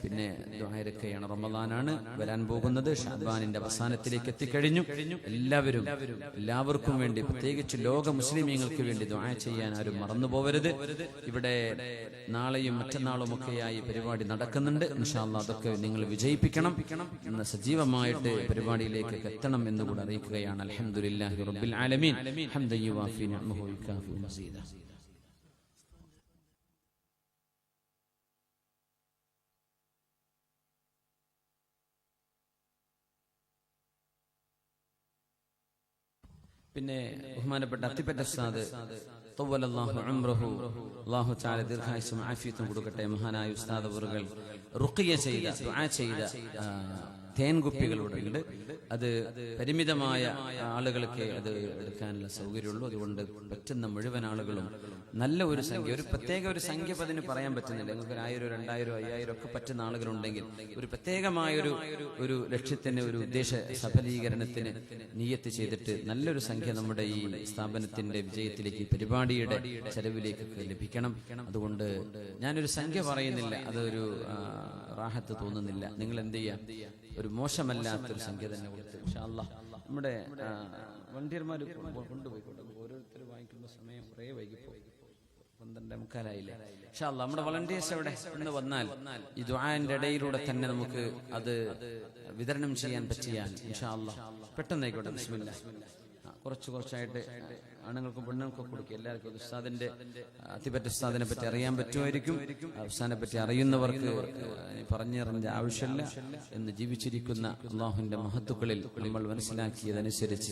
പിന്നെ ദുആയിരക്കയാണ്, റമദാനാണ് വരാൻ പോകുന്നത്, ഷഅബാനിന്റെ അവസാനത്തിലേക്ക് എത്തിക്കഴിഞ്ഞു. എല്ലാവർക്കും വേണ്ടി, പ്രത്യേകിച്ച് ലോക മുസ്ലിമീങ്ങൾക്ക് വേണ്ടി ദുആ ചെയ്യാൻ ആരും മറന്നു പോവരുത്. ഇവിടെ നാളെയും മറ്റന്നാളും ഒക്കെയായി പരിപാടി നടക്കുന്നുണ്ട്. ഇൻഷാ അല്ലാഹ് അതൊക്കെ നിങ്ങൾ വിജയിപ്പിക്കണം. ഇന്ന് സജീവമായിട്ട് പരിപാടിയിലേക്ക് എത്തണം എന്നുകൂടെ അറിയിക്കുകയാണ്. അൽഹംദുലില്ലാഹി റബ്ബിൽ ആലമീൻ ഹംദൻ യുവാഫി നിഅമഹു വയുകാഫി മസീദ. പിന്നെ ബഹുമാനപ്പെട്ട അത്തിപ്പറ്റ ഉസ്താദ് തവ്വലല്ലാഹു ഉംറഹു, അല്ലാഹു തആല ദീർഘായുസ്സും ആഫിയത്തും കൊടുക്കട്ടെ. മഹാനായ ഉസ്താദ് അവറുകൾ റുഖിയ ചെയ്ത, ദുആ ചെയ്ത തേൻകുപ്പികളുടെ ഉണ്ട്. അത് പരിമിതമായ ആളുകൾക്ക് അത് എടുക്കാനുള്ള സൗകര്യമുള്ളൂ. അതുകൊണ്ട് പറ്റുന്ന മുഴുവൻ ആളുകളും നല്ല ഒരു സംഖ്യ, ഒരു പ്രത്യേക ഒരു സംഖ്യ അതിന് പറയാൻ പറ്റുന്നില്ല. നിങ്ങൾക്ക് 1000, 2000, 5000 ഒക്കെ പറ്റുന്ന ആളുകളുണ്ടെങ്കിൽ ഒരു പ്രത്യേകമായൊരു ലക്ഷ്യത്തിന്, ഒരു ഉദ്ദേശ സഫലീകരണത്തിന് നിയ്യത്ത് ചെയ്തിട്ട് നല്ലൊരു സംഖ്യ നമ്മുടെ ഈ സ്ഥാപനത്തിന്റെ വിജയത്തിലേക്ക്, പരിപാടിയുടെ ചെലവിലേക്കൊക്കെ ലഭിക്കണം. അതുകൊണ്ട് ഞാനൊരു സംഖ്യ പറയുന്നില്ല, അതൊരു റാഹത്ത് തോന്നുന്നില്ല. നിങ്ങൾ എന്ത് ചെയ്യാം, ഒരു മോശമല്ലാത്തൊരു സംഖ്യ തന്നെ കൊടുത്ത് ഇൻഷാ അല്ലാഹ് നമ്മുടെ വണ്ടിയർമാർ കൊണ്ടുപോയിക്കോട്ടെ. ഓരോരുത്തർ വാങ്ങിക്കുന്ന സമയം കുറേ വൈകിപ്പോയി, 12:45 ഇൻഷാ അല്ലാഹ്. നമ്മുടെ വളണ്ടിയേഴ്സ് എവിടെ എന്ന് വന്നാൽ ഈ ദുആന്റെ ഇടയിലൂടെ തന്നെ നമുക്ക് അത് വിതരണം ചെയ്യാൻ പറ്റിയാൽ ഇൻഷാ അല്ലാഹ് പെട്ടെന്നായിക്കോട്ടെ. ബിസ്മില്ലാ. കുറച്ചായിട്ട് ആണുങ്ങൾക്കും പെണ്ണുങ്ങൾക്കും കൊടുക്കുക. എല്ലാവർക്കും ഉസ്താദിന്റെ അത്തിപ്പറ്റ ഉസ്താദിനെ പറ്റി അറിയാൻ പറ്റുമായിരിക്കും. ഉസ്താദിനെ പറ്റി അറിയുന്നവർക്ക് പറഞ്ഞറിഞ്ഞ ആവശ്യമില്ല. എന്ന് ജീവിച്ചിരിക്കുന്ന അള്ളാഹുവിന്റെ മഹത്തുക്കളിൽ നമ്മൾ മനസ്സിലാക്കിയതനുസരിച്ച്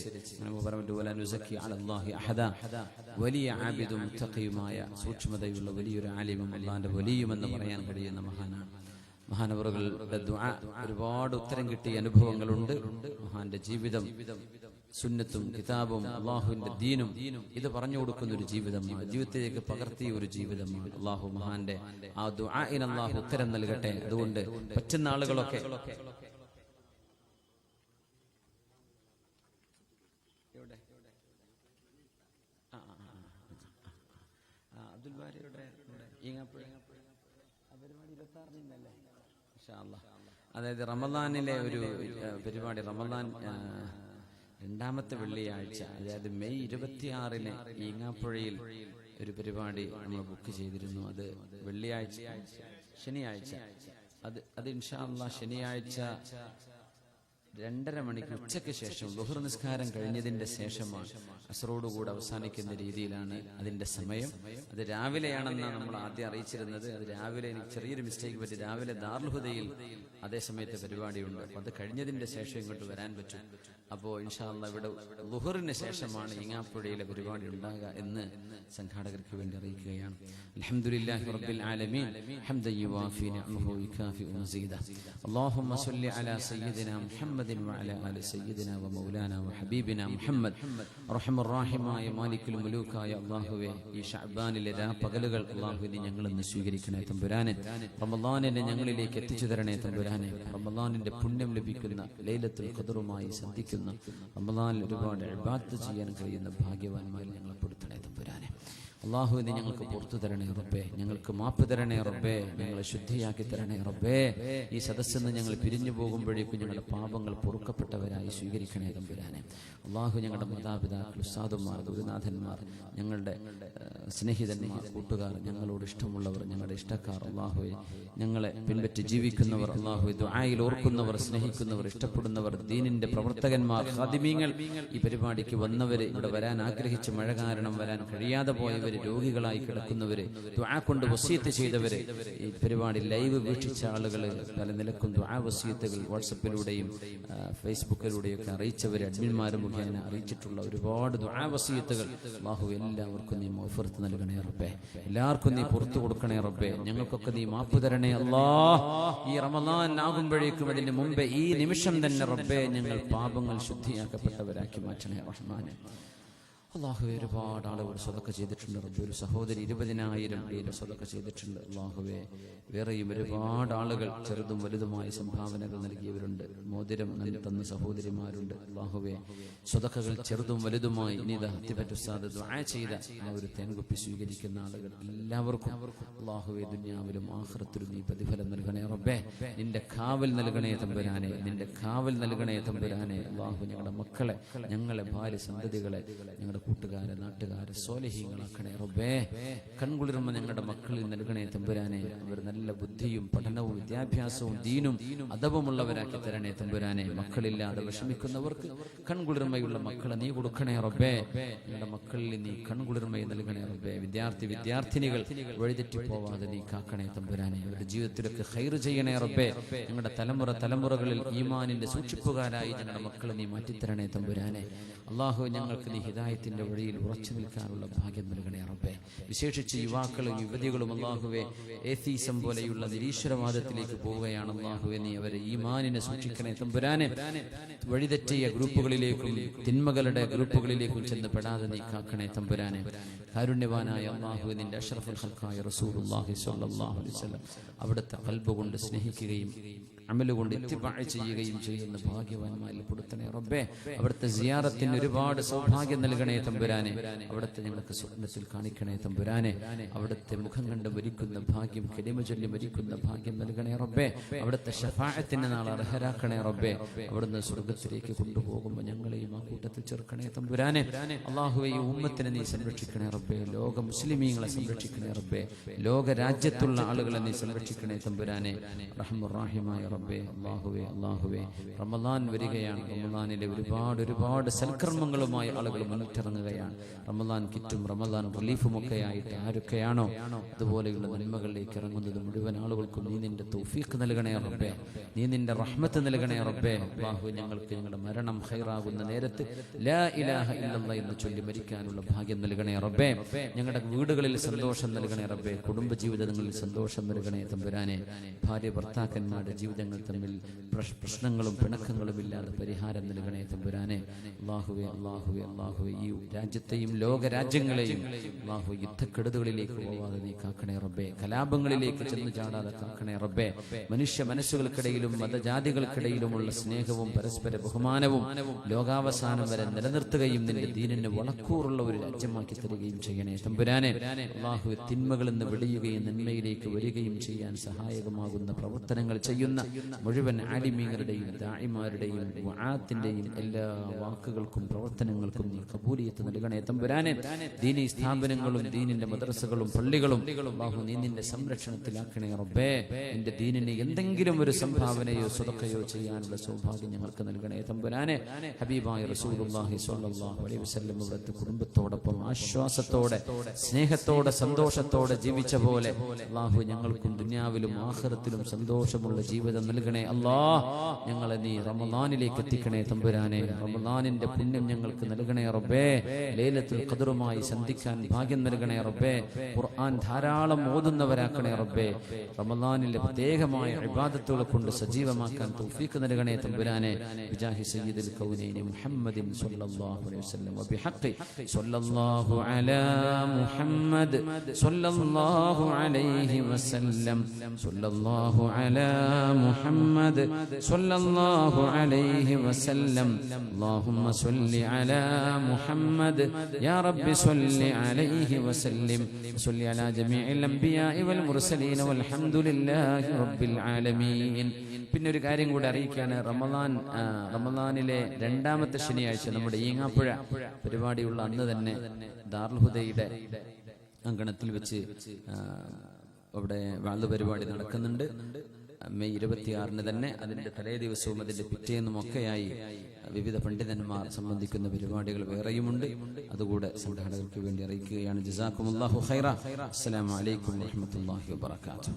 വലിയ ആബിദും മുത്തഖിയുമായ സൂക്ഷ്മതയുള്ള വലിയൊരു ആലിമും അള്ളാഹിന്റെ വലിയുമെന്ന് പറയാൻ കഴിയുന്ന മഹാനാണ്. മഹാനവറുകളുടെ ദുആ ഒരുപാട് ഉത്തരം കിട്ടിയ അനുഭവങ്ങളുണ്ട്. മഹാന്റെ ജീവിതം സുന്നത്തും കിതാബും അള്ളാഹുവിന്റെ ദീനും ഇത് പറഞ്ഞു കൊടുക്കുന്ന ഒരു ജീവിതമാണ്, ജീവിതത്തിലേക്ക് പകർത്തിയ ഒരു ജീവിതമാണ്. അള്ളാഹു മഹാന്റെ ആ ദുആഇന് അള്ളാഹു ഉത്തരം നൽകട്ടെ. അതുകൊണ്ട് പറ്റുന്ന ആളുകളൊക്കെ അബ്ദുൽ ബാരിയുടെ അതായത് റമദാനിലെ ഒരു പരിപാടി, റമദാൻ രണ്ടാമത്തെ വെള്ളിയാഴ്ച, അതായത് മെയ് 26-ന് ഈങ്ങാപ്പുഴയിൽ ഒരു പരിപാടി നമ്മൾ ബുക്ക് ചെയ്തിരുന്നു. അത് വെള്ളിയാഴ്ച ശനിയാഴ്ച, അത് ഇൻഷാ അല്ലാഹ് ശനിയാഴ്ച 2:30 മണിക്ക് ഉച്ചയ്ക്ക് ശേഷം ളുഹർ നിസ്കാരം കഴിഞ്ഞതിന്റെ ശേഷമാണ്, അസ്റോടുകൂടെ അവസാനിക്കുന്ന രീതിയിലാണ് അതിന്റെ സമയം. അത് രാവിലെയാണെന്നാണ് നമ്മൾ ആദ്യം അറിയിച്ചിരുന്നത്. അത് രാവിലെ എനിക്ക് ചെറിയൊരു മിസ്റ്റേക്ക് പറ്റി. രാവിലെ ദാറുൽ ഹുദയിൽ അതേ സമയത്ത് പരിപാടിയുണ്ട്. അപ്പൊ അത് കഴിഞ്ഞതിന്റെ ശേഷം ഇങ്ങോട്ട് വരാൻ പറ്റും. അപ്പോൾ ഇൻഷാ അല്ലാഹ് ഇവിടെ ളുഹറിന് ശേഷമാണ് ഈങ്ങാപ്പുഴയിലെ പരിപാടി ഉണ്ടാകുക എന്ന് സംഘാടകർക്ക് വേണ്ടി അറിയിക്കുകയാണ്. അൽഹംദുലില്ലാഹി റബ്ബിൽ ആലമീൻ ഹംദൻ യുവാഫി നിഅമഹു വയുകാഫി മസീദ. അല്ലാഹുമ്മ സ്വല്ലി അലാ സയ്യിദിനാ മുഹമ്മദിൻ വഅലാ ആലി സയ്യിദിനാ വമൗലാനാ വഹബീബിനാ മുഹമ്മദ്. റഹ്മർ റഹീമായ മാലിക്കുൽ മുലൂക്കായ അല്ലാഹുവേ, ഈ ശഅബാനിലെ രാപ്പകലുകൾ അല്ലാഹുവേ ഞങ്ങൾ ഇന്ന് സ്വീകരിക്കണേ തമ്പുരാനെ. റമളാനിനെ ഞങ്ങളിലേക്ക് എത്തിച്ചു തരണേ തമ്പുരാനെ. റമളാനിന്റെ പുണ്യം ലഭിക്കുന്ന ലൈലത്തുൽ ഖദ്റുമായി സന്ധിക്കുന്ന റമളാനിൽ ഒരുപാട് ഇബാദത്ത് ചെയ്യാൻ കഴിയുന്ന ഭാഗ്യവാന്മാരിൽ ഞങ്ങളെ പെടുത്തണേ തമ്പുരാനെ. അല്ലാഹു നീ ഞങ്ങൾക്ക് പുറത്തു തരണേ റബ്ബേ, ഞങ്ങൾക്ക് മാപ്പ് തരണേ റബ്ബേ, ഞങ്ങളെ ശുദ്ധിയാക്കി തരണേ റബ്ബേ. ഈ സദസ്സിൽ നിന്ന് ഞങ്ങൾ പിരിഞ്ഞു പോകുമ്പോഴേക്കും ഞങ്ങളുടെ പാപങ്ങൾ പൊറുക്കപ്പെട്ടവരായി സ്വീകരിക്കണേ തമ്പുരാനെ. അല്ലാഹു ഞങ്ങളുടെ മാതാപിതാക്കൾ, ഉസ്താദുമാർ, ഗുരുനാഥന്മാർ, ഞങ്ങളുടെ സ്നേഹിതന്മാർ, കൂട്ടുകാർ, ഞങ്ങളോട് ഇഷ്ടമുള്ളവർ, ഞങ്ങളുടെ ഇഷ്ടക്കാർ, അല്ലാഹുവേ ഞങ്ങളെ പിൻപറ്റി ജീവിക്കുന്നവർ, അല്ലാഹുവേ ദുആയിൽ ഓർക്കുന്നവർ, സ്നേഹിക്കുന്നവർ, ഇഷ്ടപ്പെടുന്നവർ, ദീനിന്റെ പ്രവർത്തകന്മാർ, ഖാദിമീങ്ങൾ, ഈ പരിപാടിക്ക് വന്നവര്, ഇവിടെ വരാൻ ആഗ്രഹിച്ച് മഴ കാരണം വരാൻ കഴിയാതെ പോയവർ, രോഗികളായി കിടക്കുന്നവര്, ദുആ കൊണ്ട് വസിയത്ത് ചെയ്തവര്, ഈ പരിപാടി ലൈവ് വീക്ഷിച്ച ആളുകൾ, പല നിലക്കും ദുആ വസിയത്തുകൾ വാട്സപ്പിലൂടെയും ഫേസ്ബുക്കിലൂടെയും ഒക്കെ അറിയിച്ചവര്, അഡ്മിന്മാർ മുഖേന അറിയിച്ചിട്ടുള്ള ഒരുപാട് ദുആ വസിയത്തുകൾ അല്ലാഹു എല്ലാവർക്കും നീ മഗ്ഫിറത്ത് നൽകണേ റബ്ബേ, എല്ലാവർക്കും നീ പുറത്തു കൊടുക്കണേ റബ്ബേ, ഞങ്ങൾക്കൊക്കെ നീ മാപ്പ് തരണേ അല്ലാഹ്. ഈ റമളാൻ ആകുമ്പോഴേക്കും അതിന് മുമ്പേ ഈ നിമിഷം തന്നെ റബ്ബേ ഞങ്ങൾ പാപങ്ങൾ ശുദ്ധിയാക്കപ്പെട്ടവരാക്കി മാറ്റണേ റഹ്മാനെ. അല്ലാഹുവേ ഒരുപാട് ആളുകൾ സ്വതക്ക ചെയ്തിട്ടുണ്ട് റബ്ബേ. ഒരു സഹോദരി 20,000 രൂപ സ്വതക്ക ചെയ്തിട്ടുണ്ട് അല്ലാഹുവേ. വേറെയും ഒരുപാട് ആളുകൾ ചെറുതും വലുതുമായ സംഭാവനകൾ നൽകിയവരുണ്ട്. മോതിരം തന്ന സഹോദരിമാരുണ്ട് അല്ലാഹുവേ. സ്വതക്കകൾ ചെറുതും വലുതുമായി ഇനി ദഹത്തിപ്പറ്റ ഉസ്താദ് ദുആ ചെയ്ത ആ ഒരു തേൻകുപ്പി സ്വീകരിക്കുന്ന ആളുകൾ എല്ലാവർക്കും അല്ലാഹുവേ ദുനിയാവിലും ആഖിറത്തിലും നീ പ്രതിഫലം നൽകണേ റബ്ബേ. നിന്റെ കാവൽ നൽകണേ തമ്പുരാനെ, നിന്റെ കാവൽ നൽകണേ തമ്പുരാനെ. അല്ലാഹു ഞങ്ങളുടെ മക്കളെ, ഞങ്ങളെ ഭാര്യ സന്തതികളെ, ഞങ്ങളുടെ കൂട്ടുകാരെ, നാട്ടുകാരെ സ്വാലിഹീങ്ങളാക്കണേ റബ്ബേ. കൺകുളിർമ ഞങ്ങളുടെ മക്കളിൽ നൽകണേ തമ്പുരാനെ. അവർ നല്ല ബുദ്ധിയും പഠനവും വിദ്യാഭ്യാസവും ദീനും അദബുമുള്ളവരാക്കി തരണേ തമ്പുരാനെ. മക്കളില്ലാതെ വിഷമിക്കുന്നവർക്ക് കൺകുളിർമയുള്ള മക്കളെ നീ കൊടുക്കണേ റബ്ബേ. ഞങ്ങളുടെ മക്കളിൽ നീ കൺകുളിർമയെ നൽകണേ റബ്ബേ. വിദ്യാർത്ഥിനികൾ വഴിതെറ്റി പോവാതെ നീ കാക്കണേ തമ്പുരാനെ. അവരുടെ ജീവിതത്തിലൊക്കെ ഖൈർ ചെയ്യണേ റബ്ബേ. ഞങ്ങളുടെ തലമുറകളിൽ ഈമാനിന്റെ സൂക്ഷിപ്പുകാരായി ഞങ്ങളുടെ മക്കളെ നീ മാറ്റിത്തരണേ തമ്പുരാനെ. അല്ലാഹു ഞങ്ങൾക്ക് നീ ഹിദായത്തിന്റെ വഴിയിൽ ഉറച്ചു നിൽക്കാനുള്ള ഭാഗ്യം നൽകണേ റബ്ബേ. വിശേഷിച്ച് യുവാക്കളും യുവതികളും അല്ലാഹുവേ ഏത്തീസം പോലെയുള്ള നിരീശ്വരവാദത്തിലേക്ക് പോവുകയാണ് അല്ലാഹുവേ. നീ അവരെ ഈമാനിനെ സൂക്ഷിക്കണേ തമ്പുരാനെ. വഴിതെറ്റിയ ഗ്രൂപ്പുകളിലേക്കും തിന്മകളുടെ ഗ്രൂപ്പുകളിലേക്കും ചെന്ന് പെടാതെ നീ കാക്കണേ തമ്പുരാനെ. കാരുണ്യവാനായ അല്ലാഹുവേ, നിന്റെ അഷ്റഫുൽ ഖൽഖായ റസൂലുള്ളാഹി സ്വല്ലല്ലാഹു അലൈഹി വസല്ലം അവിടുത്തെ ഖൽബ് കൊണ്ട് സ്നേഹിക്കുകയും അമലുകൊണ്ട് ഇത്തിബാഅ് ചെയ്യുകയും ചെയ്യുന്ന ഭാഗ്യവാന്മാരിൽ പെടുത്തണേ റബ്ബേ. അവിടുത്തെ സിയാറത്തിന് ഒരുപാട് സൗഭാഗ്യം നൽകണേ തമ്പുരാനെ. അവിടുത്തെ ഞങ്ങൾക്ക് സ്വപ്നത്തിൽ കാണിക്കണേ തമ്പുരാനെ. അവിടുത്തെ മുഖം കണ്ട് മരിക്കുന്ന ഭാഗ്യം, കലിമ ചൊല്ലി മരിക്കുന്ന ഭാഗ്യം നൽകണേ റബ്ബേ. അവിടുത്തെ ശഫാഅത്തിന് നാൾ അർഹരാക്കണേ റബ്ബേ. അവിടുന്ന് സ്വർഗത്തിലേക്ക് കൊണ്ടുപോകുമ്പോൾ ഞങ്ങളെയും ആ കൂട്ടത്തിൽ ചേർക്കണേ തമ്പുരാനെ. അല്ലാഹുവേ, ഈ ഉമ്മത്തിനെ നീ സംരക്ഷിക്കണേ റബ്ബേ. ലോക മുസ്ലിമീങ്ങളെ സംരക്ഷിക്കണേ റബ്ബേ. ലോക രാജ്യത്തുള്ള ആളുകളെ നീ സംരക്ഷിക്കണേ തമ്പുരാനെ. റഹ്മർ റഹീമായ റബ്ബേ. അല്ലാഹുവേ റമളാൻ വരികയാണ്. റമളാനിലെ ഒരുപാട് സൽക്കർമ്മങ്ങളുമായി ആളുകൾ മുന്നിട്ടിറങ്ങും. ഇറങ്ങുകയാണ്. റമദാൻ കിറ്റും റമദാൻ റിലീഫും ഒക്കെ ആയിട്ട് ആരൊക്കെയാണോ അതുപോലെയുള്ള നന്മകളിലേക്ക് ഇറങ്ങുന്നത് മുഴുവൻ ആളുകൾക്കും നീ നിന്റെ തൗഫീഖ് നൽകണേ റബ്ബേ, നീ നിന്റെ റഹ്മത്ത് നൽകണേ റബ്ബേ. അല്ലാഹു ഞങ്ങൾക്ക് ഞങ്ങളുടെ മരണം ഖൈറാകുന്ന നേരത്ത് ലാ ഇലാഹ ഇല്ലല്ലാഹ് എന്ന് ചൊല്ലി മരിക്കാനുള്ള ഭാഗ്യം നൽകണേ റബ്ബേ. ഞങ്ങളുടെ വീടുകളിൽ സന്തോഷം നൽകണേ റബ്ബേ, കുടുംബജീവിതങ്ങളിൽ സന്തോഷം നൽകണേ തമ്പുരാനെ. ഭാര്യ ഭർത്താക്കന്മാരുടെ ജീവിതങ്ങൾ തമ്മിൽ പ്രശ്നങ്ങളും പിണക്കങ്ങളും ഇല്ലാതെ പരിഹാരം നൽകണേ തമ്പുരാനെ. അല്ലാഹുവേ അല്ലാഹുവേ അല്ലാഹുവേ ഈ രാജ്യത്തെയും ലോകരാജ്യങ്ങളെയും അല്ലാഹു യുദ്ധക്കെടുതികളിലേക്ക് പോവാതെ നീ കാക്കണേ റബ്ബേ, കലാപങ്ങളിലേക്ക് ചെന്ന് ചാടാതെ കാക്കണേ റബ്ബേ. മനുഷ്യ മനസ്സുകൾക്കിടയിലും മതജാതികൾക്കിടയിലുമുള്ള സ്നേഹവും പരസ്പര ബഹുമാനവും ലോകാവസാനം വരെ നിലനിർത്തുകയും നിന്റെ ദീനിന് വളക്കൂറുള്ള ഒരു രാജ്യമാക്കി തരികയും ചെയ്യണേ തമ്പുരാനെ. അല്ലാഹു തിന്മകളിൽ നിന്ന് വെടിയുകയും നന്മയിലേക്ക് വരികയും ചെയ്യാൻ സഹായകമാകുന്ന പ്രവർത്തനങ്ങൾ ചെയ്യുന്ന മുഴുവൻ ആലിമീങ്ങളുടെയും ദാഇമാരുടെയും വആത്തിന്റെയും എല്ലാ വാക്കുകൾക്കും പ്രവർത്തനങ്ങൾക്കും നീ ഖബൂലിയത്ത് നൽകണേ തമ്പുരാനെ. ദീനി സ്ഥാപനങ്ങളും ദീനിന്റെ മദ്രസകളും പള്ളികളും അല്ലാഹു നീ നിന്റെ സംരക്ഷണത്തിലാക്കണേ റബ്ബേ. നിന്റെ ദീനിന് എന്തെങ്കിലും ഒരു സംഭാവനയോ സ്വതക്കയോ ചെയ്യാനുള്ള സൗഭാഗ്യം ഞങ്ങൾക്ക് നൽകണേ തമ്പുരാനെ. ഹബീബായ റസൂലുള്ളാഹി സ്വല്ലല്ലാഹു അലൈഹി വസല്ലം അവിടുത്തെ കുടുംബത്തോടൊപ്പം ആശ്വാസത്തോടെ സ്നേഹത്തോടെ സന്തോഷത്തോടെ ജീവിച്ച പോലെ അല്ലാഹു ഞങ്ങൾക്കും ദുനിയാവിലും ആഖിറത്തിലും സന്തോഷമുള്ള ജീവിതം നൽകണേ അല്ലാഹ്. ഞങ്ങളെ നീ റമളാനിലേക്ക് എത്തിക്കണേ തമ്പുരാനെ. റമളാനിന്റെ പുണ്യം ഞങ്ങൾക്ക് നൽകണേ റബ്ബേ. ലൈലത്തുൽ ഖദ്റുമായി സന്ധിക്കാൻ ഭാഗ്യം നൽകണേ റബ്ബേ. ഖുർആൻ ധാരാളം ഓതുന്നവരാക്കണേ റബ്ബേ. റമളാനിലെ പ്രത്യേകമായ ഇബാദത്തുകളെ കൊണ്ട് സജീവമാക്കാൻ തൗഫീഖ് നൽകണേ തമ്പുരാനെ. ബിജാഹി സയ്യിദുൽ കൗനൈനി മുഹമ്മദിൻ സ്വല്ലല്ലാഹു അലൈഹി വസല്ലം വബിഹഖി സ്വല്ലല്ലാഹു അലാ മുഹമ്മദ് സ്വല്ലല്ലാഹു അലൈഹി വസല്ലം സ്വല്ലല്ലാഹു അലാ മുഹമ്മദ് സ്വല്ലല്ലാഹു അലൈഹി വസല്ലം. അല്ലാഹുമ്മ സ്വല്ലി അലാ മുഹമ്മദ് യാ റബ്ബി സ്വല്ലി അലൈഹി വസല്ലം. സ്വല്ലി അലാ ജമീഇൽ അംബിയാഇ വൽ മുർസലീൻ വൽഹംദുലില്ലാഹി റബ്ബിൽ ആലമീൻ. പിന്നെ ഒരു കാര്യം കൂടി അറിയിക്കാണ്. റമളാനിലെ രണ്ടാമത്തെ ശനിയാഴ്ച നമ്മുടെ ഈങ്ങാപ്പുഴ പരിപാടിയുള്ള അന്ന് തന്നെ ദാറുൽ ഹുദയുടെ അങ്കണത്തിൽ വെച്ച് അവിടെ വാഴ്ന്നു പരിപാടി നടക്കുന്നുണ്ട്. മെയ് 26 തന്നെ അതിന്റെ തലേ ദിവസവും അതിന്റെ പിറ്റേന്നുമൊക്കെയായി വിവിധ പണ്ഡിതന്മാർ സംബന്ധിക്കുന്ന പരിപാടികൾ വേറെയുമുണ്ട്. അതുകൂടെ സംഘാടകർക്ക് വേണ്ടി അറിയിക്കുകയാണ്. ജസാക്കുമുല്ലാഹു ഖൈറ. അസ്സലാമു അലൈക്കും വറഹ്മത്തുള്ളാഹി വബറകാതുഹു.